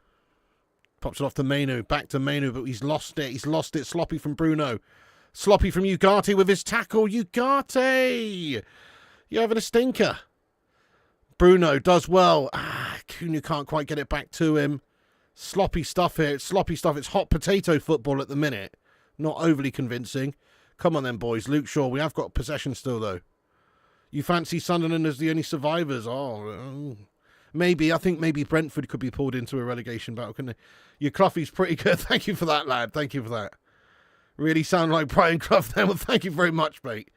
Pops it off to Mainu. Back to Mainu, but he's lost it. Sloppy from Bruno. Sloppy from Ugarte with his tackle. Ugarte! You're having a stinker. Bruno does well. Cunha can't quite get it back to him. Sloppy stuff here. It's sloppy stuff. It's hot potato football at the minute. Not overly convincing. Come on then, boys. Luke Shaw. We have got possession still, though. You fancy Sunderland as the only survivors? Maybe. I think maybe Brentford could be pulled into a relegation battle, couldn't they? Your Cloughie's pretty good. Thank you for that, lad. Thank you for that. Really sound like Brian Clough there. Well, thank you very much, mate.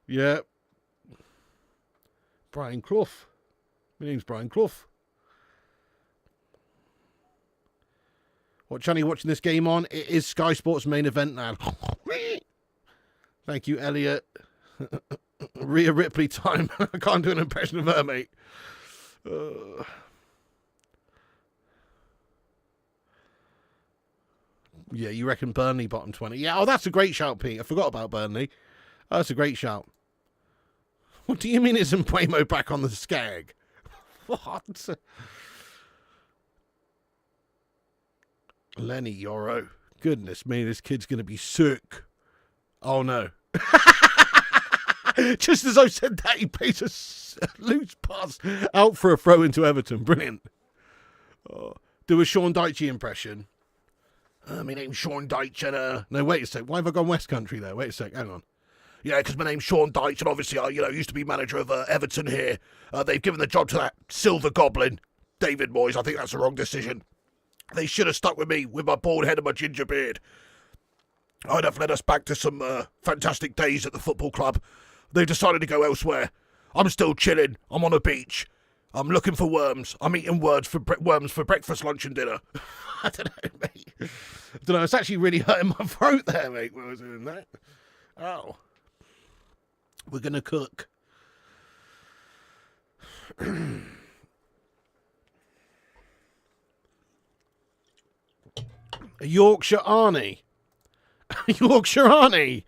Yeah. Brian Clough. My name's Brian Clough. What channel are you watching this game on? It is Sky Sports main event now. Thank you, Elliot. Rhea Ripley time. I can't do an impression of her, mate. Yeah, you reckon Burnley bottom 20? Yeah, that's a great shout, Pete. I forgot about Burnley. That's a great shout. What do you mean isn't Puemo back on the skag? What? Lenny Yoro. Goodness me, this kid's going to be sick. Oh, no. Just as I said that, he plays a loose pass out for a throw into Everton. Brilliant. Do a Sean Dyche impression. My name's Sean Dyche and... No, wait a sec. Why have I gone West Country there? Wait a sec. Hang on. Yeah, because my name's Sean Dyche, and obviously I, used to be manager of Everton here. They've given the job to that silver goblin, David Moyes. I think that's a wrong decision. They should have stuck with me, with my bald head and my ginger beard. I'd have led us back to some fantastic days at the football club. They've decided to go elsewhere. I'm still chilling. I'm on a beach. I'm looking for worms. I'm eating worms for breakfast, lunch, and dinner. I don't know, mate. I don't know. It's actually really hurting my throat there, mate, when I was doing that. Oh. We're going to cook. Yorkshire Arnie. Yorkshire Arnie.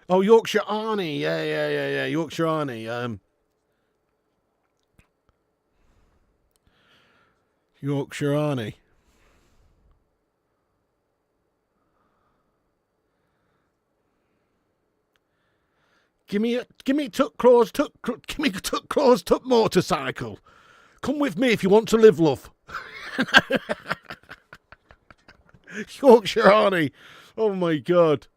Oh, Yorkshire Arnie. Yeah. Yorkshire Arnie. Yorkshire Arnie. Give me took motorcycle. Come with me if you want to live, love. Yorkshire Arnie. Oh my God.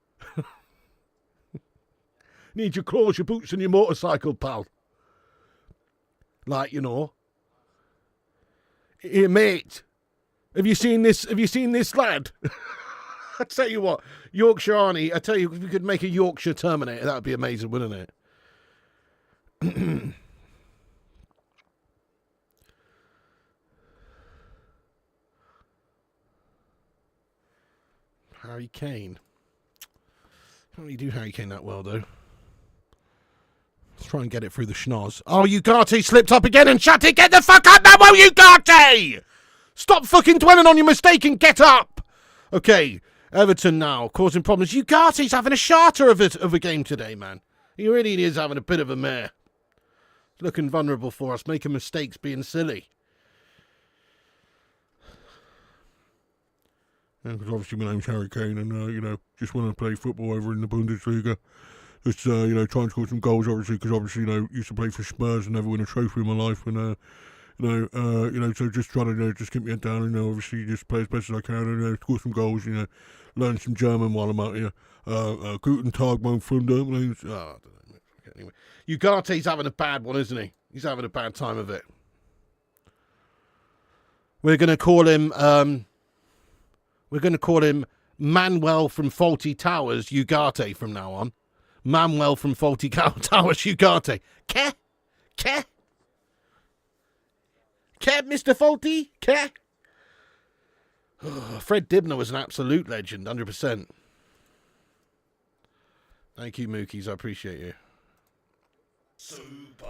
Need your claws, your boots, and your motorcycle, pal. Like, Here, mate. Have you seen this lad? I tell you what, Yorkshire Arnie, I tell you, if you could make a Yorkshire Terminator, that would be amazing, wouldn't it? Harry Kane. Can't really do Harry Kane that well, though. Let's try and get it through the schnoz. Oh, Ugarte slipped up again and shut it. Get the fuck up now, will Ugarte! Stop fucking dwelling on your mistake and get up! Okay, Everton now, causing problems. Ugarte's having a charter of a game today, man. He really is having a bit of a mare. Looking vulnerable for us, making mistakes, being silly. Because obviously my name's Harry Kane and, just want to play football over in the Bundesliga. Just, trying to score some goals, obviously, because, used to play for Spurs and never win a trophy in my life. And, So just trying to just keep my head down, obviously just play as best as I can, and score some goals, learn some German while I'm out here. Guten Tag, mein Freund. Oh, I don't know. Anyway, Ugarte's having a bad one, isn't he? He's having a bad time of it. We're going to call him Manuel from Faulty Towers Ugarte from now on. Manuel from Faulty Towers Ugarte. Ke, Mr. Faulty? Ke? Oh, Fred Dibner was an absolute legend, 100%. Thank you, Mookies. I appreciate you. Super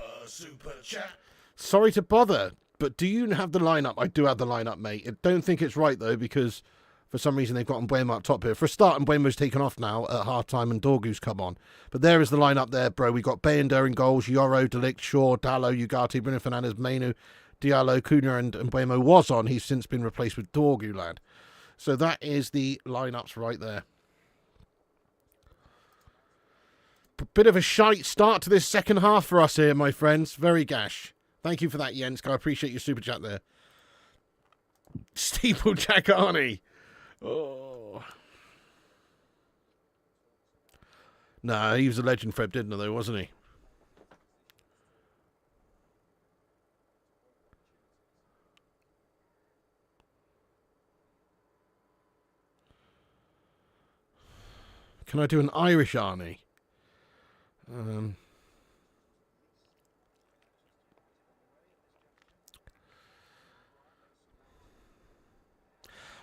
chat. Sorry to bother, but do you have the lineup? I do have the lineup, mate. I don't think it's right, though, because for some reason they've got Mbeumo up top here. For a start, Mbeumo's taken off now at half-time and Dorgu's come on. But there is the lineup there, bro. We got Bayender in goals, Yoro, Delict, Shaw, Dallo, Ugarte, Bruno Fernandes, Mainu, Diallo, Cunha and Mbeumo was on. He's since been replaced with Dorgu, lad. So that is the lineups right there. Bit of a shite start to this second half for us here, my friends. Very gash. Thank you for that, Jens. I appreciate your super chat there. Steeplejack Arnie. Oh. Nah, he was a legend, Fred Dibner, though, wasn't he? Can I do an Irish Arnie?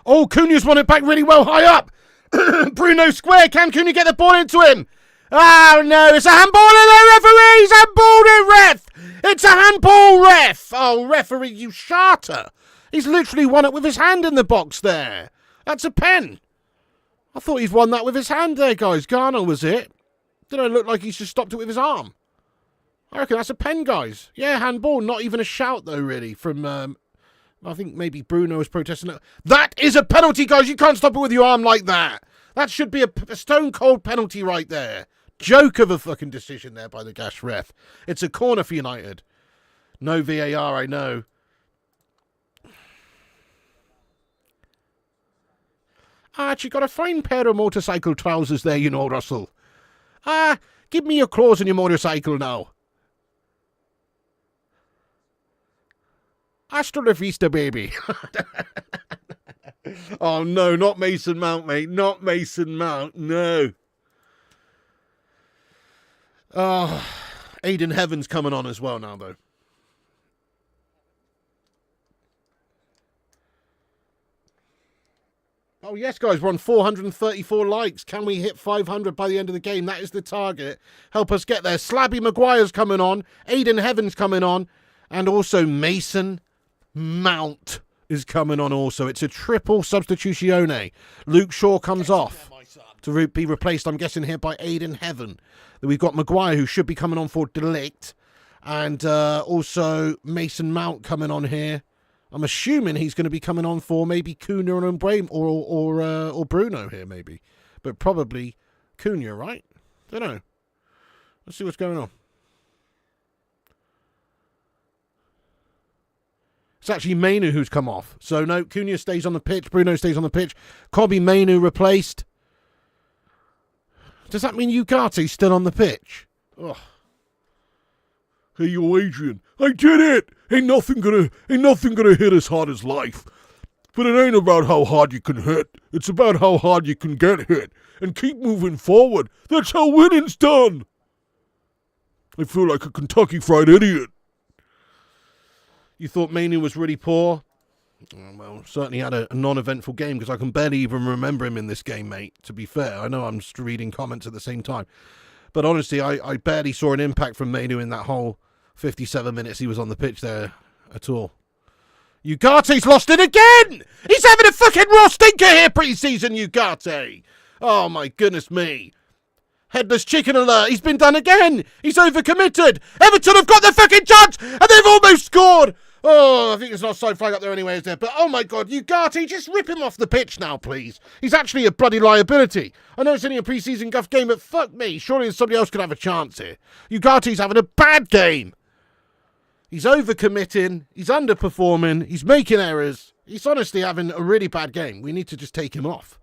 Oh, Cunha's won it back really well high up. Bruno square. Can Cunha get the ball into him? Oh, no. It's a handball in there, referee. He's handballed it, ref. It's a handball, ref. Oh, referee, you shatter. He's literally won it with his hand in the box there. That's a pen. I thought he'd won that with his hand there, guys. Garner was it. Didn't it look like he's just stopped it with his arm? I reckon that's a pen, guys. Yeah, handball. Not even a shout, though, really, from... I think maybe Bruno was protesting it. That is a penalty, guys. You can't stop it with your arm like that. That should be a stone-cold penalty right there. Joke of a fucking decision there by the gash ref. It's a corner for United. No VAR, I know. You got a fine pair of motorcycle trousers there, Russell. Give me your clothes and your motorcycle now. Hasta la vista, baby. Oh, no, not Mason Mount, mate. Not Mason Mount, no. Oh, Aiden Heaven's coming on as well now, though. Oh, yes, guys, we're on 434 likes. Can we hit 500 by the end of the game? That is the target. Help us get there. Slabby Maguire's coming on. Aiden Heaven's coming on. And also Mason Mount is coming on also. It's a triple substitutione. Luke Shaw comes off to be replaced, I'm guessing, here by Aiden Heaven. We've got Maguire, who should be coming on for Delict. And also Mason Mount coming on here. I'm assuming he's going to be coming on for maybe Cunha and Mbeumo or Bruno here, maybe. But probably Cunha, right? Don't know. Let's see what's going on. It's actually Mainu who's come off. So, no, Cunha stays on the pitch. Bruno stays on the pitch. Kobe Mainu replaced. Does that mean Ugarte's still on the pitch? Ugh. Hey, yo, Adrian, I did it! Ain't nothing gonna hit as hard as life. But it ain't about how hard you can hit. It's about how hard you can get hit. And keep moving forward. That's how winning's done. I feel like a Kentucky Fried Idiot. You thought Mainu was really poor? Well, certainly had a non-eventful game because I can barely even remember him in this game, mate, to be fair. I know I'm just reading comments at the same time. But honestly, I barely saw an impact from Mainu in that whole 57 minutes he was on the pitch there at all. Ugarte's lost it again! He's having a fucking raw stinker here pre-season, Ugarte! Oh my goodness me. Headless chicken alert, he's been done again! He's overcommitted! Everton have got the fucking chance! And they've almost scored! Oh, I think there's an offside flag up there anyway, is there? But oh my god, Ugarte, just rip him off the pitch now, please. He's actually a bloody liability. I know it's only a pre-season guff game, but fuck me. Surely somebody else could have a chance here. Ugarte's having a bad game. He's overcommitting. He's underperforming. He's making errors. He's honestly having a really bad game. We need to just take him off.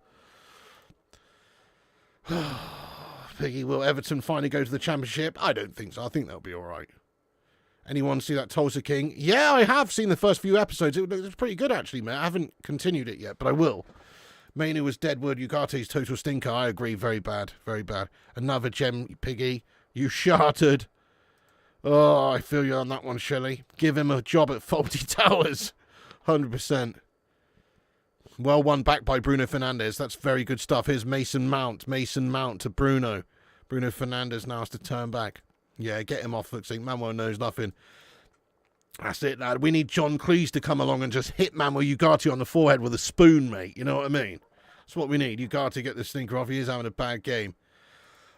Piggy, will Everton finally go to the Championship? I don't think so. I think they'll be all right. Anyone see that Tulsa King? Yeah, I have seen the first few episodes. It was pretty good, actually, mate. I haven't continued it yet, but I will. Mainu was Deadwood. Ugate's total stinker. I agree. Very bad. Very bad. Another gem, Piggy. You shattered. Oh, I feel you on that one, Shelley. Give him a job at Faulty Towers. 100%. Well won back by Bruno Fernandes. That's very good stuff. Here's Mason Mount. Mason Mount to Bruno. Bruno Fernandes now has to turn back. Yeah, get him off. Looks like Manuel knows nothing. That's it, lad. We need John Cleese to come along and just hit Manuel Ugarte on the forehead with a spoon, mate. You know what I mean? That's what we need. Ugarte, get this stinker off. He is having a bad game.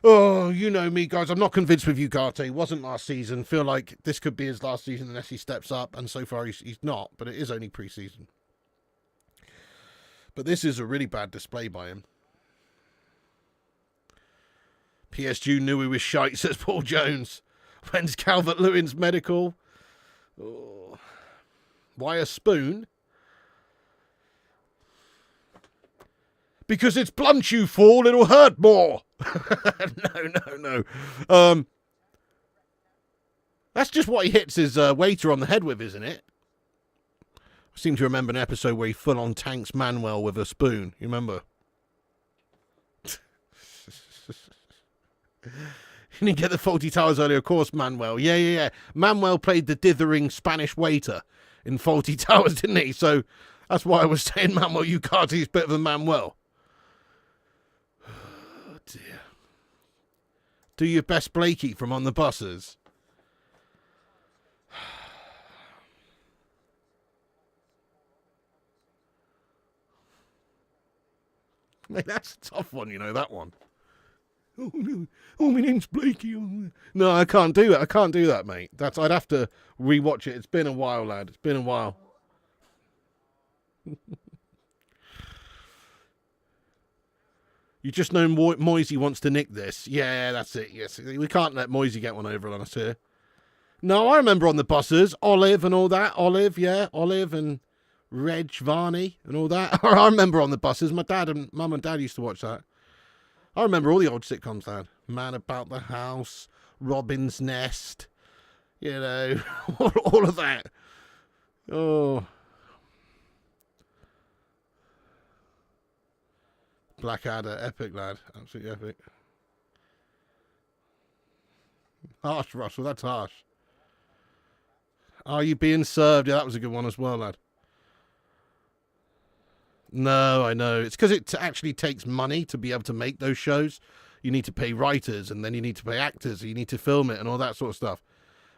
Oh, you know me, guys. I'm not convinced with Ugarte. He wasn't last season. Feel like this could be his last season unless he steps up. And so far, he's not. But it is only pre-season. But this is a really bad display by him. PSG knew he was shite, says Paul Jones. When's Calvert-Lewin's medical? Oh. Why a spoon? Because it's blunt, you fool. It'll hurt more. No. That's just what he hits his waiter on the head with, isn't it? I seem to remember an episode where he full-on tanks Manuel with a spoon. You remember? You didn't get the Faulty Towers earlier, of course, Manuel. Yeah. Manuel played the dithering Spanish waiter in Faulty Towers, didn't he? So that's why I was saying Manuel Ugate's a bit of a Manuel. Oh, dear. Do your best, Blakey, from On the Buses. Mate, that's a tough one, you know, that one. Oh, no. Oh, my name's Blakey. Oh. No, I can't do it. I can't do that, mate. I'd have to rewatch it. It's been a while, lad. It's been a while. You just know Moisey wants to nick this. Yeah, that's it. Yes, we can't let Moisey get one over on us here. No, I remember On the Buses. Olive and all that. Olive and Reg Varney and all that. I remember On the Buses. My dad and mum and dad used to watch that. I remember all the old sitcoms, lad. Man About the House, Robin's Nest, you know, all of that. Oh. Blackadder, epic, lad. Absolutely epic. Harsh, Russell, that's harsh. Are you being served? Yeah, that was a good one as well, lad. No, I know. It's because it actually takes money to be able to make those shows. You need to pay writers, and then you need to pay actors, and you need to film it, and all that sort of stuff.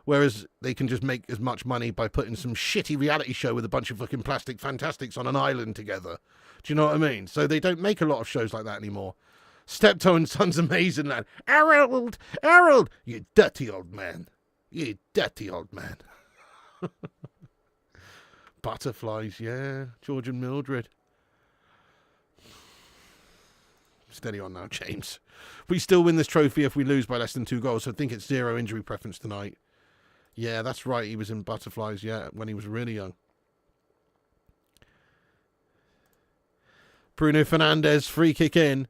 Whereas they can just make as much money by putting some shitty reality show with a bunch of fucking plastic fantastics on an island together. Do you know what I mean? So they don't make a lot of shows like that anymore. Steptoe and Son's amazing, lad. Harold! You dirty old man. You dirty old man. Butterflies, yeah. George and Mildred. Steady on now, James. We still win this trophy if we lose by less than 2 goals. So I think it's 0 injury preference tonight. Yeah, that's right. He was in Butterflies, yeah, when he was really young. Bruno Fernandes, free kick in.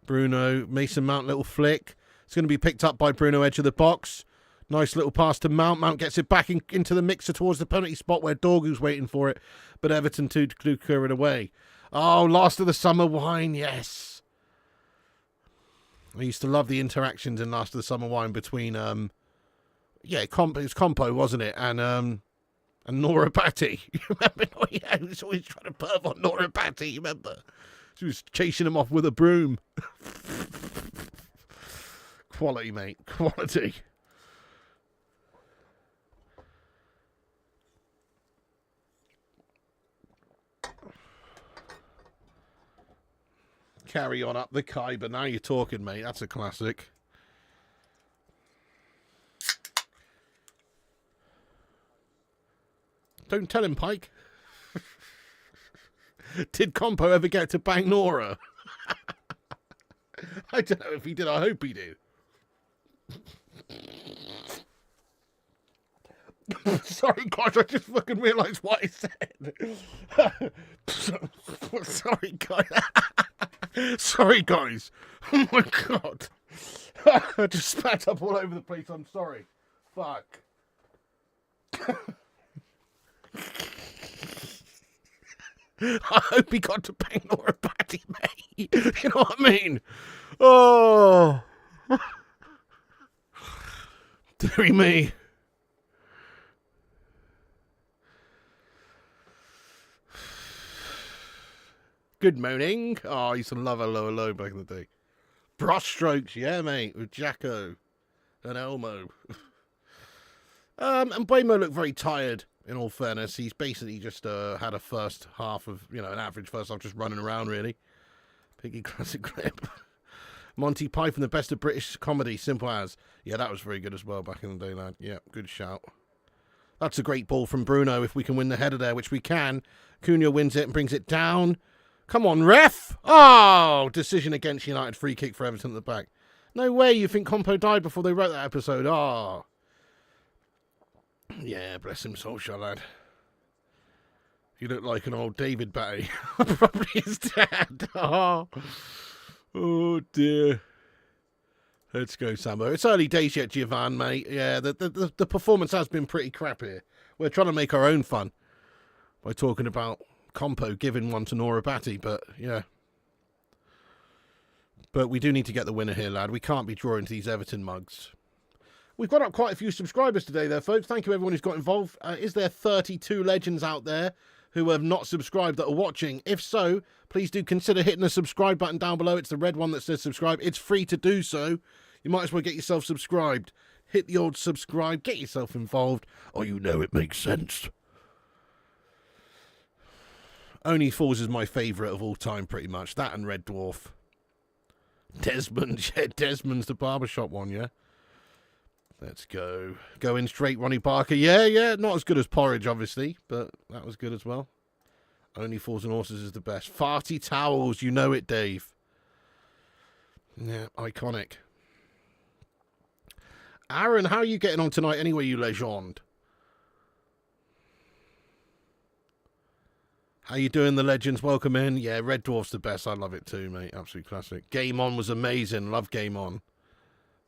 Bruno, Mason Mount, little flick. It's going to be picked up by Bruno, edge of the box. Nice little pass to Mount. Mount gets it back into the mixer towards the penalty spot where Dorgu's waiting for it. But Everton to clear it away. Oh, last of the summer wine, yes. I used to love the interactions in Last of the Summer Wine between, it was Compo, wasn't it? And Nora Batty. You remember? Oh, yeah, he was always trying to perv on Nora Batty, you remember? She was chasing him off with a broom. Quality, mate. Quality. Carry on up the Khyber. Now you're talking, mate. That's a classic. Don't tell him, Pike. Did Compo ever get to bang Nora? I don't know if he did. I hope he did. Sorry, guys, I just fucking realised what I said. Sorry, guys. Sorry, guys. Oh my god. I just spat up all over the place. I'm sorry. Fuck. I hope he got to bang Laura Batty, mate. You know what I mean? Oh. Deary me. Good morning. Oh, I used to love a lower low back in the day. Brush strokes, yeah, mate, with Jacko and Elmo. And Buemo looked very tired, in all fairness. He's basically just had a first half of, an average first half just running around, really. Piggy classic clip. Monty Python, the best of British comedy, simple as. Yeah, that was very good as well back in the day, lad. Yeah, good shout. That's a great ball from Bruno if we can win the header there, which we can. Cunha wins it and brings it down. Come on, ref! Oh, decision against United. Free kick for Everton at the back. No way, you think Compo died before they wrote that episode. Oh. Yeah, bless him, Solskjaer, lad. You look like an old David Batty. Probably his dad. Oh, dear. Let's go, Sambo. It's early days yet, Giovan, mate. Yeah, the performance has been pretty crap here. We're trying to make our own fun by talking about Compo giving one to Nora Batty, but yeah. But we do need to get the winner here, lad. We can't be drawing to these Everton mugs. We've got up quite a few subscribers today, there, folks. Thank you, everyone who's got involved. Is there 32 legends out there who have not subscribed that are watching? If so, please do consider hitting the subscribe button down below. It's the red one that says subscribe. It's free to do so. You might as well get yourself subscribed. Hit the old subscribe. Get yourself involved. Oh, you know it makes sense. Only Fools is my favourite of all time, pretty much. That and Red Dwarf. Desmond. Yeah, Desmond's the barbershop one, yeah? Let's go. Going straight, Ronnie Barker. Yeah. Not as good as Porridge, obviously, but that was good as well. Only Fools and Horses is the best. Farty Towels. You know it, Dave. Yeah, iconic. Aaron, how are you getting on tonight anyway, you legend? How you doing, the legends? Welcome in. Yeah, Red Dwarf's the best. I love it too, mate. Absolute classic. Game On was amazing. Love Game On.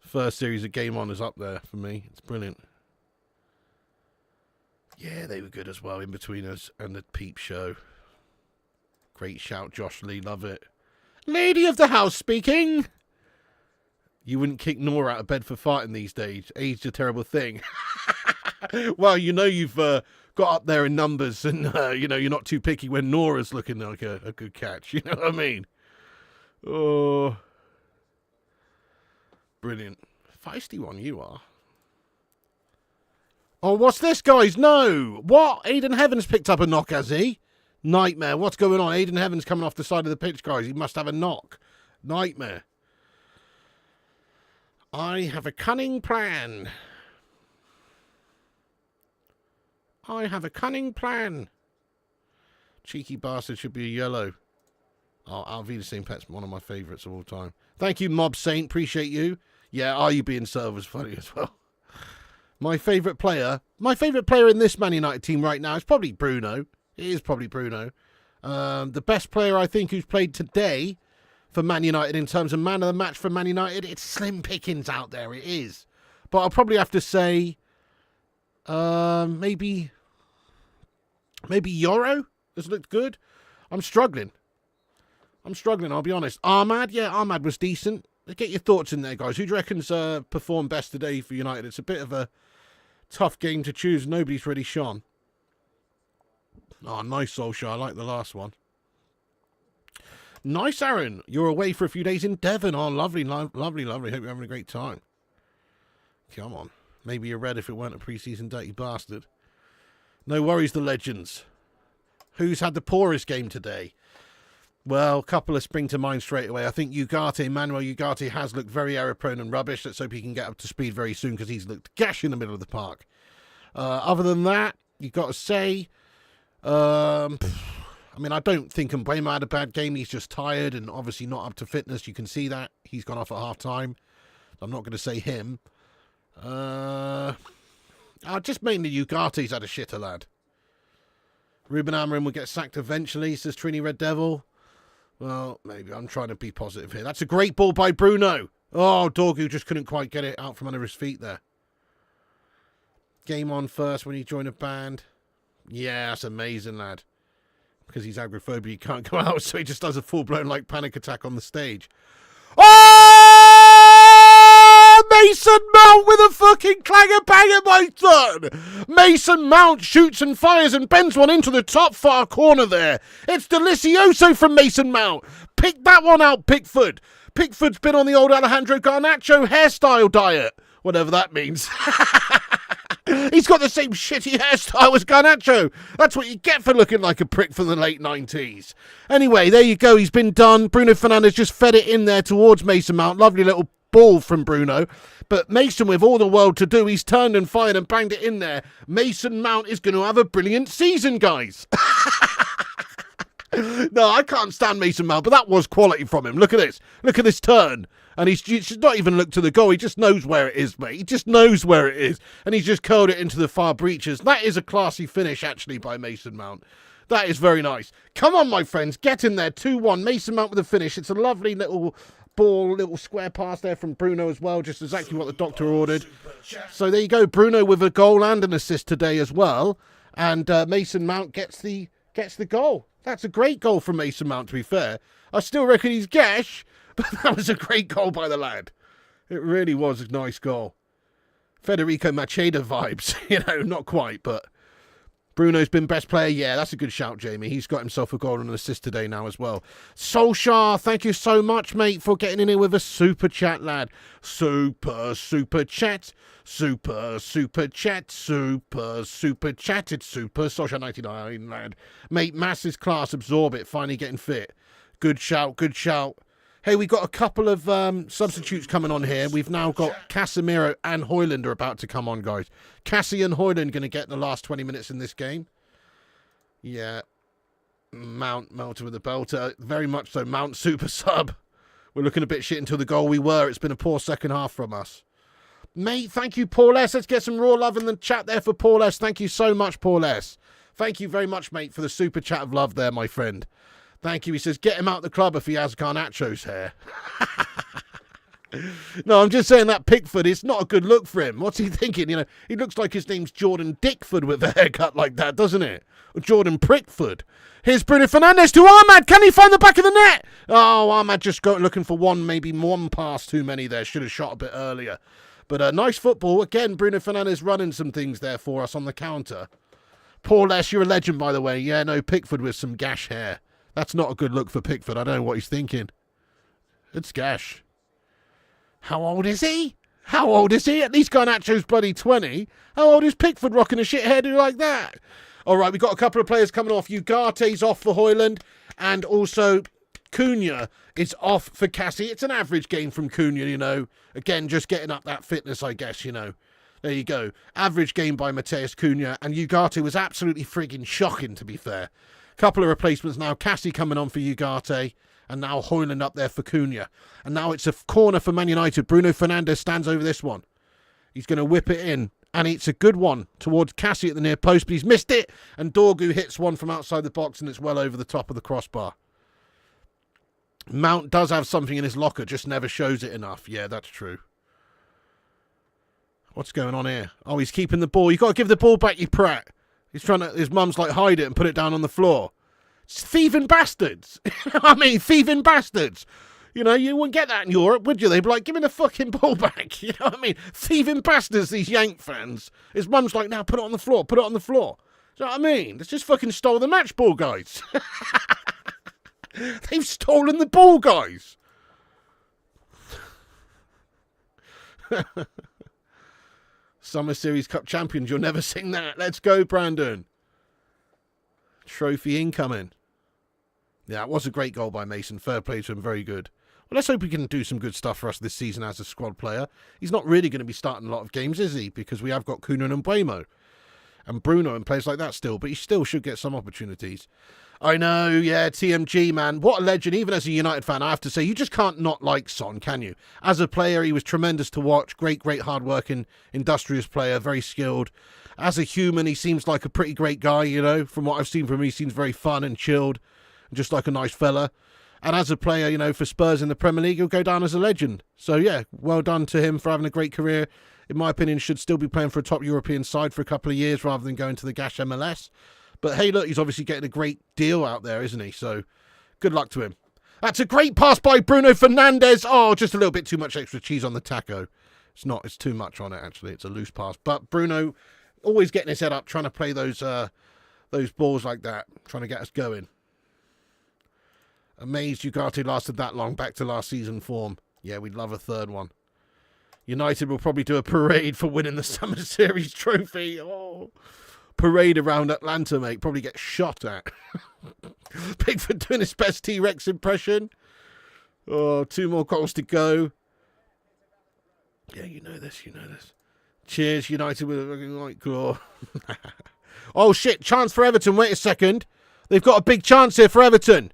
First series of Game On is up there for me. It's brilliant. Yeah, they were good as well. In Between Us and the Peep Show. Great shout, Josh Lee. Love it. Lady of the house speaking. You wouldn't kick Nora out of bed for farting these days. Age's a terrible thing. Well, you've got up there in numbers and, you're not too picky when Nora's looking like a good catch. You know what I mean? Oh, brilliant. Feisty one you are. Oh, what's this, guys? No. What? Aiden Heavens picked up a knock, has he? Nightmare. What's going on? Aiden Heavens coming off the side of the pitch, guys. He must have a knock. Nightmare. I have a cunning plan. I have a cunning plan. Cheeky bastard should be a yellow. Oh, Alvida St. Pet's one of my favourites of all time. Thank you, Mob Saint. Appreciate you. Yeah, Are You Being Served was funny as well. My favourite player in this Man United team right now is probably Bruno. It is probably Bruno. The best player I think who's played today for Man United in terms of man of the match for Man United, it's slim pickings out there. It is. But I'll probably have to say maybe Yoro has looked good. I'm struggling, I'll be honest. Ahmad, yeah, Ahmad was decent. Get your thoughts in there, guys. Who do you reckon's performed best today for United? It's a bit of a tough game to choose. Nobody's really shone. Oh, nice, Solskjaer. I like the last one. Nice, Aaron. You're away for a few days in Devon. Oh, lovely, lovely, lovely. Hope you're having a great time. Come on. Maybe you're red if it weren't a pre-season dirty bastard. No worries, the legends. Who's had the poorest game today? Well, a couple of spring to mind straight away. I think Manuel Ugarte has looked very error-prone and rubbish. Let's hope he can get up to speed very soon because he's looked gash in the middle of the park. Other than that, you've got to say, I don't think Mbeumo had a bad game. He's just tired and obviously not up to fitness. You can see that. He's gone off at half-time. I'm not going to say him. Just mainly Ugate's had a shitter, lad. Ruben Amorim will get sacked eventually, says Trini Red Devil. Well, maybe. I'm trying to be positive here. That's a great ball by Bruno. Oh, Dorgu just couldn't quite get it out from under his feet there. Game on first when you join a band. Yeah, that's amazing, lad. Because he's agoraphobic, he can't go out, so he just does a full-blown, like, panic attack on the stage. Oh! Mason Mount with a fucking clanger-banger, my son! Mason Mount shoots and fires and bends one into the top far corner there. It's Delicioso from Mason Mount. Pick that one out, Pickford. Pickford's been on the old Alejandro Garnacho hairstyle diet. Whatever that means. He's got the same shitty hairstyle as Garnacho. That's what you get for looking like a prick from the late 90s. Anyway, there you go. He's been done. Bruno Fernandes just fed it in there towards Mason Mount. Lovely little ball from Bruno. But Mason, with all the world to do, he's turned and fired and banged it in there. Mason Mount is going to have a brilliant season, guys. No, I can't stand Mason Mount, but that was quality from him. Look at this. Look at this turn. And he's not even looked to the goal. He just knows where it is, mate. He just knows where it is. And he's just curled it into the far breaches. That is a classy finish, actually, by Mason Mount. That is very nice. Come on, my friends. Get in there. 2-1. Mason Mount with a finish. It's a lovely little ball, little square pass there from Bruno as well. Just exactly what the doctor ordered. So there you go. Bruno with a goal and an assist today as well. And Mason Mount gets the goal. That's a great goal from Mason Mount, to be fair. I still reckon he's gash, but that was a great goal by the lad. It really was a nice goal. Federico Macheda vibes, not quite, but Bruno's been best player. Yeah, that's a good shout, Jamie. He's got himself a goal and an assist today now as well. Solskjaer, thank you so much, mate, for getting in here with a super chat, lad. Super chat. Super chat. Super chat. It's super. Solskjaer 99, lad. Mate, massive class. Absorb it. Finally getting fit. Good shout. Hey, we got a couple of substitutes coming on here. We've now got Casemiro and Højlund are about to come on, guys. Cassie and Højlund going to get the last 20 minutes in this game. Yeah. Mount melted with the belter. Very much so. Mount super sub. We're looking a bit shit until the goal we were. It's been a poor second half from us. Mate, thank you, Paul S. Let's get some raw love in the chat there for Paul S. Thank you so much, Paul S. Thank you very much, mate, for the super chat of love there, my friend. Thank you. He says, get him out the club if he has Garnacho's hair. No, I'm just saying that Pickford, it's not a good look for him. What's he thinking? He looks like his name's Jordan Dickford with a haircut like that, doesn't it? Or Jordan Prickford. Here's Bruno Fernandes to Ahmad. Can he find the back of the net? Oh, Ahmad just looking for maybe one pass too many there. Should have shot a bit earlier. But nice football. Again, Bruno Fernandes running some things there for us on the counter. Paul S., you're a legend, by the way. Yeah, no, Pickford with some gash hair. That's not a good look for Pickford. I don't know what he's thinking. It's gash. How old is he? At least Garnacho's bloody 20. How old is Pickford rocking a shit hairdo like that? All right, we've got a couple of players coming off. Ugate's off for Højlund. And also Cunha is off for Cassie. It's an average game from Cunha, Again, just getting up that fitness, I guess, There you go. Average game by Mateus Cunha. And Ugarte was absolutely frigging shocking, to be fair. Couple of replacements now. Cassie coming on for Ugarte. And now Højlund up there for Cunha. And now it's a corner for Man United. Bruno Fernandes stands over this one. He's going to whip it in. And it's a good one towards Cassie at the near post. But he's missed it. And Dorgu hits one from outside the box. And it's well over the top of the crossbar. Mount does have something in his locker. Just never shows it enough. Yeah, that's true. What's going on here? Oh, he's keeping the ball. You've got to give the ball back, you prat. He's trying to... His mum's like, hide it and put it down on the floor. Thieving bastards. Thieving bastards. You wouldn't get that in Europe, would you? They'd be like, give me the fucking ball back. You know what I mean? Thieving bastards, these Yank fans. His mum's like, now put it on the floor. Put it on the floor. Do you know what I mean? They just fucking stole the match ball, guys. They've stolen the ball, guys. Summer Series Cup champions. You'll never sing that. Let's go, Brandon. Trophy incoming. Yeah, it was a great goal by Mason. Fair play to him. Very good. Well, let's hope he can do some good stuff for us this season as a squad player. He's not really going to be starting a lot of games, is he? Because we have got Kunan and Buemo. and Bruno and players like that still, but he still should get some opportunities. I know, yeah, TMG, man. What a legend. Even as a United fan, I have to say, you just can't not like Son, can you? As a player, he was tremendous to watch. Great, hard-working, industrious player, very skilled. As a human, he seems like a pretty great guy, you know. From what I've seen from him, he seems very fun and chilled, just like a nice fella. And as a player, you know, for Spurs in the Premier League, he'll go down as a legend. So, yeah, well done to him for having a great career. In my opinion, should still be playing for a top European side for a couple of years rather than going to the Gash MLS. But hey, look, he's obviously getting a great deal out there, isn't he? So good luck to him. That's a great pass by Bruno Fernandes. Oh, just a little bit too much extra cheese on the taco. It's too much on it, actually. It's a loose pass. But Bruno always getting his head up, trying to play those balls like that, trying to get us going. Amazed Ugarte lasted that long, back to last season form. Yeah, we'd love a third one. United will probably do a parade for winning the Summer Series trophy. Oh, parade around Atlanta, mate. Probably get shot at. Pickford doing his best T-Rex impression. Oh, 2 more goals to go. Yeah, you know this. Cheers, United with a fucking white claw. Oh, shit. Chance for Everton. Wait a second. They've got a big chance here for Everton.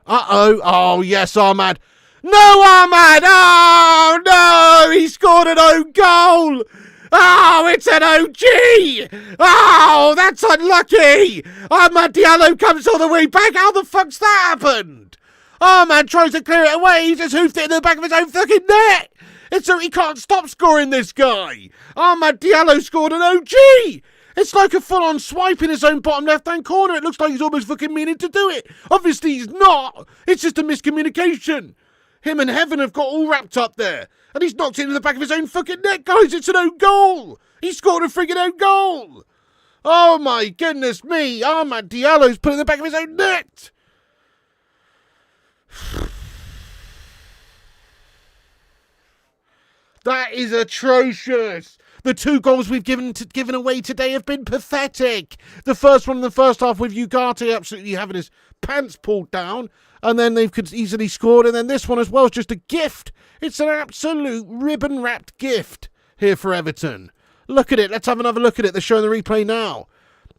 Uh-oh. Oh, yes, Ahmad. No, Ahmad! Oh, no! He scored an own goal! Oh, it's an OG! Oh, that's unlucky! Ahmad Diallo comes all the way back. How the fuck's that happened? Ahmad tries to clear it away. He just hoofed it in the back of his own fucking net. He can't stop scoring, this guy. Ahmad Diallo scored an OG! It's like a full-on swipe in his own bottom left-hand corner. It looks like he's almost fucking meaning to do it. Obviously, he's not. It's just a miscommunication. Him and Heaven have got all wrapped up there. And he's knocked it into the back of his own fucking net, guys. It's an own goal. He scored a friggin' own goal. Oh, my goodness me. Ahmad Diallo's put it in the back of his own net. That is atrocious. The 2 goals we've given away today have been pathetic. The first one in the first half with Ugarte absolutely having his pants pulled down. And then they've easily scored. And then this one as well is just a gift. It's an absolute ribbon-wrapped gift here for Everton. Look at it. Let's have another look at it. They're showing the replay now.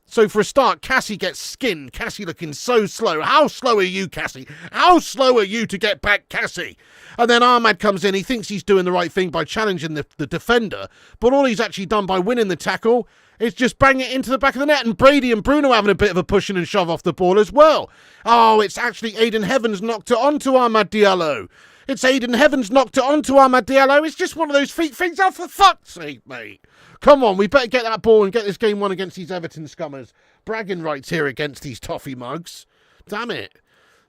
So for a start, Cassie gets skinned. Cassie looking so slow. How slow are you, Cassie? How slow are you to get back, Cassie? And then Ahmad comes in. He thinks he's doing the right thing by challenging the defender. But all he's actually done by winning the tackle is just bang it into the back of the net. And Brady and Bruno having a bit of a pushing and shove off the ball as well. Oh, it's actually Aiden Heavens knocked it onto Ahmad Diallo. It's Aiden Heavens knocked it onto Ahmad Diallo. It's just one of those feet things. Oh, for fuck's sake, mate. Come on, we better get that ball and get this game won against these Everton scummers. Bragging rights here against these toffee mugs. Damn it.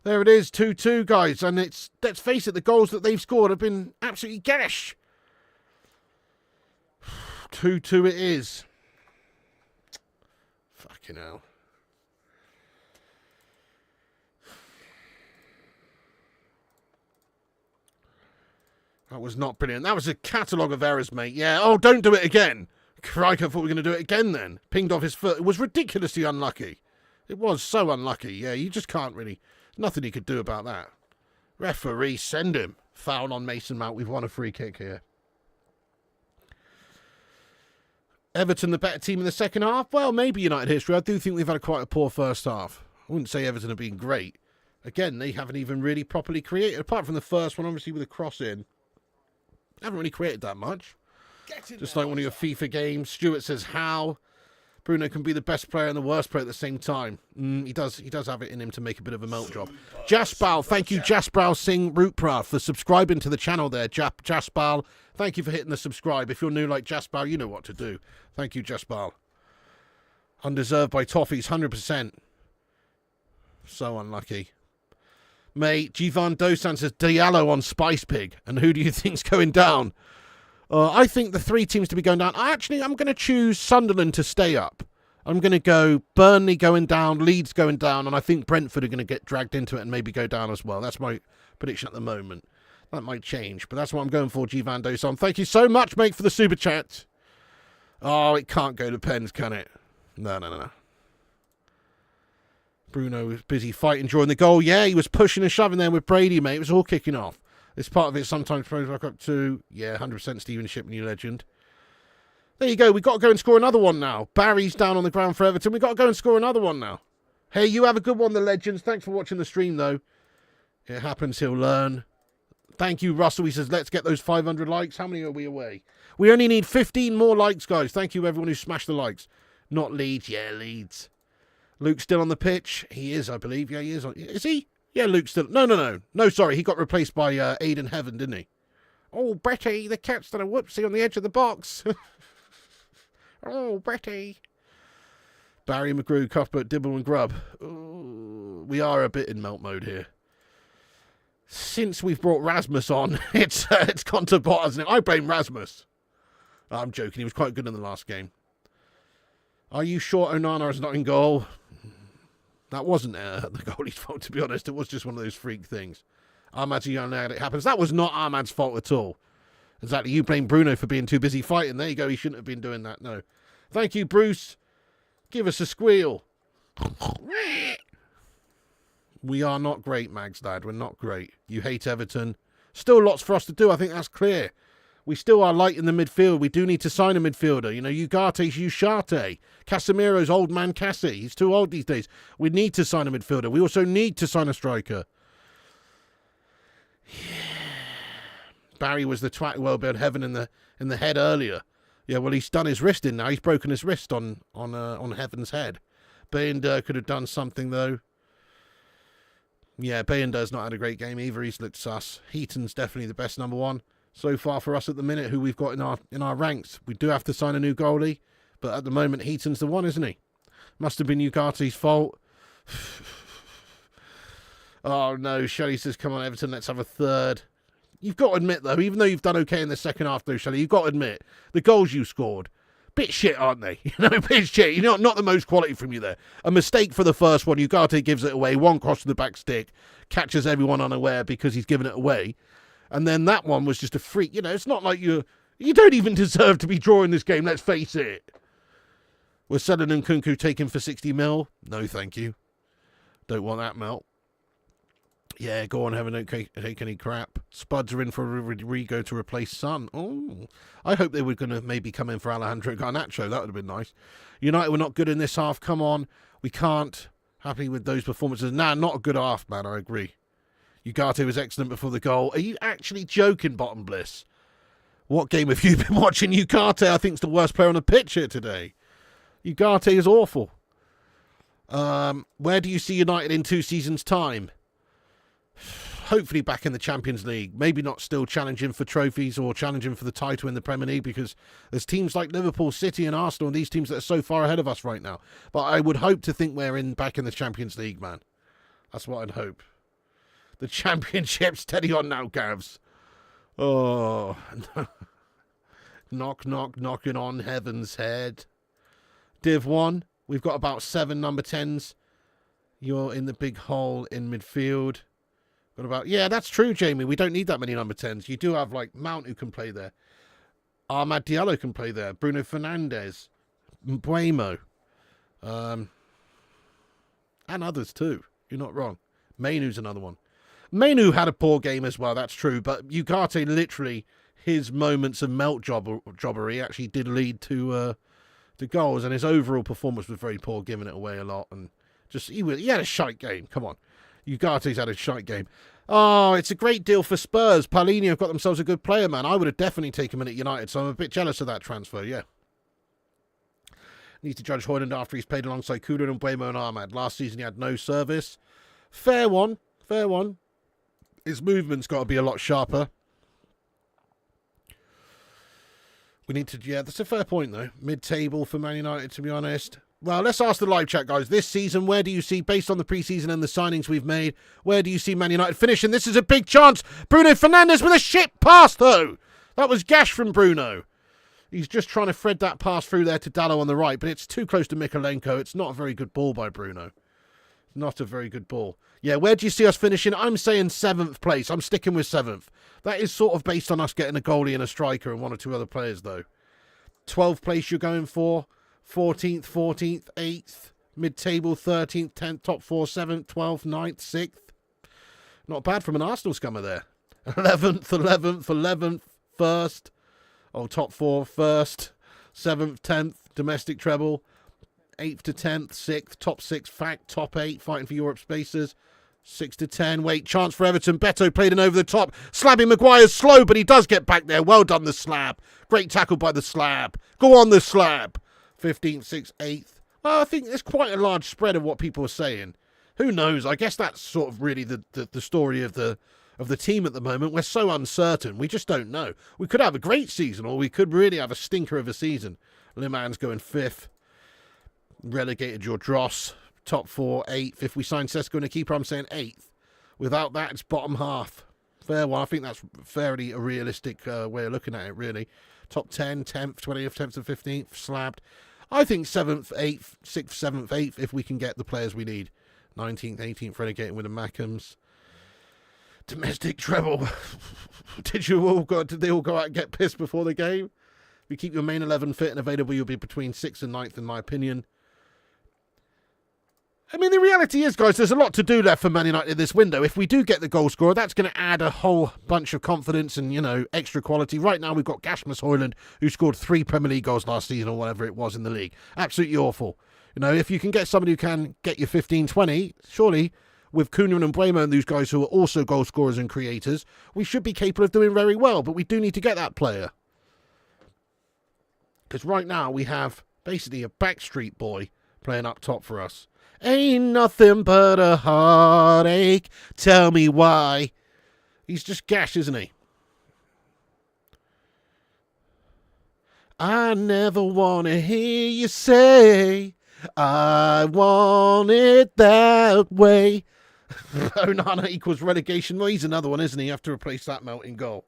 There it is, 2-2, guys. And let's face it, the goals that they've scored have been absolutely gash. 2-2 it is. Fucking hell. That was not brilliant. That was a catalogue of errors, mate. Yeah. Oh, don't do it again. Crike, I thought we were going to do it again then. Pinged off his foot. It was ridiculously unlucky. It was so unlucky. Yeah, you just can't really... Nothing he could do about that. Referee, send him. Foul on Mason Mount. We've won a free kick here. Everton the better team in the second half? Well, maybe United history. I do think we've had quite a poor first half. I wouldn't say Everton have been great. Again, they haven't even really properly created. Apart from the first one, obviously, with a cross in. Haven't really created that much. Just like one of your FIFA games. Stuart says, how? Bruno can be the best player and the worst player at the same time. He does have it in him to make a bit of a melt job. Jaspal, thank you, Jaspal Singh Rootpra, for subscribing to the channel there. Jaspal, thank you for hitting the subscribe. If you're new like Jaspal, you know what to do. Thank you, Jaspal. Undeserved by Toffees, 100%. So unlucky. Mate, Jivan Dosan says Diallo on Spice Pig. And who do you think's going down? I think the 3 teams to be going down. I'm going to choose Sunderland to stay up. I'm going to go Burnley going down, Leeds going down, and I think Brentford are going to get dragged into it and maybe go down as well. That's my prediction at the moment. That might change, but that's what I'm going for, Jivan Dosan. Thank you so much, mate, for the super chat. Oh, it can't go to pens, can it? No. Bruno was busy fighting during the goal. Yeah, he was pushing and shoving there with Brady, mate. It was all kicking off. This part of it sometimes throws back up to, yeah, 100% Stephen Shipney legend. There you go. We've got to go and score another one now. Barry's down on the ground for Everton. We've got to go and score another one now. Hey, you have a good one, the legends. Thanks for watching the stream, though. It happens, he'll learn. Thank you, Russell. He says, let's get those 500 likes. How many are we away? We only need 15 more likes, guys. Thank you, everyone who smashed the likes. Not Leeds. Yeah, Leeds. Luke's still on the pitch. He is, I believe. Yeah, he is. Is he? Yeah, Luke's still... No. No, sorry. He got replaced by Aidan Heaven, didn't he? Oh, Betty, the cat's done a whoopsie on the edge of the box. Oh, Betty. Barry, McGrew, Cuthbert, Dibble and Grubb. Ooh, we are a bit in melt mode here. Since we've brought Rasmus on, it's gone to pot, hasn't it? I blame Rasmus. I'm joking. He was quite good in the last game. Are you sure Onana is not in goal? That wasn't the goalie's fault, to be honest. It was just one of those freak things. Ahmad's a young lad. It happens. That was not Ahmad's fault at all. Exactly. You blame Bruno for being too busy fighting. There you go. He shouldn't have been doing that. No. Thank you, Bruce. Give us a squeal. We are not great, Magstad. We're not great. You hate Everton. Still lots for us to do. I think that's clear. We still are light in the midfield. We do need to sign a midfielder. You know, Ugate's Ushate. Casemiro's old man Cassie. He's too old these days. We need to sign a midfielder. We also need to sign a striker. Yeah. Barry was the twat who elbowed Heaven in the head earlier. Yeah, well, he's done his wrist in now. He's broken his wrist on Heaven's head. Bayender could have done something, though. Yeah, Bayender's not had a great game either. He's looked sus. Heaton's definitely the best number one so far for us at the minute, who we've got in our ranks. We do have to sign a new goalie, but at the moment, Heaton's the one, isn't he? Must have been Ugate's fault. Oh, no. Shelley says, come on, Everton, let's have a third. You've got to admit, though, even though you've done okay in the second half, though, Shelley, you've got to admit, the goals you scored, bit shit, aren't they? You know, bit shit. You know, not the most quality from you there. A mistake for the first one. Ugarte gives it away. One cross to the back stick. Catches everyone unaware because he's given it away. And then that one was just a freak. You know, it's not like you don't even deserve to be drawing this game, let's face it. Was Seddon and Kunku taken for 60 mil? No, thank you. Don't want that melt. Yeah, go on, Heaven, don't take any crap. Spuds are in for Rodrigo to replace Son. Oh, I hope they were going to maybe come in for Alejandro Garnacho. That would have been nice. United were not good in this half. Come on. We can't. Happy with those performances. Nah, not a good half, man. I agree. Ugarte was excellent before the goal. Are you actually joking, Bottom Bliss? What game have you been watching? Ugarte, I think, is the worst player on the pitch here today. Ugarte is awful. Where do you see United in 2 seasons' time? Hopefully back in the Champions League. Maybe not still challenging for trophies or challenging for the title in the Premier League, because there's teams like Liverpool, City and Arsenal and these teams that are so far ahead of us right now. But I would hope to think we're back in the Champions League, man. That's what I'd hope. The Championship, steady on now, Gavs. Oh. Knock, knock, knocking on Heaven's head. Div 1, we've got about 7 number 10s. You're in the big hole in midfield. Got about, yeah, that's true, Jamie. We don't need that many number 10s. You do have, like, Mount who can play there. Ahmad Diallo can play there. Bruno Fernandes. Mbuemo. And others, too. You're not wrong. Mainu's another one. Mainu had a poor game as well, that's true. But Ugarte, literally, his moments of melt jobbery actually did lead to goals. And his overall performance was very poor, giving it away a lot. And just he had a shite game. Come on. Ugate's had a shite game. Oh, it's a great deal for Spurs. Paulinho have got themselves a good player, man. I would have definitely taken him in at United, so I'm a bit jealous of that transfer, yeah. Needs to judge Højlund after he's played alongside Kudus and Mbuemo and Ahmad. Last season he had no service. Fair one. Fair one. His movement's got to be a lot sharper. We need to, yeah, that's a fair point, though. Mid-table for Man United, to be honest. Well, let's ask the live chat, guys. This season, where do you see, based on the preseason and the signings we've made, where do you see Man United finishing? This is a big chance. Bruno Fernandes with a shit pass, though. That was gash from Bruno. He's just trying to thread that pass through there to Dallo on the right, but it's too close to Mikolenko. It's not a very good ball by Bruno. Not a very good ball. Yeah, where do you see us finishing? I'm saying 7th place. I'm sticking with 7th. That is sort of based on us getting a goalie and a striker and 1 or 2 other players, though. 12th place you're going for. 14th, 8th, mid-table, 13th, 10th, top 4, 7th, 12th, 9th, 6th. Not bad from an Arsenal scummer there. 11th, 1st. Oh, top 4, 1st. 7th, 10th, domestic treble. 8th to 10th, 6th, top 6 fact, top 8, fighting for Europe spaces. 6 to 10, wait, chance for Everton. Beto played in over the top. Slabby Maguire's slow, but he does get back there. Well done, the Slab. Great tackle by the Slab. Go on, the Slab. 15th, 6th, 8th. Well, I think there's quite a large spread of what people are saying. Who knows? I guess that's sort of really the story of the team at the moment. We're so uncertain. We just don't know. We could have a great season, or we could really have a stinker of a season. Liman's going 5th. Relegated your Dross. Top 4, 8th. If we sign Sesko and a keeper, I'm saying 8th. Without that, it's bottom half. Fair one. I think that's fairly a realistic way of looking at it, really. Top 10, 10th, 20th, 10th and 15th, slabbed. I think 7th, 8th, 6th, 7th, 8th, if we can get the players we need. 19th, 18th, relegating with the Mackhams. Domestic treble. Did they all go out and get pissed before the game? If you keep your main 11 fit and available, you'll be between 6th and 9th, in my opinion. I mean, the reality is, guys, there's a lot to do left for Man United this window. If we do get the goal scorer, that's going to add a whole bunch of confidence and, extra quality. Right now, we've got Rasmus Højlund, who scored 3 Premier League goals last season or whatever it was in the league. Absolutely awful. If you can get somebody who can get you 15, 20, surely with Cunha and Mbeumo and these guys who are also goal scorers and creators, we should be capable of doing very well. But we do need to get that player. Because right now, we have basically a backstreet boy playing up top for us. Ain't nothing but a heartache. Tell me why. He's just gash, isn't he? I never want to hear you say, I want it that way. Onana equals relegation. Well, he's another one, isn't he? You have to replace that melting goal.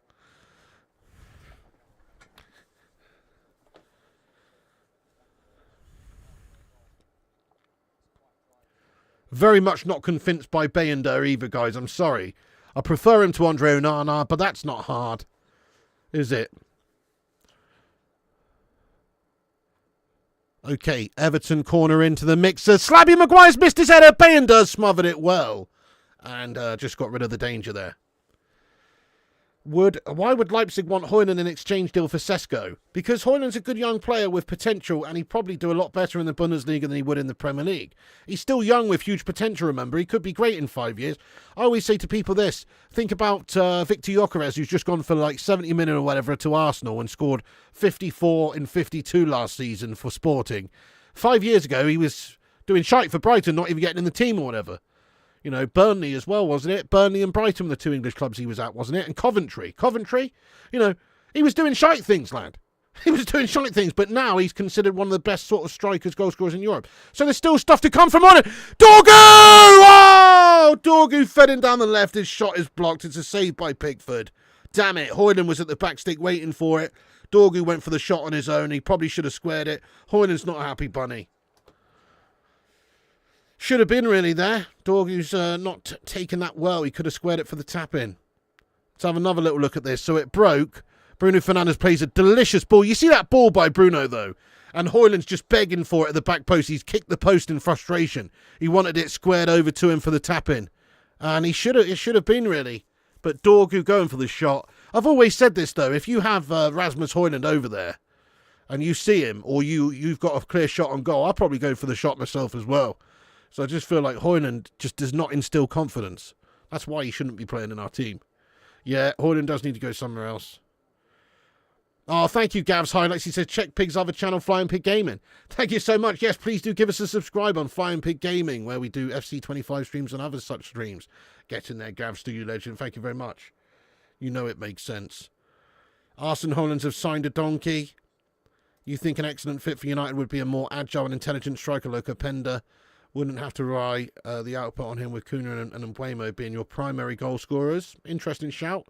Very much not convinced by Bayender either, guys. I'm sorry. I prefer him to Andre Onana, but that's not hard, is it? Okay, Everton corner into the mixer. Slabby Maguire's missed his header. Bayender smothered it well. And just got rid of the danger there. Why would Leipzig want Højlund in exchange deal for Sesko? Because Højlund's a good young player with potential, and he'd probably do a lot better in the Bundesliga than he would in the Premier League. He's still young with huge potential, remember. He could be great in 5 years. I always say to people this. Think about Victor Gyökeres, who's just gone for like 70 million or whatever to Arsenal and scored 54 in 52 last season for Sporting. 5 years ago, he was doing shite for Brighton, not even getting in the team or whatever. Burnley as well, wasn't it? Burnley and Brighton were the 2 English clubs he was at, wasn't it? And Coventry. He was doing shite things, lad. He was doing shite things, but now he's considered one of the best sort of strikers, goal scorers in Europe. So there's still stuff to come from on it. Dorgu! Oh! Dorgu fed him down the left. His shot is blocked. It's a save by Pickford. Damn it. Højlund was at the back stick waiting for it. Dorgu went for the shot on his own. He probably should have squared it. Højlund's not a happy bunny. Should have been really there. Dorgu's not taken that well. He could have squared it for the tap-in. Let's have another little look at this. So it broke. Bruno Fernandes plays a delicious ball. You see that ball by Bruno, though? And Højlund's just begging for it at the back post. He's kicked the post in frustration. He wanted it squared over to him for the tap-in. And it should have been, really. But Dorgu going for the shot. I've always said this, though. If you have Rasmus Højlund over there and you see him, or you've got a clear shot on goal, I'll probably go for the shot myself as well. So I just feel like Højlund just does not instill confidence. That's why he shouldn't be playing in our team. Yeah, Højlund does need to go somewhere else. Oh, thank you, Gav's Highlights. He says, check Pig's other channel, Flying Pig Gaming. Thank you so much. Yes, please do give us a subscribe on Flying Pig Gaming, where we do FC25 streams and other such streams. Get in there, Gav's, do you legend. Thank you very much. You know it makes sense. Arsene Hollands have signed a donkey. You think an excellent fit for United would be a more agile and intelligent striker like Openda? Wouldn't have to rely the output on him with Cunha and Mbeumo being your primary goal scorers. Interesting shout.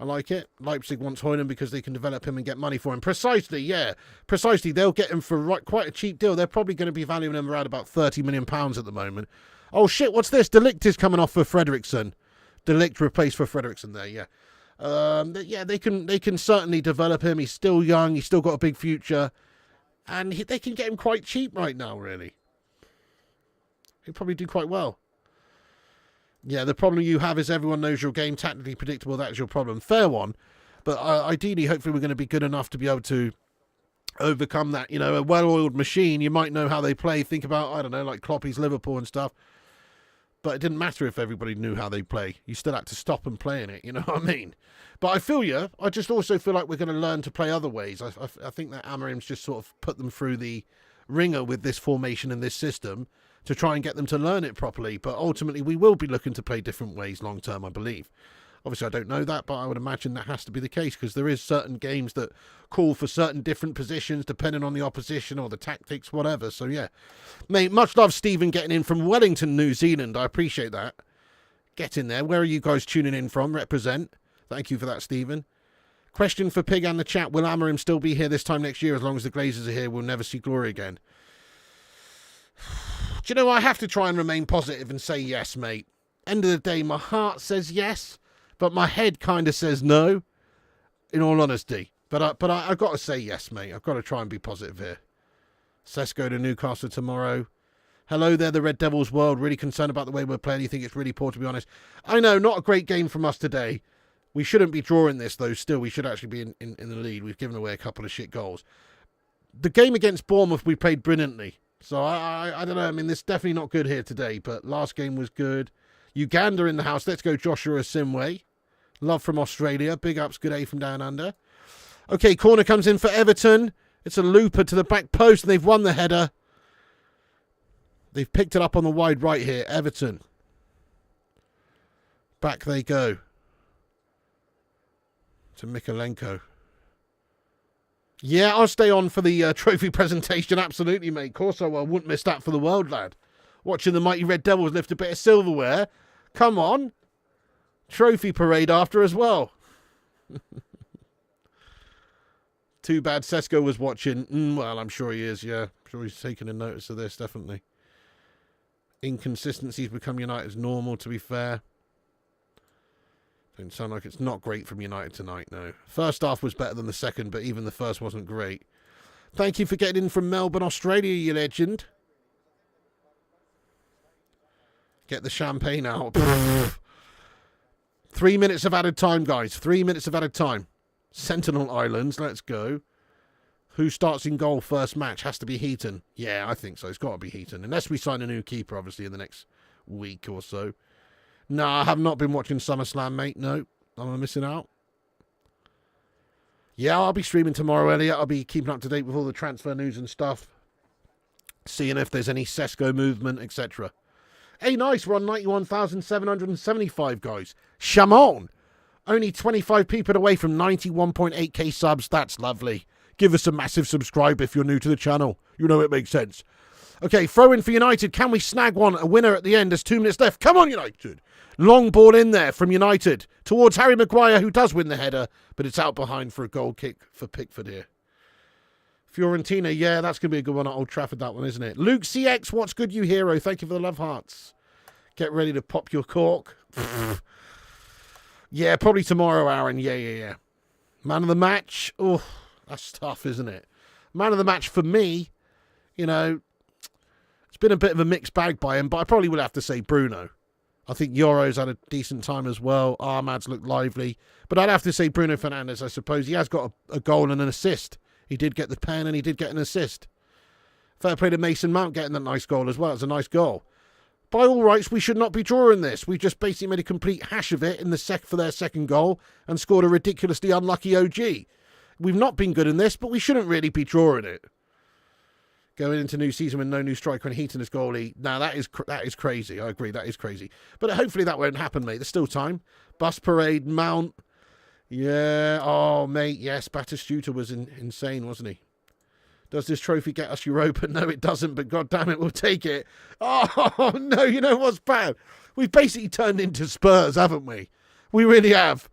I like it. Leipzig wants Højlund because they can develop him and get money for him. Precisely, yeah. Precisely. They'll get him for quite a cheap deal. They're probably going to be valuing him around about £30 million at the moment. Oh, shit, what's this? De Ligt is coming off for Fredriksson. De Ligt replaced for Fredriksson there, yeah. They can certainly develop him. He's still young. He's still got a big future. And they can get him quite cheap right now, really. He'll probably do quite well. Yeah, the problem you have is everyone knows your game, tactically predictable. That's your problem. Fair one. But ideally, hopefully, we're going to be good enough to be able to overcome that, a well-oiled machine. You might know how they play. Think about, I don't know, like Kloppy's Liverpool and stuff. But it didn't matter if everybody knew how they play. You still had to stop them playing it, you know what I mean? But I feel you. I just also feel like we're going to learn to play other ways. I think that Amorim's just sort of put them through the ringer with this formation and this system to try and get them to learn it properly. But ultimately, we will be looking to play different ways long term, I believe. Obviously, I don't know that, but I would imagine that has to be the case because there is certain games that call for certain different positions depending on the opposition or the tactics, whatever. So, yeah. Mate, much love, Stephen, getting in from Wellington, New Zealand. I appreciate that. Get in there. Where are you guys tuning in from? Represent. Thank you for that, Stephen. Question for Pig and the chat. Will Amorim still be here this time next year? As long as the Glazers are here, we'll never see glory again. Do you know, I have to try and remain positive and say yes, mate. End of the day, my heart says yes. But my head kind of says no, in all honesty. But I've got to say yes, mate. I've got to try and be positive here. Sesko to Newcastle tomorrow. Hello there, the Red Devils world. Really concerned about the way we're playing. You think it's really poor, to be honest. I know, not a great game from us today. We shouldn't be drawing this, though, still. We should actually be in the lead. We've given away a couple of shit goals. The game against Bournemouth, we played brilliantly. So I don't know. I mean, this is definitely not good here today. But last game was good. Uganda in the house. Let's go Joshua Simway. Love from Australia. Big ups. Good A from down under. Okay, corner comes in for Everton. It's a looper to the back post, and they've won the header. They've picked it up on the wide right here. Everton. Back they go. To Mikalenko. Yeah, I'll stay on for the trophy presentation. Absolutely, mate. Of course I will. Wouldn't miss that for the world, lad. Watching the mighty Red Devils lift a bit of silverware. Come on. Trophy parade after as well. Too bad Sesko was watching. Well, I'm sure he is, yeah. I'm sure he's taking a notice of this, definitely. Inconsistencies become United's normal, to be fair. Don't sound like it's not great from United tonight, no. First half was better than the second, but even the first wasn't great. Thank you for getting in from Melbourne, Australia, you legend. Get the champagne out. 3 minutes of added time, guys. 3 minutes of added time. Sentinel Islands, let's go. Who starts in goal first match? Has to be Heaton. Yeah, I think so. It's got to be Heaton. Unless we sign a new keeper, obviously, in the next week or so. No, I have not been watching SummerSlam, mate. No, I'm missing out. Yeah, I'll be streaming tomorrow, Elliot. I'll be keeping up to date with all the transfer news and stuff. Seeing if there's any Sesko movement, etc. Hey, nice. We're on 91,775, guys. Shamon. Only 25 people away from 91.8k subs. That's lovely. Give us a massive subscribe if you're new to the channel. You know it makes sense. Okay, throw in for United. Can we snag one? A winner at the end. There's 2 minutes left. Come on, United. Long ball in there from United. Towards Harry Maguire, who does win the header. But it's out behind for a goal kick for Pickford here. Fiorentina, yeah, that's going to be a good one at Old Trafford, that one, isn't it? Luke CX, what's good, you hero? Thank you for the love hearts. Get ready to pop your cork. Yeah, probably tomorrow, Aaron. Yeah. Man of the match. Oh, that's tough, isn't it? Man of the match for me, it's been a bit of a mixed bag by him, but I probably would have to say Bruno. I think Yoro's had a decent time as well. Ahmad's looked lively. But I'd have to say Bruno Fernandes, I suppose. He has got a goal and an assist. He did get the pen and he did get an assist. Fair play to Mason Mount getting that nice goal as well. It's a nice goal. By all rights, we should not be drawing this. We just basically made a complete hash of it in the for their second goal and scored a ridiculously unlucky OG. We've not been good in this, but we shouldn't really be drawing it. Going into new season with no new striker and Heaton as goalie. Now, that is crazy. I agree, that is crazy. But hopefully that won't happen, mate. There's still time. Bus parade, Mount. Yeah. Oh, mate, yes. Batistuta was insane, wasn't he? Does this trophy get us Europa? No, it doesn't, but God damn it, we'll take it. Oh, no, you know what's bad? We've basically turned into Spurs, haven't we? We really have.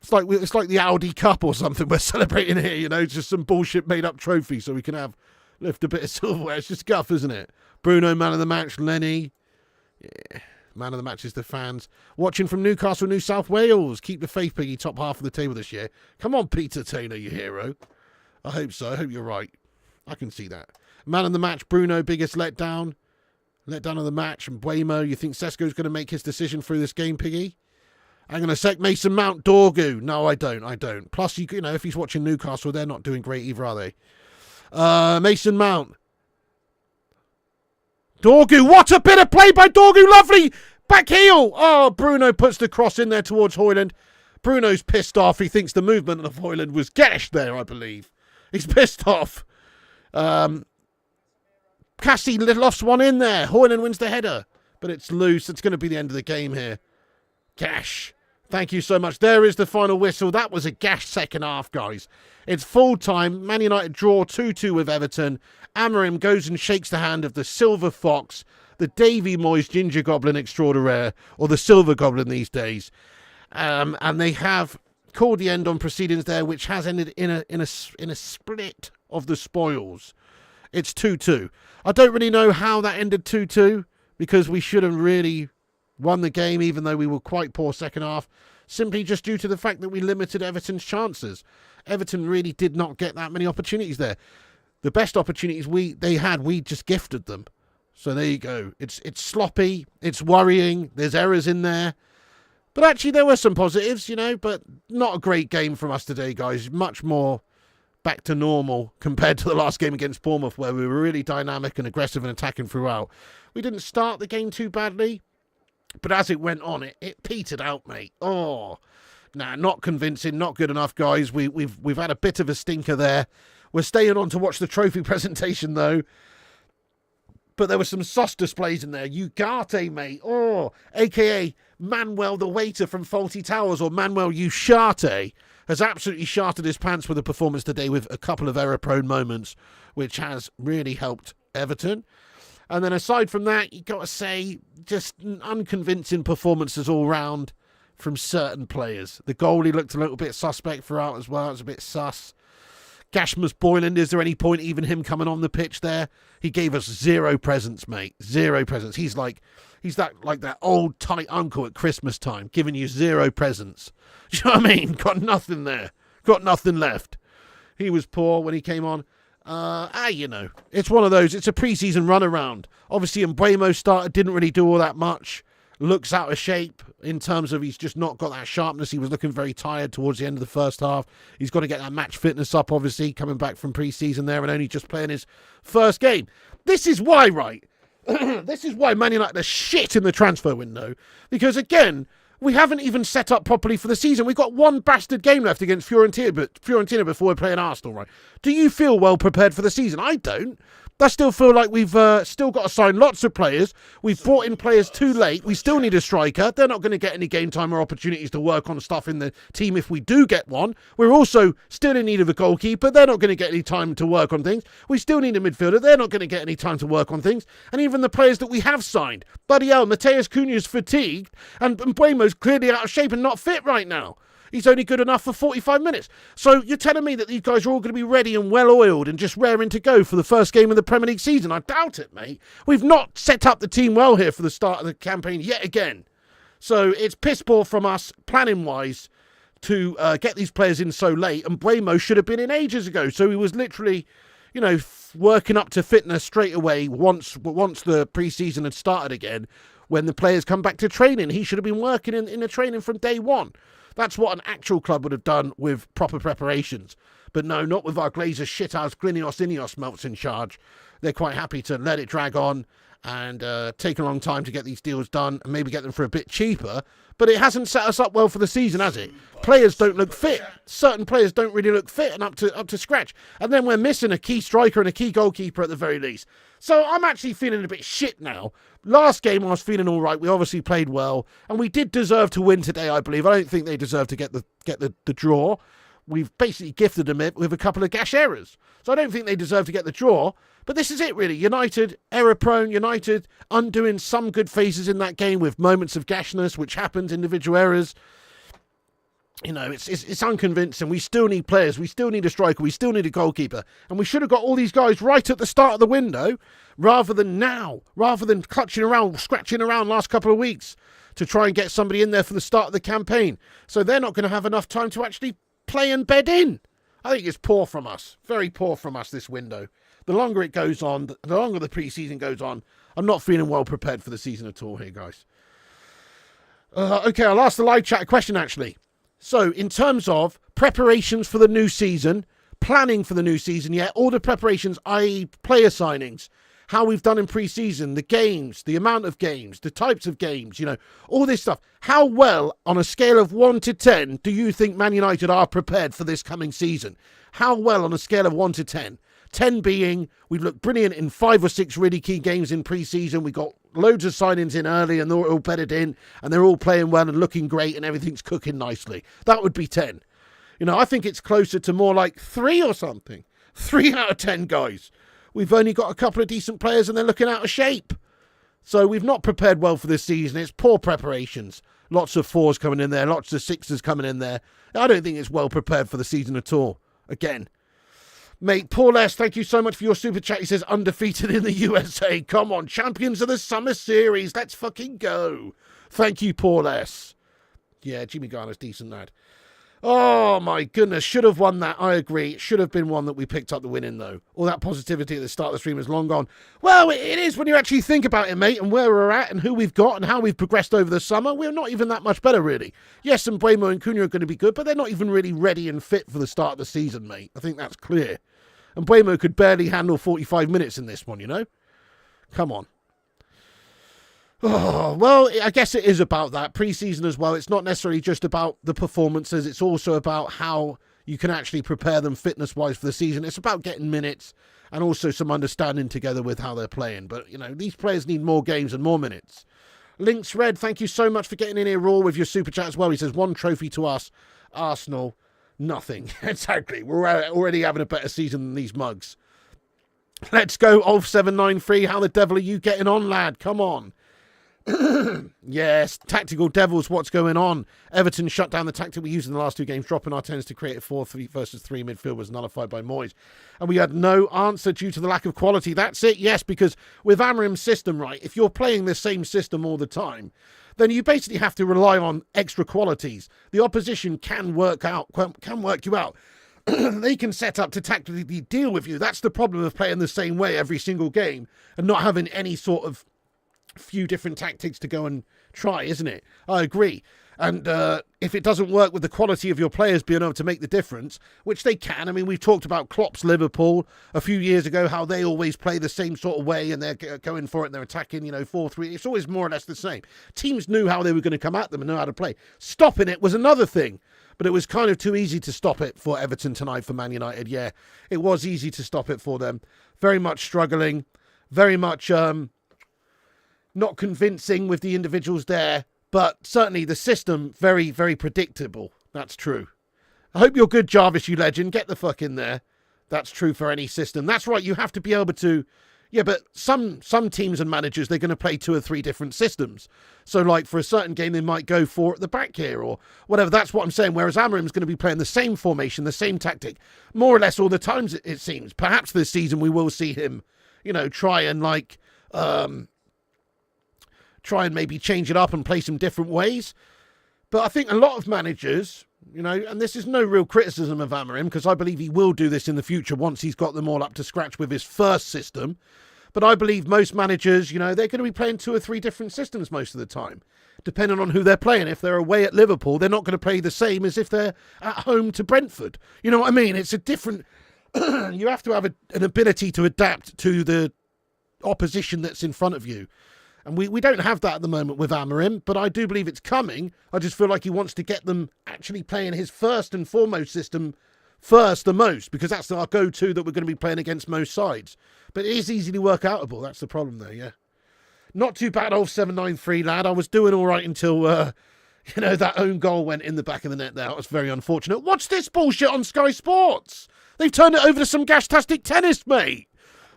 It's like the Audi Cup or something we're celebrating here, It's just some bullshit made-up trophy so we can lift a bit of silverware. It's just guff, isn't it? Bruno, man of the match. Lenny. Yeah, man of the match is the fans. Watching from Newcastle, New South Wales. Keep the faith, Piggy, top half of the table this year. Come on, Peter Taylor, you hero. I hope so. I hope you're right. I can see that. Man of the match, Bruno, biggest letdown. Letdown of the match. And Buemo, you think Sesko's going to make his decision through this game, Piggy? Hang on a sec. Mason Mount, Dorgu. No, I don't. Plus, if he's watching Newcastle, they're not doing great either, are they? Mason Mount. Dorgu, what a bit of play by Dorgu, lovely back heel. Oh, Bruno puts the cross in there towards Højlund. Bruno's pissed off. He thinks the movement of Højlund was gashed there, I believe. He's pissed off. Cassie lofts one in there. Højlund wins the header, but it's loose. It's going to be the end of the game here. Gash. Thank you so much. There is the final whistle. That was a gash second half, guys. It's full time. Man United draw 2-2 with Everton. Amorim goes and shakes the hand of the Silver Fox, the Davy Moyes Ginger Goblin extraordinaire, or the Silver Goblin these days. And they have called the end on proceedings there, which has ended in a split of the spoils. It's 2-2. I don't really know how that ended 2-2, because we should have really won the game, even though we were quite poor second half, simply just due to the fact that we limited Everton's chances. Everton really did not get that many opportunities there. The best opportunities they had, we just gifted them. So there you go. It's sloppy, it's worrying, there's errors in there. But actually there were some positives, but not a great game from us today, guys. Much more back to normal compared to the last game against Bournemouth, where we were really dynamic and aggressive and attacking throughout. We didn't start the game too badly, but as it went on, it petered out, mate. Oh, nah, not convincing, not good enough, guys. We've had a bit of a stinker there. We're staying on to watch the trophy presentation, though. But there were some sauce displays in there. Ugarte, mate. Oh, a.k.a. Manuel the waiter from Fawlty Towers, or Manuel Ugarte, has absolutely sharted his pants with a performance today with a couple of error-prone moments, which has really helped Everton. And then aside from that, you've got to say, just unconvincing performances all round from certain players. The goalie looked a little bit suspect throughout as well. It was a bit sus. Gashmas Boyland, is there any point even him coming on the pitch there? He gave us zero presents, mate. Zero presents. He's like that old tight uncle at Christmas time, giving you zero presents. Do you know what I mean? Got nothing there. Got nothing left. He was poor when he came on. It's one of those. It's a pre-season runaround. Obviously, Mbeumo started, didn't really do all that much. Looks out of shape in terms of he's just not got that sharpness. He was looking very tired towards the end of the first half. He's got to get that match fitness up, obviously, coming back from pre-season there and only just playing his first game. This is why, right? This is why Man United are shit in the transfer window. Because, again, we haven't even set up properly for the season. We've got one bastard game left against Fiorentina before we're playing Arsenal, right? Do you feel well prepared for the season? I don't. I still feel like we've still got to sign lots of players. We've brought in players too late. We still need a striker. They're not going to get any game time or opportunities to work on stuff in the team if we do get one. We're also still in need of a goalkeeper. They're not going to get any time to work on things. We still need a midfielder. They're not going to get any time to work on things. And even the players that we have signed. Bloody hell, Mateus Cunha's fatigued and Mbeumo's clearly out of shape and not fit right now. He's only good enough for 45 minutes. So you're telling me that these guys are all going to be ready and well-oiled and just raring to go for the first game of the Premier League season? I doubt it, mate. We've not set up the team well here for the start of the campaign yet again. So it's piss poor from us, planning-wise, to get these players in so late. And Mbeumo should have been in ages ago. So he was literally, working up to fitness straight away once the pre-season had started again. When the players come back to training, he should have been working in the training from day one. That's what an actual club would have done with proper preparations. But no, not with our Glazer shithouse Glinios Ineos melts in charge. They're quite happy to let it drag on and take a long time to get these deals done and maybe get them for a bit cheaper. But it hasn't set us up well for the season, has it? Players don't look fit. Certain players don't really look fit and up to scratch. And then we're missing a key striker and a key goalkeeper at the very least. So I'm actually feeling a bit shit now. Last game I was feeling all right. We obviously played well. And we did deserve to win today, I believe. I don't think they deserve to get the draw. We've basically gifted them it with a couple of gash errors. So I don't think they deserve to get the draw. But this is it, really. United, error-prone. United undoing some good phases in that game with moments of gashness, which happens, individual errors. It's unconvincing. We still need players. We still need a striker. We still need a goalkeeper. And we should have got all these guys right at the start of the window rather than now, rather than clutching around, scratching around last couple of weeks to try and get somebody in there for the start of the campaign. So they're not going to have enough time to actually play and bed in. I think it's poor from us. Very poor from us, this window. The longer it goes on, the longer the pre-season goes on, I'm not feeling well prepared for the season at all here, guys. Okay, I'll ask the live chat a question, actually. So, in terms of preparations for the new season, planning for the new season yet. All the preparations, i.e. player signings, how we've done in pre-season, the games, the amount of games, the types of games, all this stuff. How well, on a scale of 1 to 10, do you think Man United are prepared for this coming season? How well on a scale of 1 to 10? 10 being, we looked brilliant in 5 or 6 really key games in pre-season. We got loads of signings in early and they're all bedded in and they're all playing well and looking great and everything's cooking nicely. That would be 10. I think it's closer to more like 3 or something. 3 out of 10, guys. We've only got a couple of decent players and they're looking out of shape. So we've not prepared well for this season. It's poor preparations. Lots of 4s coming in there, lots of 6s coming in there. I don't think it's well prepared for the season at all. Again. Mate, Paul S., thank you so much for your super chat. He says, undefeated in the USA. Come on, champions of the summer series. Let's fucking go. Thank you, Paul S. Yeah, Jimmy Garner's decent, lad. Oh, my goodness. Should have won that. I agree. It should have been one that we picked up the win in, though. All that positivity at the start of the stream is long gone. Well, it is when you actually think about it, mate, and where we're at and who we've got and how we've progressed over the summer. We're not even that much better, really. Yes, and Mbeumo and Cunha are going to be good, but they're not even really ready and fit for the start of the season, mate. I think that's clear. And Mbeumo could barely handle 45 minutes in this one, Come on. Oh, well, I guess it is about that. Pre-season as well. It's not necessarily just about the performances. It's also about how you can actually prepare them fitness-wise for the season. It's about getting minutes and also some understanding together with how they're playing. But, these players need more games and more minutes. Links Red, thank you so much for getting in here raw with your super chat as well. He says, 1 trophy to us. Arsenal. Nothing. Exactly. We're already having a better season than these mugs. Let's go, Ulf793. How the devil are you getting on, lad? Come on. Yes, Tactical Devils, what's going on? Everton shut down the tactic we used in the last 2 games, dropping our 10s to create a 4-3 versus 3 midfield was nullified by Moyes. And we had no answer due to the lack of quality. That's it, yes, because with Amarim's system, right, if you're playing the same system all the time, then you basically have to rely on extra qualities. The opposition can work you out. They can set up to tactically deal with you. That's the problem of playing the same way every single game and not having any sort of few different tactics to go and try, isn't it? I agree. And if it doesn't work with the quality of your players being able to make the difference, which they can. I mean, we've talked about Klopp's Liverpool a few years ago, how they always play the same sort of way and they're going for it and they're attacking, 4-3. It's always more or less the same. Teams knew how they were going to come at them and know how to play. Stopping it was another thing, but it was kind of too easy to stop it for Everton tonight for Man United. Yeah, it was easy to stop it for them. Very much struggling, very much not convincing with the individuals there. But certainly the system, very, very predictable. That's true. I hope you're good, Jarvis, you legend. Get the fuck in there. That's true for any system. That's right, you have to be able to... Yeah, but some teams and managers, they're going to play 2 or 3 different systems. So, like, for a certain game, they might go 4 at the back here or whatever. That's what I'm saying. Whereas Amarim's going to be playing the same formation, the same tactic, more or less all the times, it seems. Perhaps this season we will see him, try and, try and maybe change it up and play some different ways. But I think a lot of managers, and this is no real criticism of Amarim, because I believe he will do this in the future once he's got them all up to scratch with his first system. But I believe most managers, they're going to be playing 2 or 3 different systems most of the time, depending on who they're playing. If they're away at Liverpool, they're not going to play the same as if they're at home to Brentford. You know what I mean? It's a different... you have to have an ability to adapt to the opposition that's in front of you. And we don't have that at the moment with Amarim, but I do believe it's coming. I just feel like he wants to get them actually playing his first and foremost system first the most, because that's our go-to that we're going to be playing against most sides. But it is easily work-outable. That's the problem there, yeah. Not too bad, old 793, lad. I was doing all right until, that own goal went in the back of the net there. That was very unfortunate. What's this bullshit on Sky Sports? They've turned it over to some Gashtastic tennis, mate.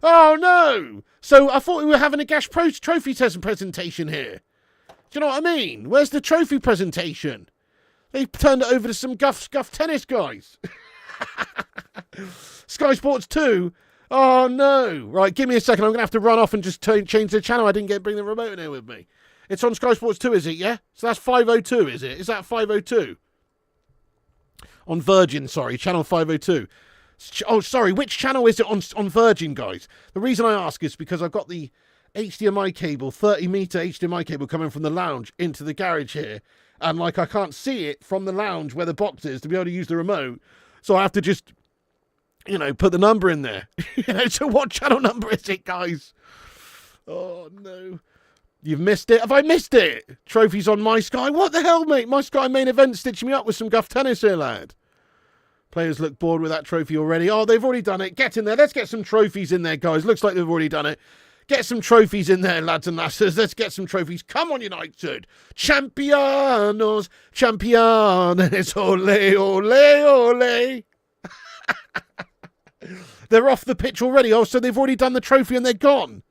Oh, no. So I thought we were having a Gash Pro trophy presentation here. Do you know what I mean? Where's the trophy presentation? They've turned it over to some guff tennis guys. Sky Sports 2? Oh, no. Right, give me a second. I'm going to have to run off and just change the channel. I didn't bring the remote in here with me. It's on Sky Sports 2, is it, yeah? So that's 502, is it? Is that 502? On Virgin, sorry. Channel 502. Oh, sorry, which channel is it on Virgin, guys? The reason I ask is because I've got the HDMI cable, 30-meter HDMI cable coming from the lounge into the garage here. And, I can't see it from the lounge where the box is to be able to use the remote. So I have to just You know, put the number in there. So what channel number is it, guys? Oh, no. You've missed it? Have I missed it? Trophies on My Sky? What the hell, mate? My Sky main event stitching me up with some guff tennis here, lad. Players look bored with that trophy already. Oh, they've already done it. Get in there. Let's get some trophies in there, guys. Looks like they've already done it. Get some trophies in there, lads and lasses. Let's get some trophies. Come on, United. Champions. Champions. Ole, ole, ole. They're off the pitch already. Oh, so they've already done the trophy and they're gone.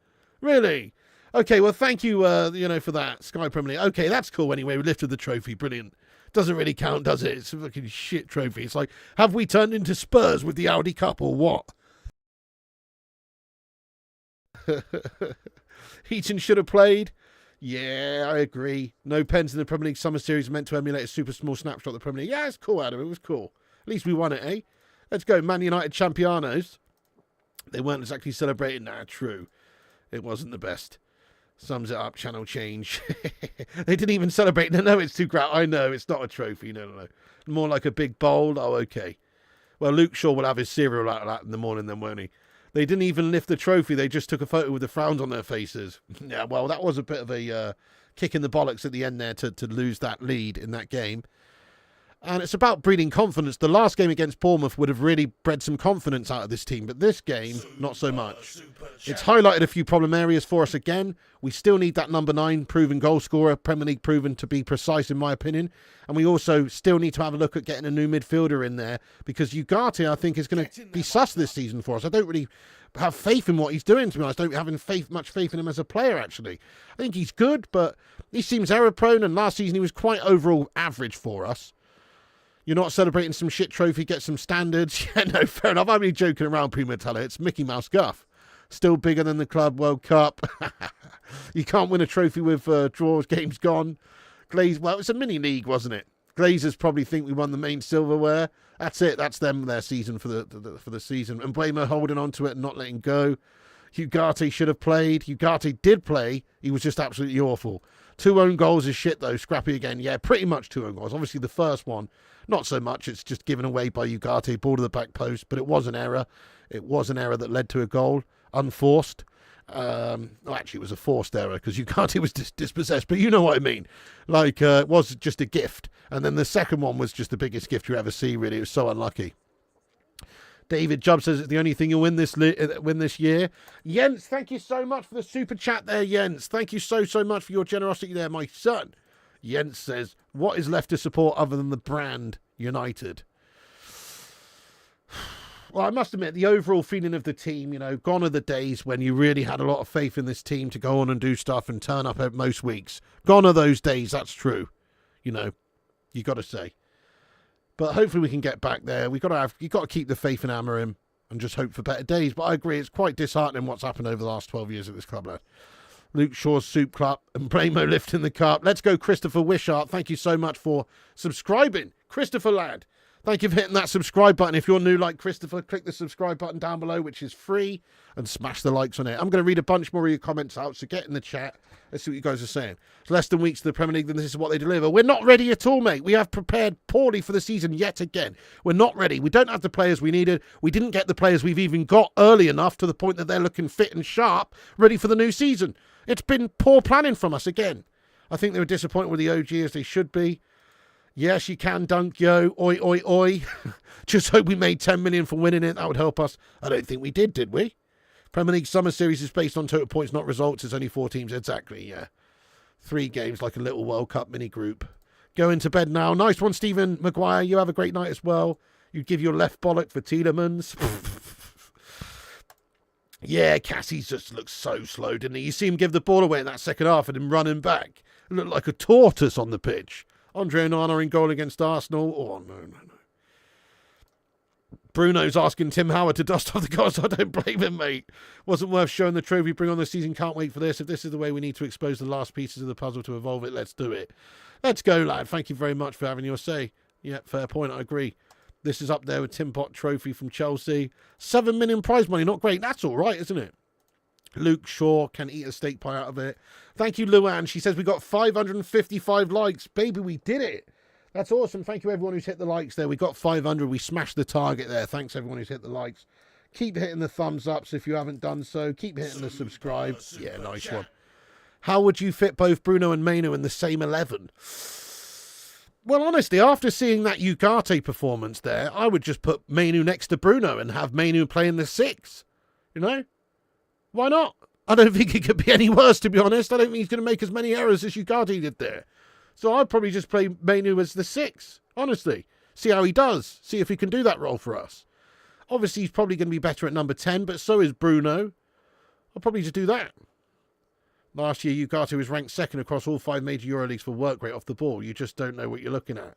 Really? Okay, well, thank you, for that, Sky Premier League. Okay, that's cool anyway. We lifted the trophy. Brilliant. Doesn't really count, does it? It's a fucking shit trophy. It's like, have we turned into Spurs with the Audi Cup or what? Heaton should have played. Yeah, I agree. No pens in the Premier League Summer Series meant to emulate a super small snapshot of the Premier League. Yeah, it's cool, Adam. It was cool. At least we won it, eh? Let's go, Man United Champions. They weren't exactly celebrating. Nah, true. It wasn't the best. Sums it up, channel change. They didn't even celebrate. No, it's too crowded. I know, it's not a trophy. No. More like a big bowl. Oh, okay. Well, Luke Shaw will have his cereal out of that in the morning then, won't he? They didn't even lift the trophy. They just took a photo with the frowns on their faces. Yeah, well, that was a bit of a kick in the bollocks at the end there to lose that lead in that game. And it's about breeding confidence. The last game against Bournemouth would have really bred some confidence out of this team, but this game, not so much. It's highlighted a few problem areas for us again. We still need that number 9 proven goal scorer, Premier League proven to be precise in my opinion. And we also still need to have a look at getting a new midfielder in there because Ugarte, I think, is going to be sus this season for us. I don't really have faith in what he's doing, to be honest. I don't have much faith in him as a player, actually. I think he's good, but he seems error-prone, and last season he was quite overall average for us. You're not celebrating some shit trophy, get some standards. Yeah, no, fair enough. I'm only joking around, Prima Teller. It's Mickey Mouse Guff. Still bigger than the Club World Cup. You can't win a trophy with draws, games gone. Glaze, well, it's a mini league, wasn't it? Glazers probably think we won the main silverware. That's it. That's them, their season for the season. And Bremer holding on to it and not letting go. Ugarte should have played. Ugarte did play. He was just absolutely awful. 2 own goals is shit, though. Scrappy again. Yeah, pretty much 2 own goals. Obviously, the first one, not so much. It's just given away by Ugarte, ball to the back post. But it was an error. It was an error that led to a goal. Unforced. Actually, it was a forced error because Ugarte was dispossessed. But you know what I mean. Like, it was just a gift. And then the second one was just the biggest gift you ever see, really. It was so unlucky. David Jubb says it's the only thing you'll win this year. Jens, thank you so much for the super chat there, Jens. Thank you so much for your generosity there, my son. Jens says, what is left to support other than the brand United? Well, I must admit, the overall feeling of the team, gone are the days when you really had a lot of faith in this team to go on and do stuff and turn up most weeks. Gone are those days, that's true. You got to say. But hopefully we can get back there. You've got to keep the faith in Amorim and just hope for better days. But I agree, it's quite disheartening what's happened over the last 12 years at this club, lad. Luke Shaw's Soup Club and Bramo lifting the cup. Let's go, Christopher Wishart. Thank you so much for subscribing. Christopher, lad. Thank you for hitting that subscribe button. If you're new like Christopher, click the subscribe button down below, which is free, and smash the likes on it. I'm going to read a bunch more of your comments out, so get in the chat. Let's see what you guys are saying. It's less than weeks to the Premier League, then this is what they deliver. We're not ready at all, mate. We have prepared poorly for the season yet again. We're not ready. We don't have the players we needed. We didn't get the players we've even got early enough to the point that they're looking fit and sharp, ready for the new season. It's been poor planning from us again. I think they were disappointed with the OG as they should be. Yes, you can dunk, yo. Oi, oi, oi. Just hope we made 10 million for winning it. That would help us. I don't think we did we? Premier League Summer Series is based on total points, not results. There's only 4 teams. Exactly, yeah. 3 games like a little World Cup mini group. Going to bed now. Nice one, Stephen Maguire. You have a great night as well. You'd give your left bollock for Tielemans. Yeah, Cassie's just looks so slow, didn't he? You see him give the ball away in that second half and him running back. It looked like a tortoise on the pitch. Andre Onana in goal against Arsenal. Oh, no. Bruno's asking Tim Howard to dust off the goals. I don't blame him, mate. Wasn't worth showing the trophy bring on this season. Can't wait for this. If this is the way we need to expose the last pieces of the puzzle to evolve it, let's do it. Let's go, lad. Thank you very much for having your say. Yeah, fair point. I agree. This is up there with Tim Pot trophy from Chelsea. 7 million prize money. Not great. That's all right, isn't it? Luke Shaw can eat a steak pie out of it. Thank you, Luann. She says we got 555 likes. Baby, we did it. That's awesome. Thank you, everyone who's hit the likes there. We got 500. We smashed the target there. Thanks, everyone who's hit the likes. Keep hitting the thumbs ups if you haven't done so. Keep hitting the subscribe. Yeah, nice one. How would you fit both Bruno and Mainu in the same 11? Well, honestly, after seeing that Ugarte performance there, I would just put Mainu next to Bruno and have Mainu playing the 6. You know? Why not? I don't think it could be any worse, to be honest. I don't think he's going to make as many errors as Ugarte did there. So I'd probably just play Mainu as the 6, honestly. See how he does. See if he can do that role for us. Obviously, he's probably going to be better at number 10, but so is Bruno. I'll probably just do that. Last year, Ugarte was ranked second across all 5 major EuroLeagues for work rate off the ball. You just don't know what you're looking at.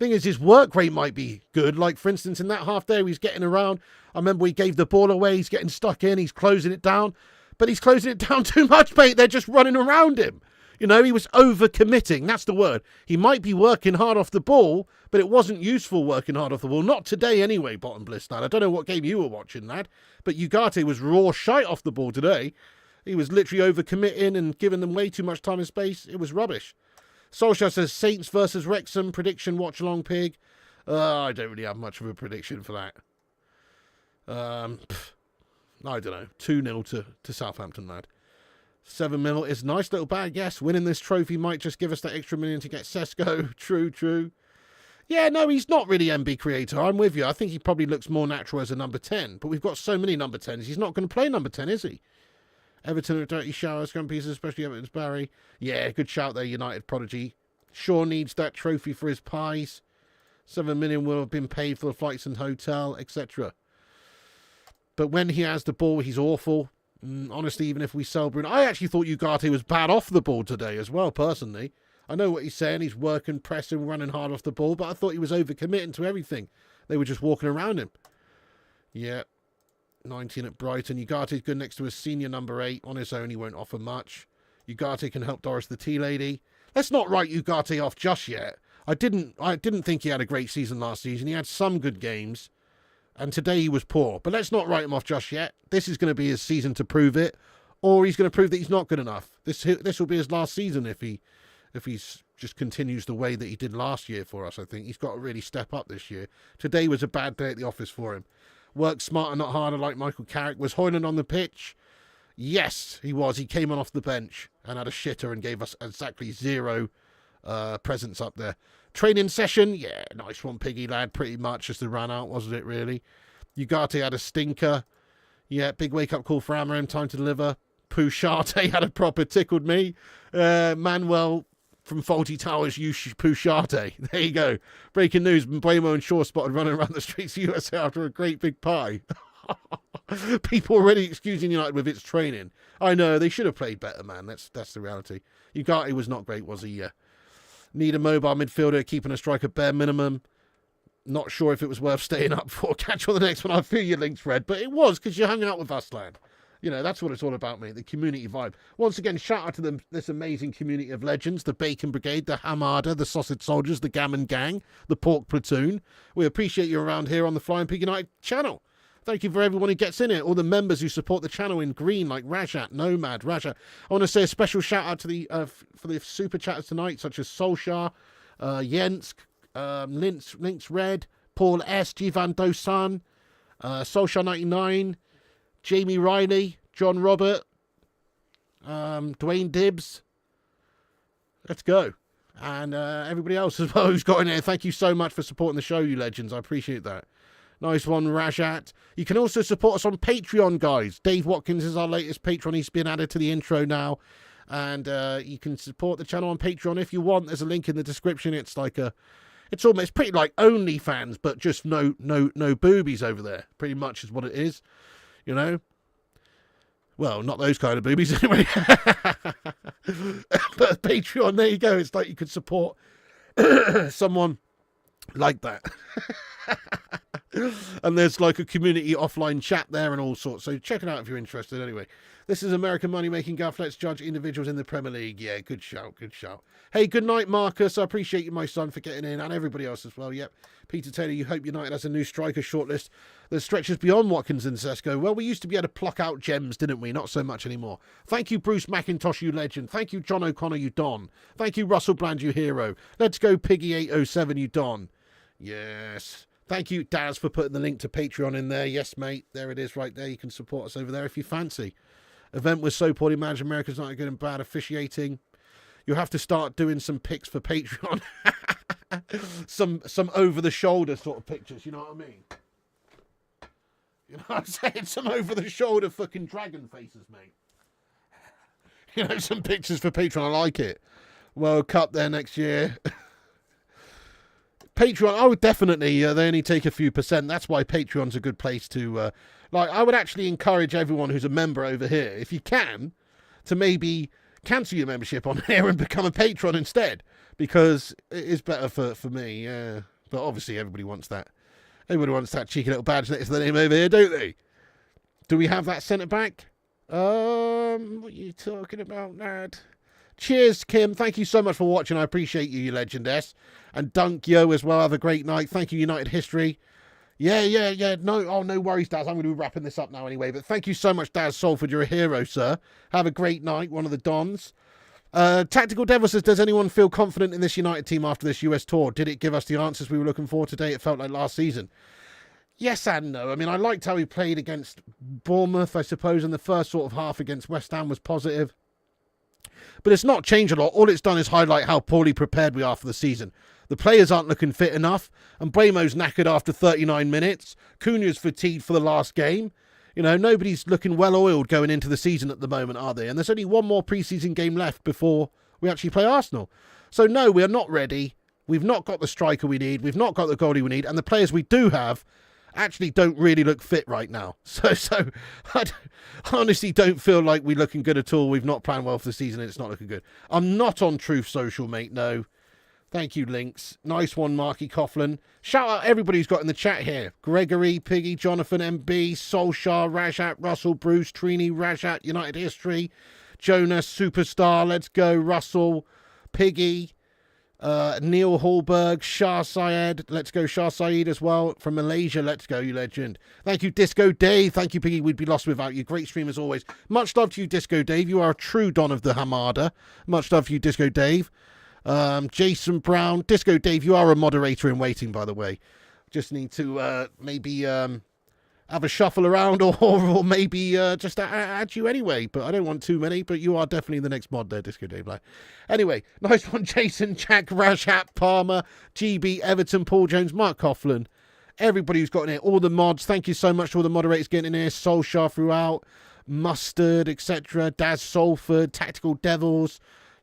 Thing is, his work rate might be good. Like, for instance, in that half there, he's getting around. I remember he gave the ball away. He's getting stuck in. He's closing it down. But he's closing it down too much, mate. They're just running around him. You know, he was over-committing. That's the word. He might be working hard off the ball, but it wasn't useful working hard off the ball. Not today anyway, Bottom Bliss lad. I don't know what game you were watching, lad. But Ugarte was raw shite off the ball today. He was literally over-committing and giving them way too much time and space. It was rubbish. Solskjaer says Saints versus Wrexham. Prediction, watch along, pig. I don't really have much of a prediction for that. I don't know. 2-0 to Southampton, lad. 7 mil is a nice little bag, yes. Winning this trophy might just give us that extra million to get Sesko. True. Yeah, no, he's not really MB creator. I'm with you. I think he probably looks more natural as a number 10. But we've got so many number 10s. He's not going to play number 10, is he? Everton are dirty showers, scrum pieces, especially Everton's Barry. Yeah, good shout there, United prodigy. Shaw needs that trophy for his pies. 7 million will have been paid for the flights and hotel, etc. But when he has the ball, he's awful. Honestly, even if we sell Bruno... I actually thought Ugarte was bad off the ball today as well, personally. I know what he's saying. He's working, pressing, running hard off the ball, but I thought he was over-committing to everything. They were just walking around him. Yeah. 19 at Brighton. Ugarte's good next to a senior number 8. On his own, he won't offer much. Ugarte can help Doris the tea lady. Let's not write Ugarte off just yet. I didn't think he had a great season last season. He had some good games. And today he was poor. But let's not write him off just yet. This is going to be his season to prove it. Or he's going to prove that he's not good enough. This will be his last season if he's just continues the way that he did last year for us, I think. He's got to really step up this year. Today was a bad day at the office for him. Worked smarter, not harder, like Michael Carrick. Was Hoyland on the pitch? Yes, he was. He came on off the bench and had a shitter and gave us exactly 0 presents up there. Training session, yeah, nice one, Piggy lad. Pretty much just a run out, wasn't it, really? Ugarte had a stinker. Yeah, big wake-up call for Amarim. Time to deliver. Pouchate had a proper tickled me. Manuel from Faulty Towers, Pouchate. There you go. Breaking news. Mbuemo and Shaw spotted running around the streets of USA after a great big pie. People already excusing United with its training. I know, they should have played better, man. That's the reality. Ugarte was not great, was he? Yeah. Need a mobile midfielder, keeping a striker bare minimum. Not sure if it was worth staying up for. Catch you on the next one. I'll feel your links, Fred. But it was, because you're hanging out with us, lad. You know, that's what it's all about, mate. The community vibe. Once again, shout out to this amazing community of legends. The Bacon Brigade, the Hamada, the Sausage Soldiers, the Gammon Gang, the Pork Platoon. We appreciate you around here on the Flying Pig United channel. Thank you for everyone who gets in it. All the members who support the channel in green, like Rajat, Nomad, Rajat. I want to say a special shout out to the for the super chatters tonight, such as Solskjaer, Jens, Links Red, Paul S, Jivan Dosan, Solskjaer 99, Jamie Riley, John Robert, Dwayne Dibbs. Let's go. And everybody else as well who's got in there. Thank you so much for supporting the show, you legends. I appreciate that. Nice one, Rajat. You can also support us on Patreon, guys. Dave Watkins is our latest patron. He's been added to the intro now. And you can support the channel on Patreon if you want. There's a link in the description. It's like it's pretty like OnlyFans, but just no boobies over there. Pretty much is what it is. You know? Well, not those kind of boobies anyway. But Patreon, there you go. It's like you could support someone like that. And there's like a community offline chat there and all sorts. So check it out if you're interested. Anyway, this is American Money Making Guff. Let's judge individuals in the Premier League. Yeah, good shout, good shout. Hey, good night, Marcus. I appreciate you, my son, for getting in, and everybody else as well. Yep. Peter Taylor, you hope United has a new striker shortlist that stretches beyond Watkins and Sesko. Well, we used to be able to pluck out gems, didn't we? Not so much anymore. Thank you, Bruce McIntosh, you legend. Thank you, John O'Connor, you Don. Thank you, Russell Bland, you hero. Let's go, Piggy807, you Don. Yes. Thank you, Daz, for putting the link to Patreon in there. Yes, mate. There it is right there. You can support us over there if you fancy. Event was so poorly managed. America's not good and bad officiating. You'll have to start doing some pics for Patreon. some over-the-shoulder sort of pictures, you know what I mean? You know what I'm saying? Some over-the-shoulder fucking dragon faces, mate. You know, some pictures for Patreon. I like it. World Cup there next year. Patreon, oh, definitely. They only take a few percent. That's why Patreon's a good place to... I would actually encourage everyone who's a member over here, if you can, to maybe cancel your membership on here and become a patron instead, because it is better for me, yeah. But obviously everybody wants that. Everybody wants that cheeky little badge next to the name over here, don't they? Do we have that centre back? What are you talking about, lad? Cheers, Kim. Thank you so much for watching. I appreciate you, you legendess. And Dunk Yo as well. Have a great night. Thank you, United History. Yeah. No worries, Daz. I'm going to be wrapping this up now anyway. But thank you so much, Daz Salford. You're a hero, sir. Have a great night. One of the Dons. Tactical Devil says, does anyone feel confident in this United team after this US tour? Did it give us the answers we were looking for today? It felt like last season. Yes and no. I mean, I liked how he played against Bournemouth, I suppose, and the first sort of half against West Ham was positive. But it's not changed a lot. All it's done is highlight how poorly prepared we are for the season. The players aren't looking fit enough, and Bremo's knackered after 39 minutes. Cunha's fatigued for the last game. You know, nobody's looking well-oiled going into the season at the moment, are they? And there's only one more pre-season game left before we actually play Arsenal. So no, we are not ready. We've not got the striker we need. We've not got the goalie we need. And the players we do have actually don't really look fit right now. So I honestly don't feel like we're looking good at all. We've not planned well for the season and it's not looking good. I'm not on Truth Social, mate, no. Thank you, Links. Nice one, Marky Coughlin. Shout out everybody who's got in the chat here. Gregory, Piggy, Jonathan, MB, Solskjaer, Rajat, Russell, Bruce, Trini, Rajat, United History, Jonas, Superstar, Let's Go, Russell, Piggy, Neil Hallberg, Shah Syed, Let's Go, Shah Syed as well. From Malaysia, Let's Go, you legend. Thank you, Disco Dave. Thank you, Piggy. We'd be lost without you. Great stream as always. Much love to you, Disco Dave. You are a true Don of the Hamada. Much love to you, Disco Dave. Jason Brown, Disco Dave, you are a moderator in waiting, by the way. Just need to maybe have a shuffle around or maybe just add you anyway. But I don't want too many, but you are definitely the next mod there, Disco Dave. Anyway, nice one, Jason, Jack, Rajat, Palmer, GB, Everton, Paul Jones, Mark Coughlin. Everybody who's got in here, all the mods. Thank you so much to all the moderators getting in here. Solskjaer throughout, Mustard, etc. Daz Salford, Tactical Devils.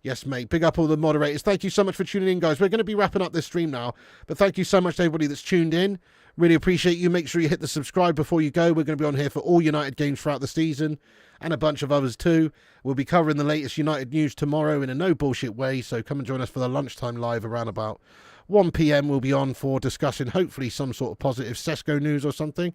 Yes, mate. Big up all the moderators. Thank you so much for tuning in, guys. We're going to be wrapping up this stream now. But thank you so much to everybody that's tuned in. Really appreciate you. Make sure you hit the subscribe before you go. We're going to be on here for all United games throughout the season and a bunch of others too. We'll be covering the latest United news tomorrow in a no bullshit way. So come and join us for the lunchtime live around about 1 p.m. We'll be on for discussing hopefully some sort of positive Sesko news or something.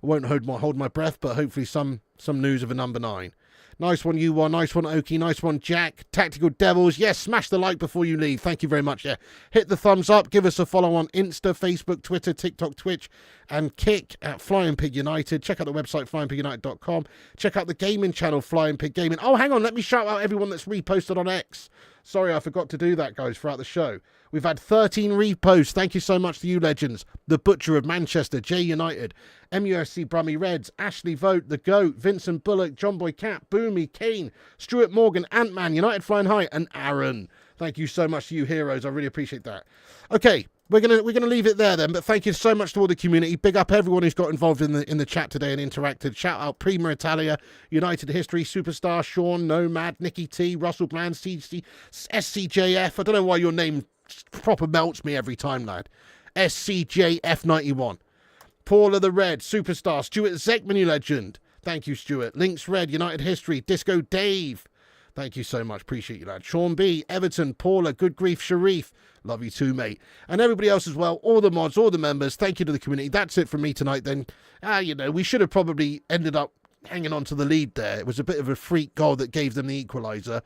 I won't hold my breath, but hopefully some news of a number 9. Nice one, you one. Nice one, Oki. Nice one, Jack. Tactical Devils. Yes, smash the like before you leave. Thank you very much. Yeah, hit the thumbs up. Give us a follow on Insta, Facebook, Twitter, TikTok, Twitch, and Kick at Flying Pig United. Check out the website, flyingpigunited.com. Check out the gaming channel, Flying Pig Gaming. Oh, hang on. Let me shout out everyone that's reposted on X. Sorry, I forgot to do that, guys, throughout the show. We've had 13 reposts. Thank you so much to you legends. The Butcher of Manchester, J United, MUFC Brummy Reds, Ashley Vote, The Goat, Vincent Bullock, John Boy Cat, Boomy, Kane, Stuart Morgan, Ant-Man, United Flying High, and Aaron. Thank you so much to you heroes. I really appreciate that. Okay, we're gonna leave it there then. But thank you so much to all the community. Big up everyone who's got involved in the chat today and interacted. Shout out Prima Italia, United History, Superstar, Sean, Nomad, Nicky T, Russell Bland, CC, SCJF. I don't know why your name proper melts me every time, lad. SCJF91. Paula the Red, Superstar, Stuart Zekman, you legend. Thank you, Stuart. Links Red, United History, Disco Dave. Thank you so much. Appreciate you, lad. Sean B, Everton, Paula, Good Grief, Sharif. Love you too, mate. And everybody else as well. All the mods, all the members. Thank you to the community. That's it from me tonight then. We should have probably ended up hanging on to the lead there. It was a bit of a freak goal that gave them the equaliser.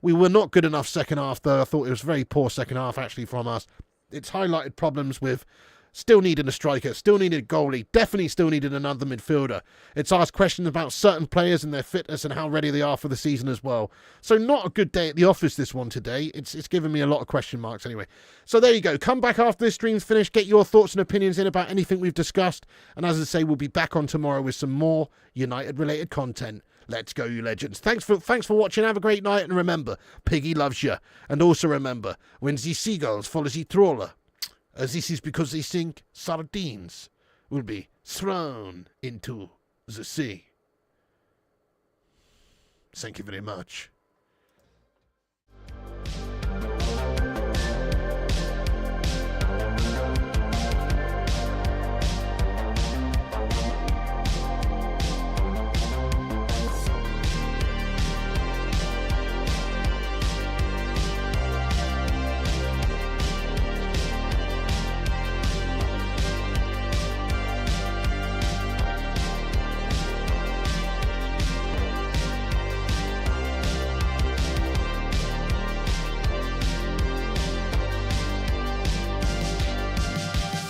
We were not good enough second half, though. I thought it was a very poor second half, actually, from us. It's highlighted problems with still needing a striker, still needed a goalie, definitely still needed another midfielder. It's asked questions about certain players and their fitness and how ready they are for the season as well. So not a good day at the office, this one today. It's given me a lot of question marks anyway. So there you go. Come back after this stream's finished. Get your thoughts and opinions in about anything we've discussed. And as I say, we'll be back on tomorrow with some more United-related content. Let's go, you legends. Thanks for watching. Have a great night. And remember, Piggy loves you. And also remember, when the seagulls follow the trawler, as this is because they think sardines will be thrown into the sea. Thank you very much.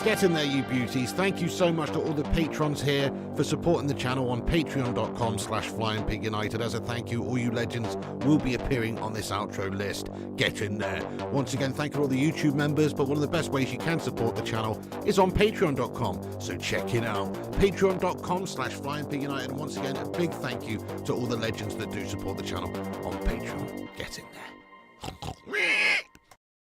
Get in there, you beauties. Thank you so much to all the patrons here for supporting the channel on patreon.com/FlyingPigUnited. As a thank you, all you legends will be appearing on this outro list. Get in there. Once again, thank you to all the YouTube members, but one of the best ways you can support the channel is on patreon.com. So check it out. Patreon.com/FlyingPigUnited. And once again, a big thank you to all the legends that do support the channel on Patreon. Get in there.